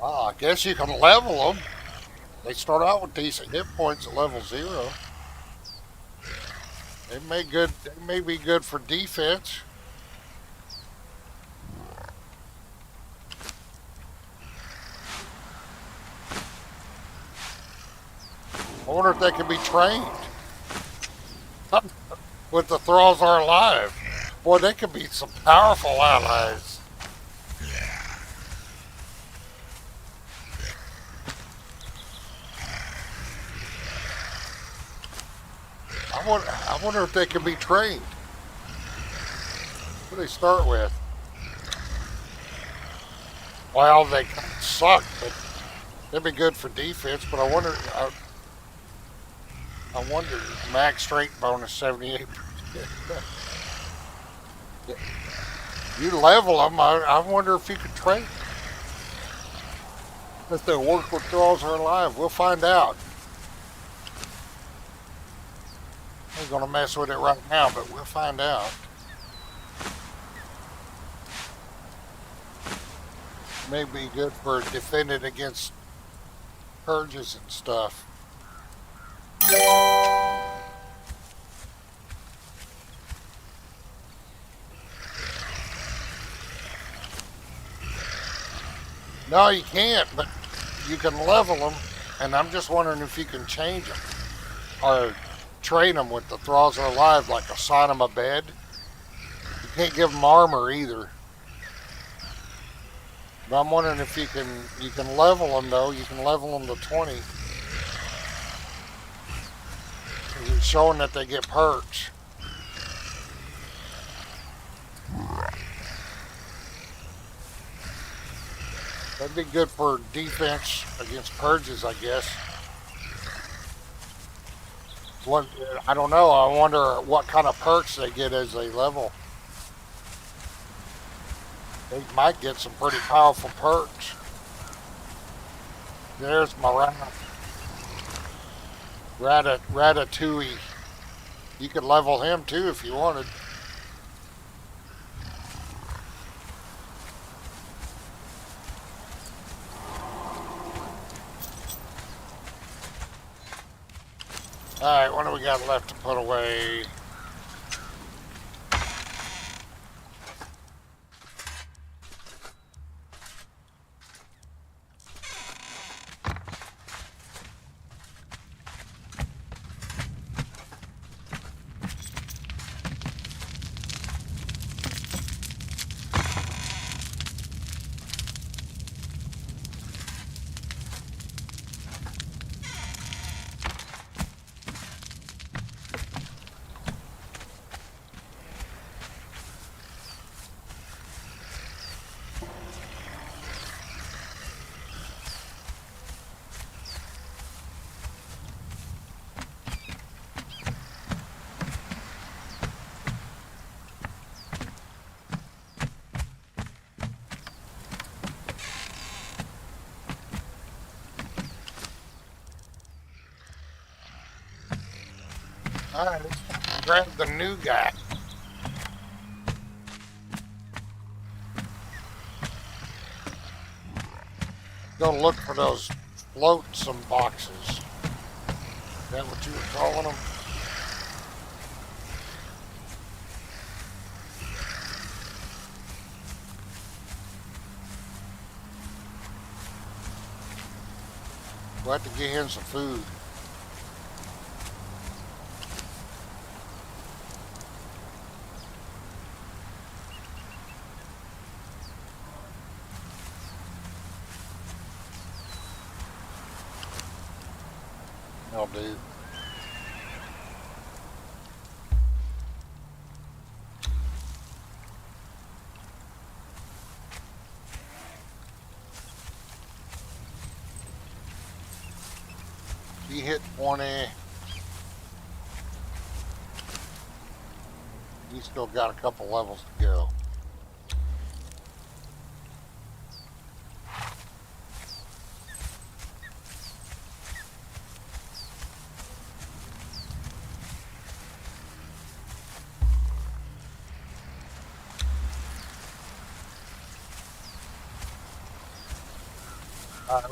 Ah, I guess you can level them. They start out with decent hit points at level 0. They may be good for defense. I wonder if they can be trained. With the thralls are alive. Boy, they could be some powerful allies. I wonder if they can be trained. What do they start with? Well, they suck, but they'd be good for defense. But I wonder max strength bonus 78. You level them. I wonder if you could train. If they work with thralls are alive, we'll find out. I ain't gonna mess with it right now, but we'll find out. May be good for defending against purges and stuff. No, you can't, but you can level them, and I'm just wondering if you can change them. Or train them with the thralls are alive, like assign them a bed. You can't give them armor either. But I'm wondering if you can level them though. You can level them to 20. It's showing that they get perks. That'd be good for defense against purges, I guess. What, I don't know. I wonder what kind of perks they get as they level. They might get some pretty powerful perks. There's my Ratatouille. You could level him too if you wanted. Alright, what do we got left to put away? Alright, grab the new guy. Go look for those flotsam boxes. Is that what you were calling them? We'll have to get him some food. I'll do. He hit 20. He's still got a couple levels to go.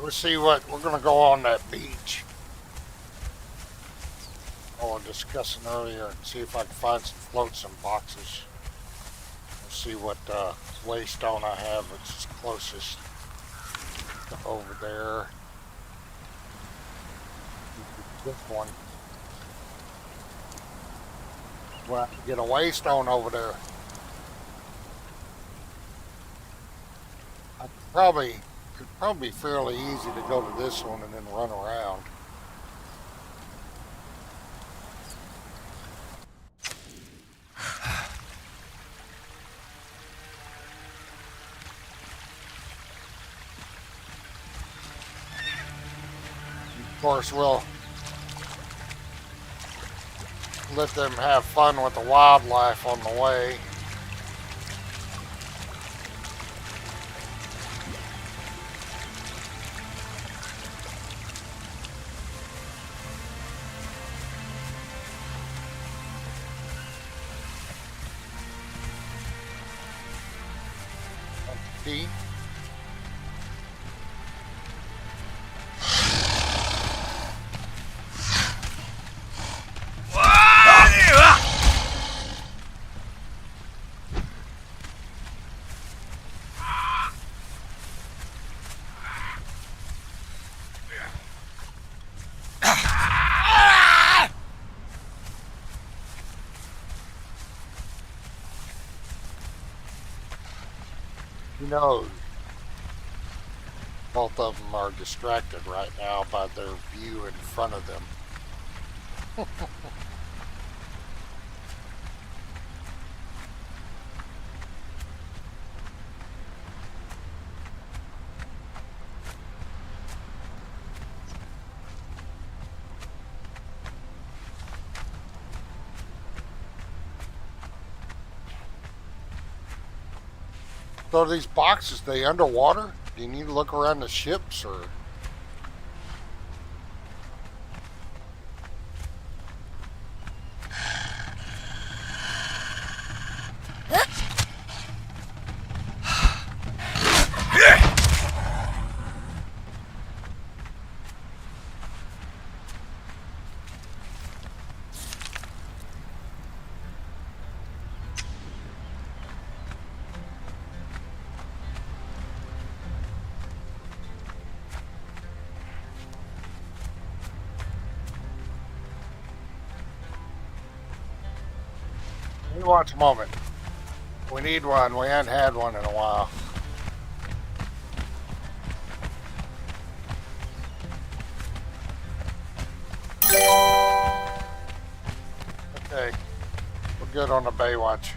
Let's see what we're going to go on that beach. I was discussing earlier and see if I can find some flotsam boxes. Let's see what waystone I have that's closest to over there. This one. Well, I can get a waystone over there. I could probably be fairly easy to go to this one and then run around. Of course, we'll let them have fun with the wildlife on the way. Tea. Who knows? Both of them are distracted right now by their view in front of them. So are these boxes, they underwater? Do you need to look around the ships or? We watch a moment. We need one. We hadn't had one in a while. Okay. We're good on the Baywatch.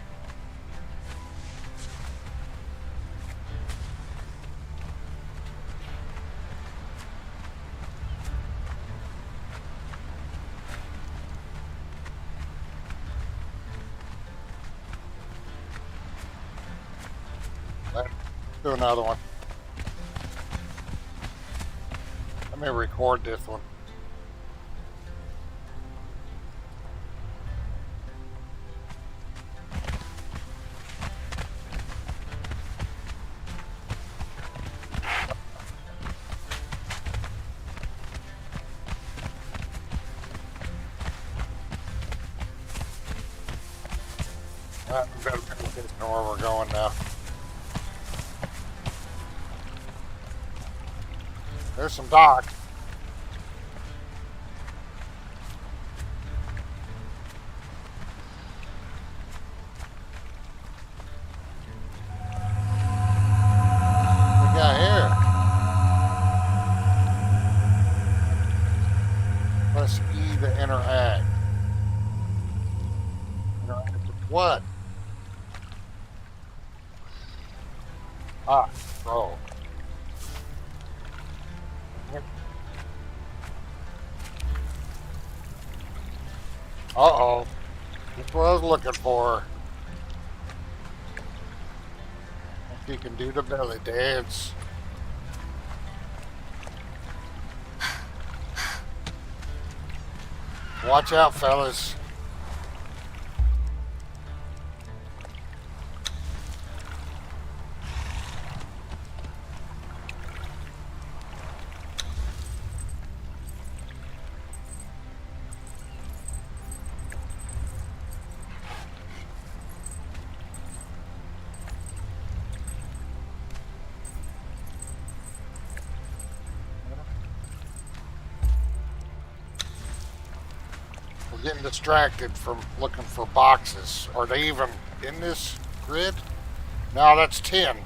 Let's do another one. Let me record this one. We better pay attention to where we're going now. There's some dock. What we got here? Press E to interact. Interact with what? Ah, bro. Uh-oh. That's what I was looking for. If you can do the belly dance. Watch out, fellas. We're getting distracted from looking for boxes. Are they even in this grid? No, that's 10.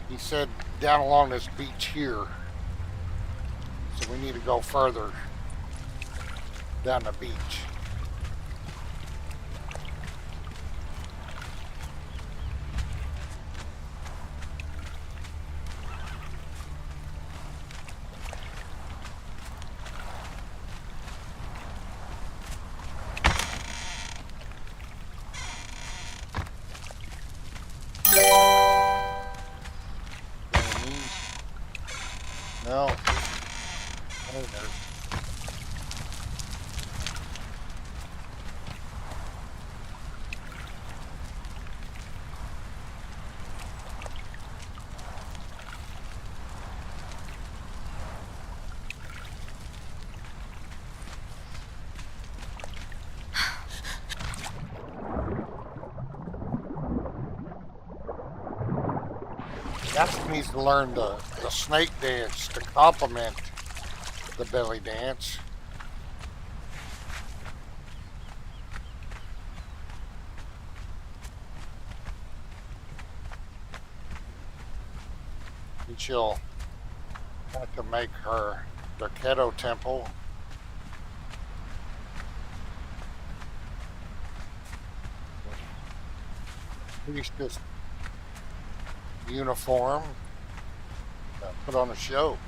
He said down along this beach here. So we need to go further down the beach. No. Oh, there's. That needs to learn the snake dance to complement the belly dance. And she'll have to make her Derketo temple. Finish this uniform. Put on a show.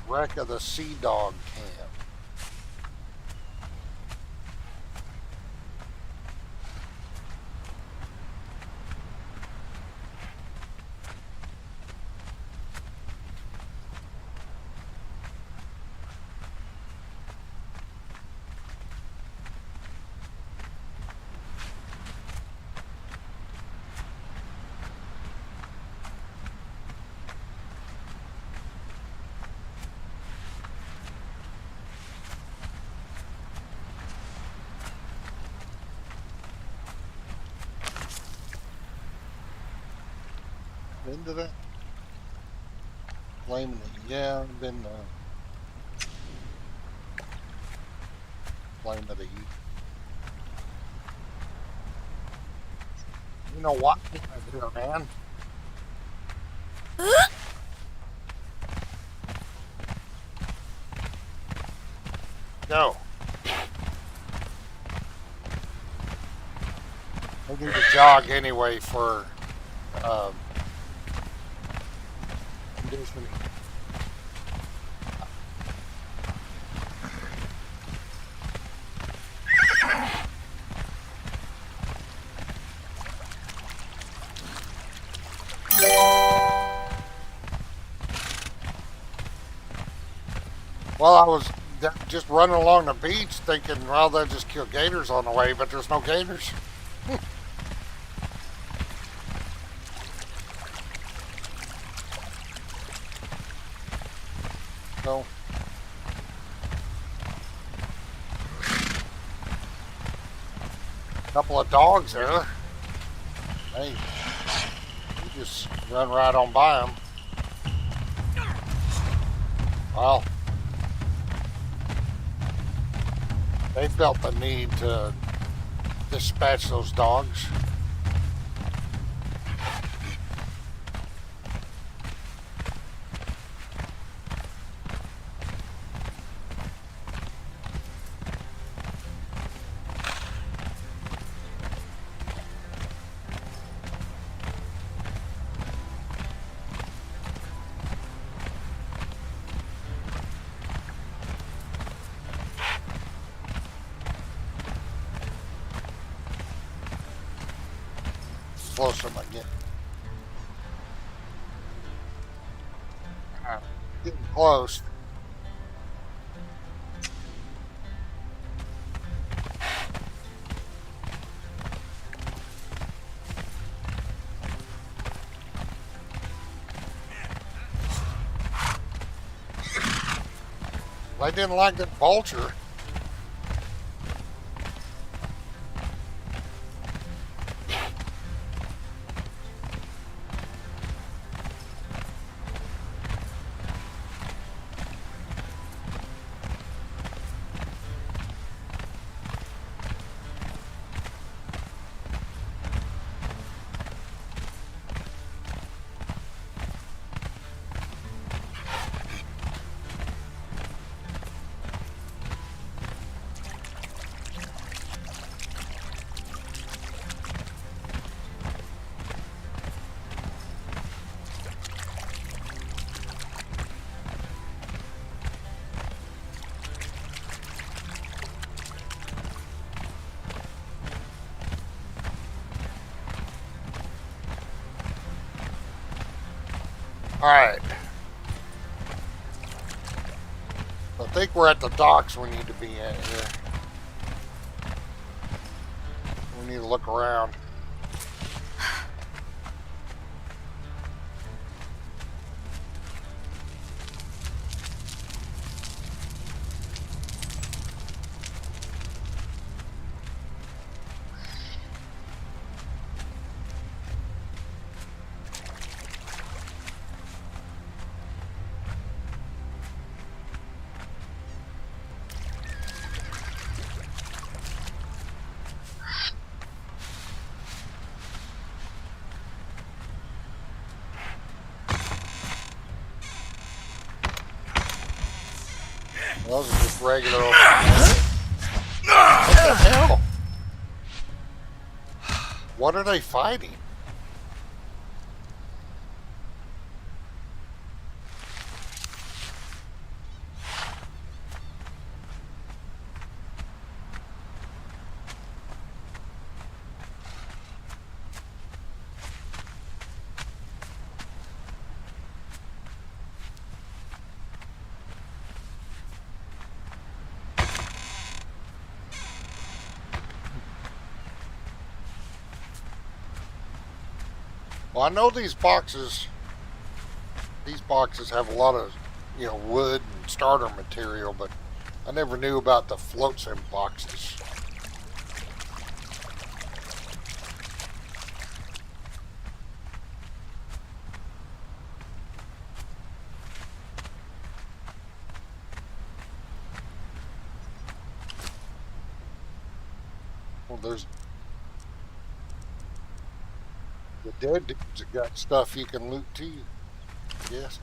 Rhabekkah the Sea Dog Camp. Been to that? Flaming it. Yeah, I've been Flame of the Heat. You know what? Here, man. Go. I need to jog anyway for conditioning. Well, I was just running along the beach thinking, well, they'll just kill gators on the way, but there's no gators. So, Couple of dogs there. Hey, you just run right on by them. Well, they felt the need to dispatch those dogs. Closer I get. Getting close. They didn't like that vulture. Alright. I think we're at the docks we need to be at here. We need to look around. Those are just regular old... What the hell? What are they fighting? Well, I know these boxes have a lot of, wood and starter material, but I never knew about the floats in boxes. Well, there's the dead dudes that got stuff you can loot too, I guess.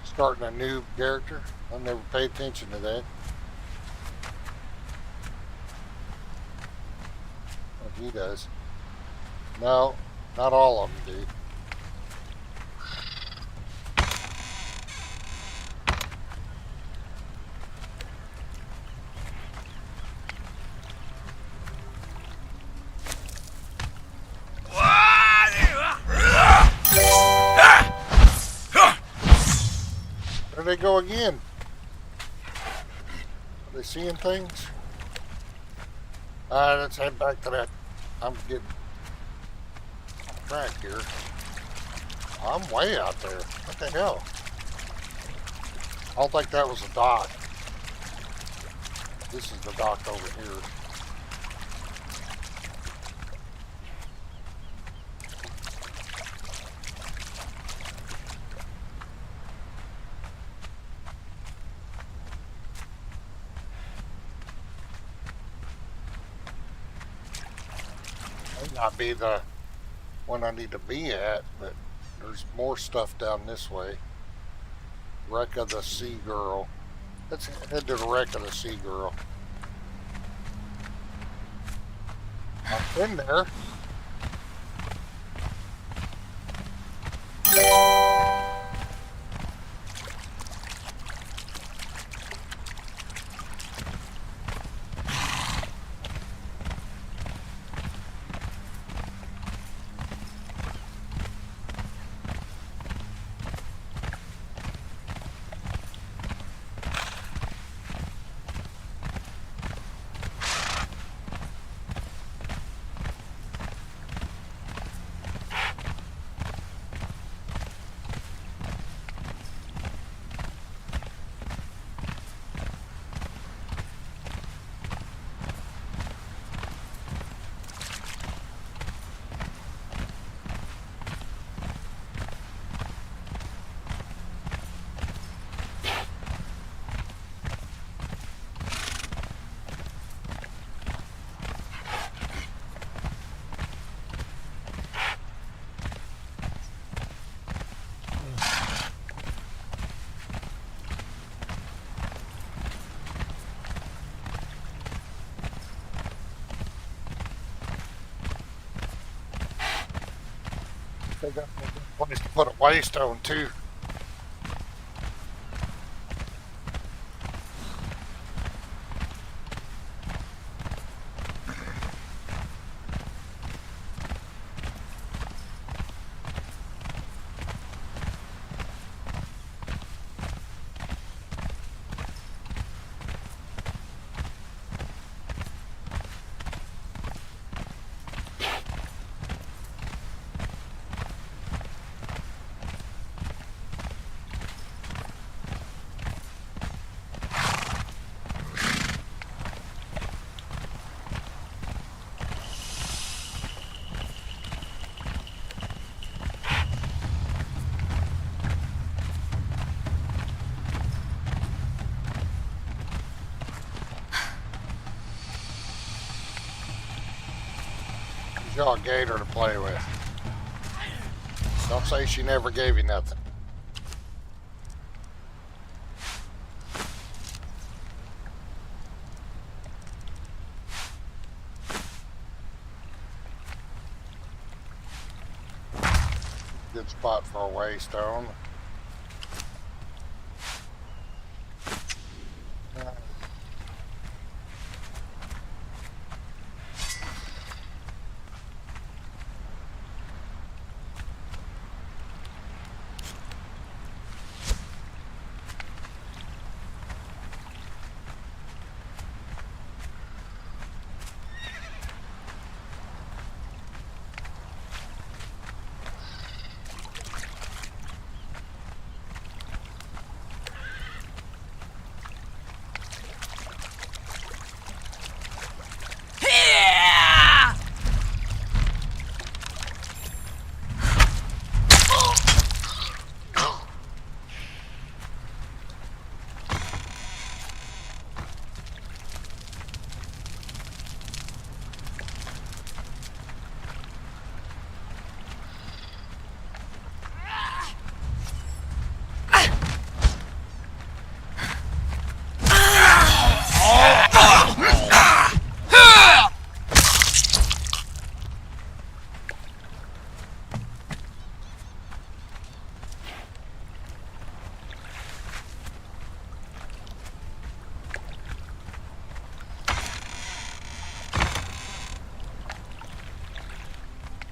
Starting a new character. I never paid attention to that. Oh, he does. No, not all of them do. There they go again. Are they seeing things? Alright, let's head back to that. I'm getting track here. I'm way out there. What the hell? I don't think that was a dock. This is the dock over here. May not be the one I need to be at, but there's more stuff down this way. Wreck of the Sea Girl. Let's head to the Wreck of the Sea Girl. I've been there. They got a place to put a waste on too. Y'all a gator to play with. Don't say she never gave you nothing. Good spot for a waystone.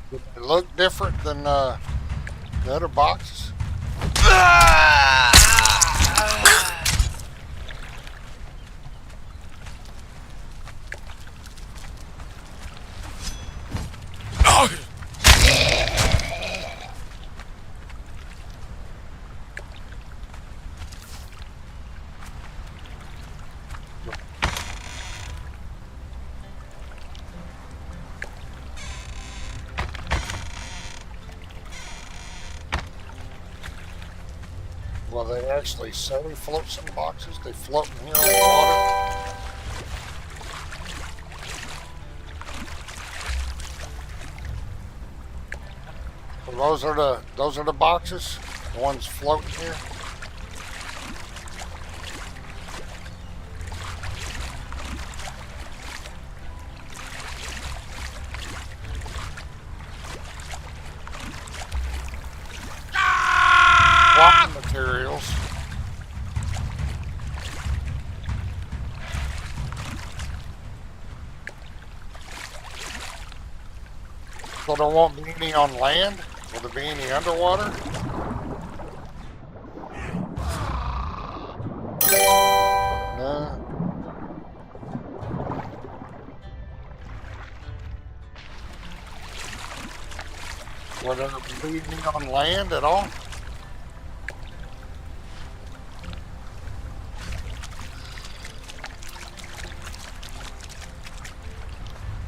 Did it look different than the other boxes? Well, they actually say floats in boxes. They float in here on the water. So those are the boxes. The ones floating here. Plot materials. So there won't be any on land? Will there be any underwater? No. Will there be any on land at all?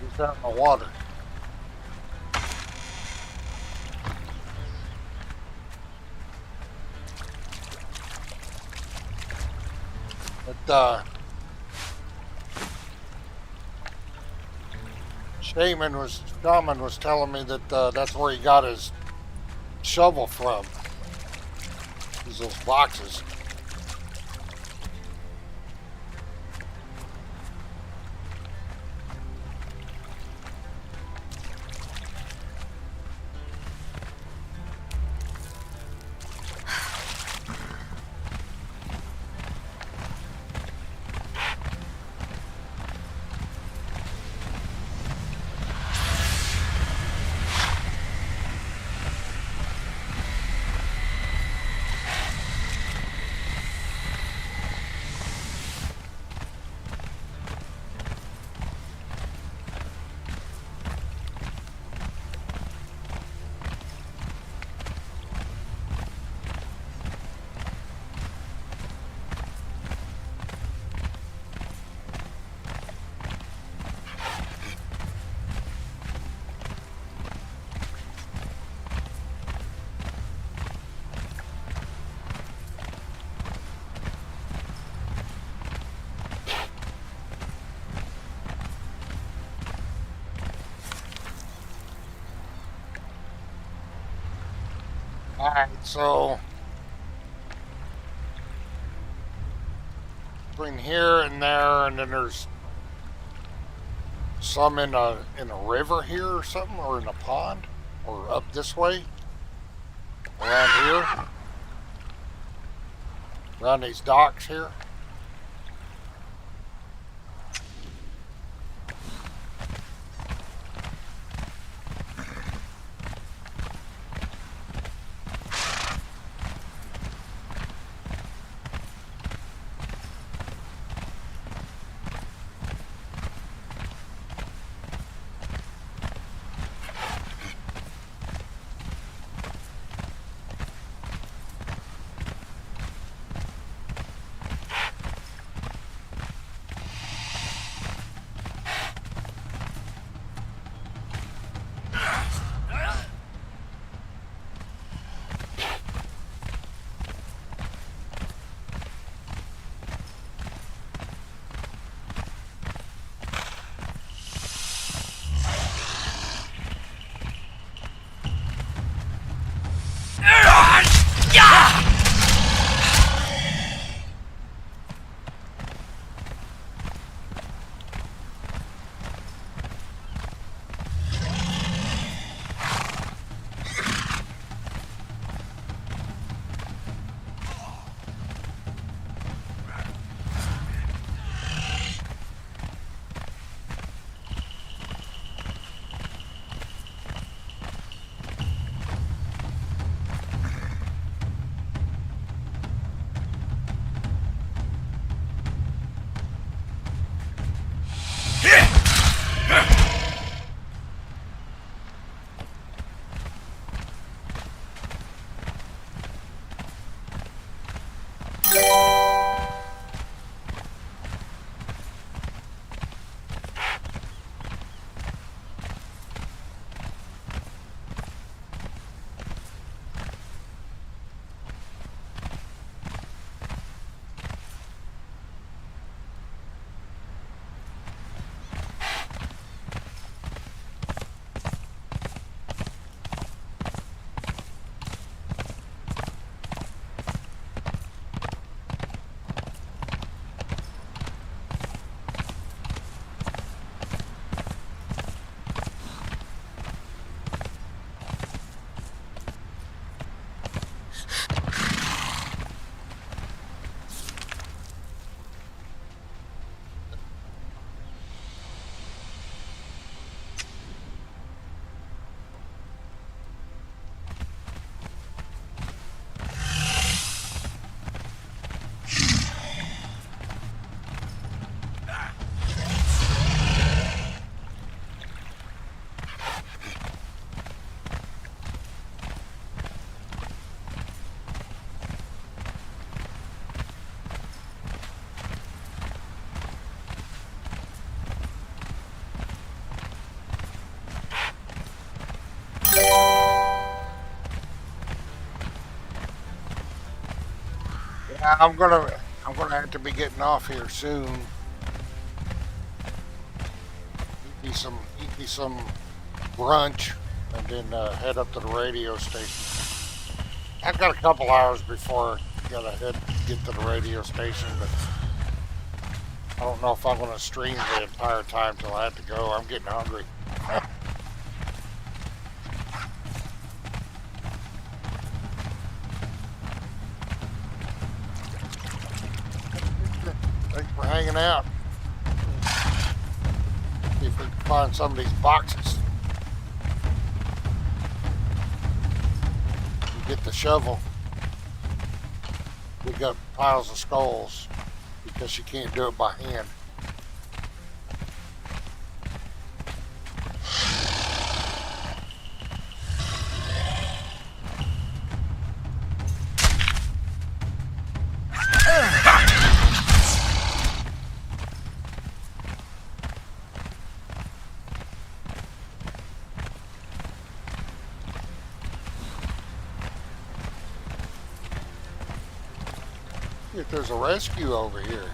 He's out in the water. But Shaman was telling me that that's where he got his shovel from. Those boxes. Alright, so between here and there, and then there's some in a river here or something, or in a pond, or up this way, around here, around these docks here. I'm gonna have to be getting off here soon. Eat me some brunch, and then head up to the radio station. I've got a couple hours before I gotta get to the radio station, but I don't know if I'm gonna stream the entire time till I have to go. I'm getting hungry. Thanks for hanging out. See if we can find some of these boxes. You get the shovel. We got piles of skulls because she can't do it by hand. If there's a rescue over here.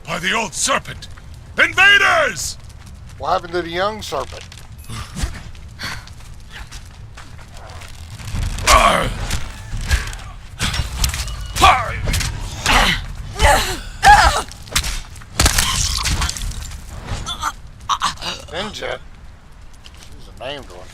By the old serpent! Invaders! What happened to the young serpent? Ninja? She's a named one.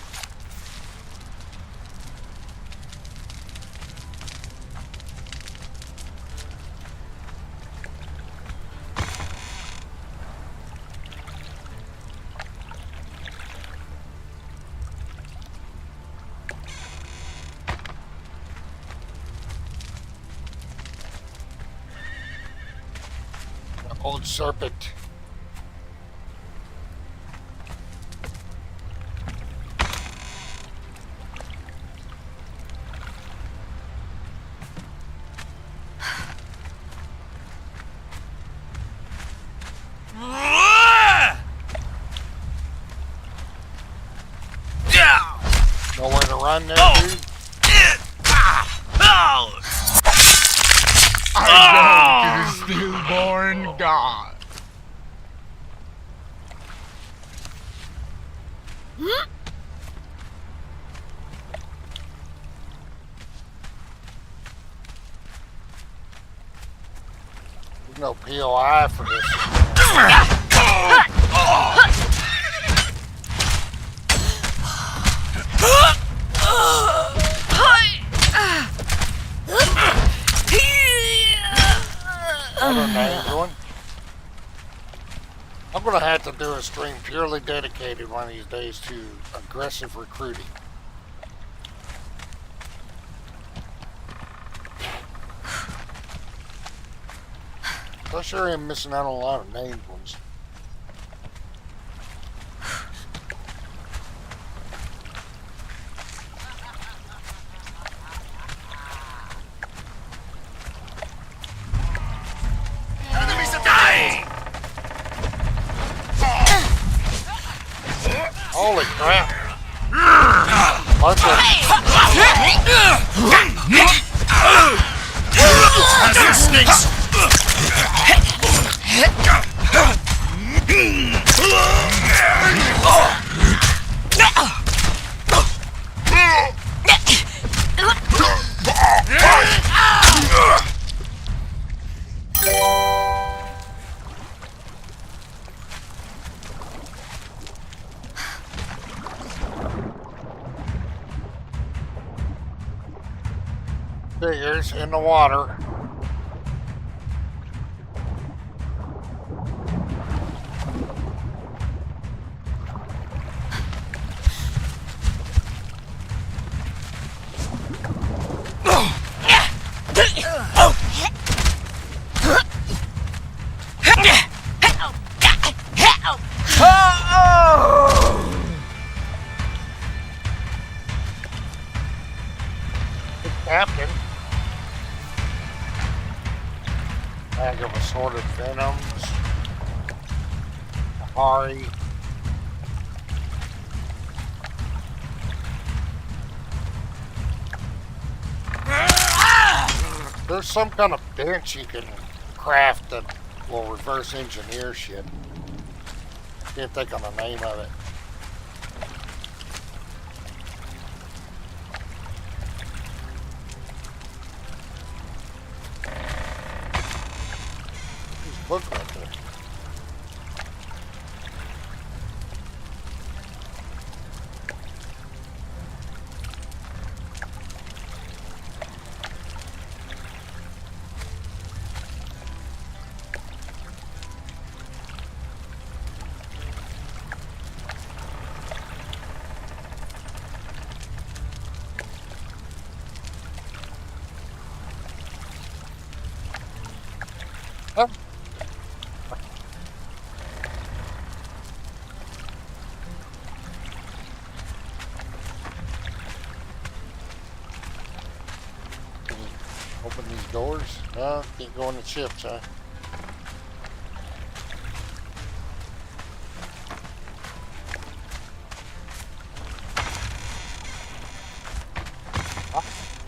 Old serpent. Nowhere to run there, dude? I go to the stillborn god. There's no POI for this. I'm gonna have to do a stream purely dedicated one of these days to aggressive recruiting. I sure am missing out on a lot of named ones. Holy crap! Bunch of snakes! figures in the water. Bag of assorted venoms. Ahari. There's some kind of bench you can craft that will reverse engineer shit. Can't think of the name of it. There's a book right there. Huh? Can you open these doors? No, can't go in the ships, huh?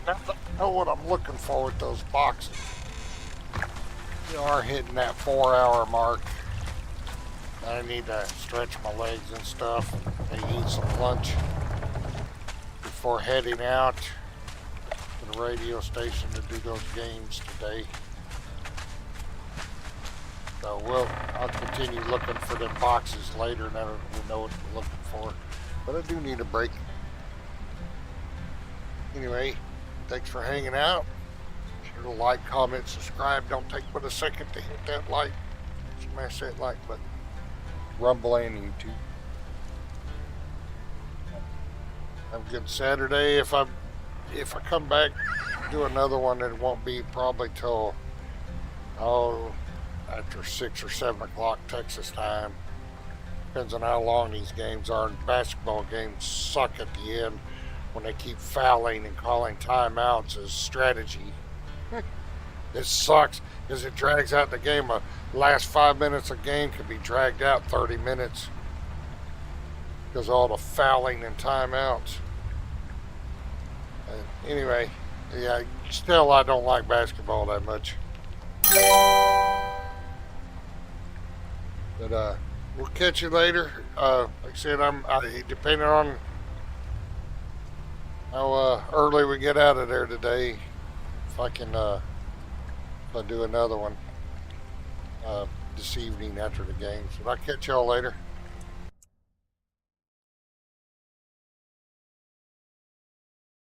I know what I'm looking for with those boxes. We are hitting that 4-hour mark. I need to stretch my legs and stuff and maybe eat some lunch before heading out to the radio station to do those games today. So I'll continue looking for them boxes later now that we know what we're looking for. But I do need a break. Anyway, thanks for hanging out. Sure to like, comment, subscribe. Don't take but a second to hit that like. Smash that like button. Rumble and YouTube. Have a good Saturday. If I come back, do another one, it won't be probably till after 6 or 7 o'clock Texas time. Depends on how long these games are. And basketball games suck at the end when they keep fouling and calling timeouts as strategy. It sucks because it drags out the game. The last 5 minutes of game could be dragged out 30 minutes because of all the fouling and timeouts. Anyway, yeah, still I don't like basketball that much. But we'll catch you later. Like I said, depending on how early we get out of there today, if I can if I do another one this evening after the games. But I'll catch y'all later.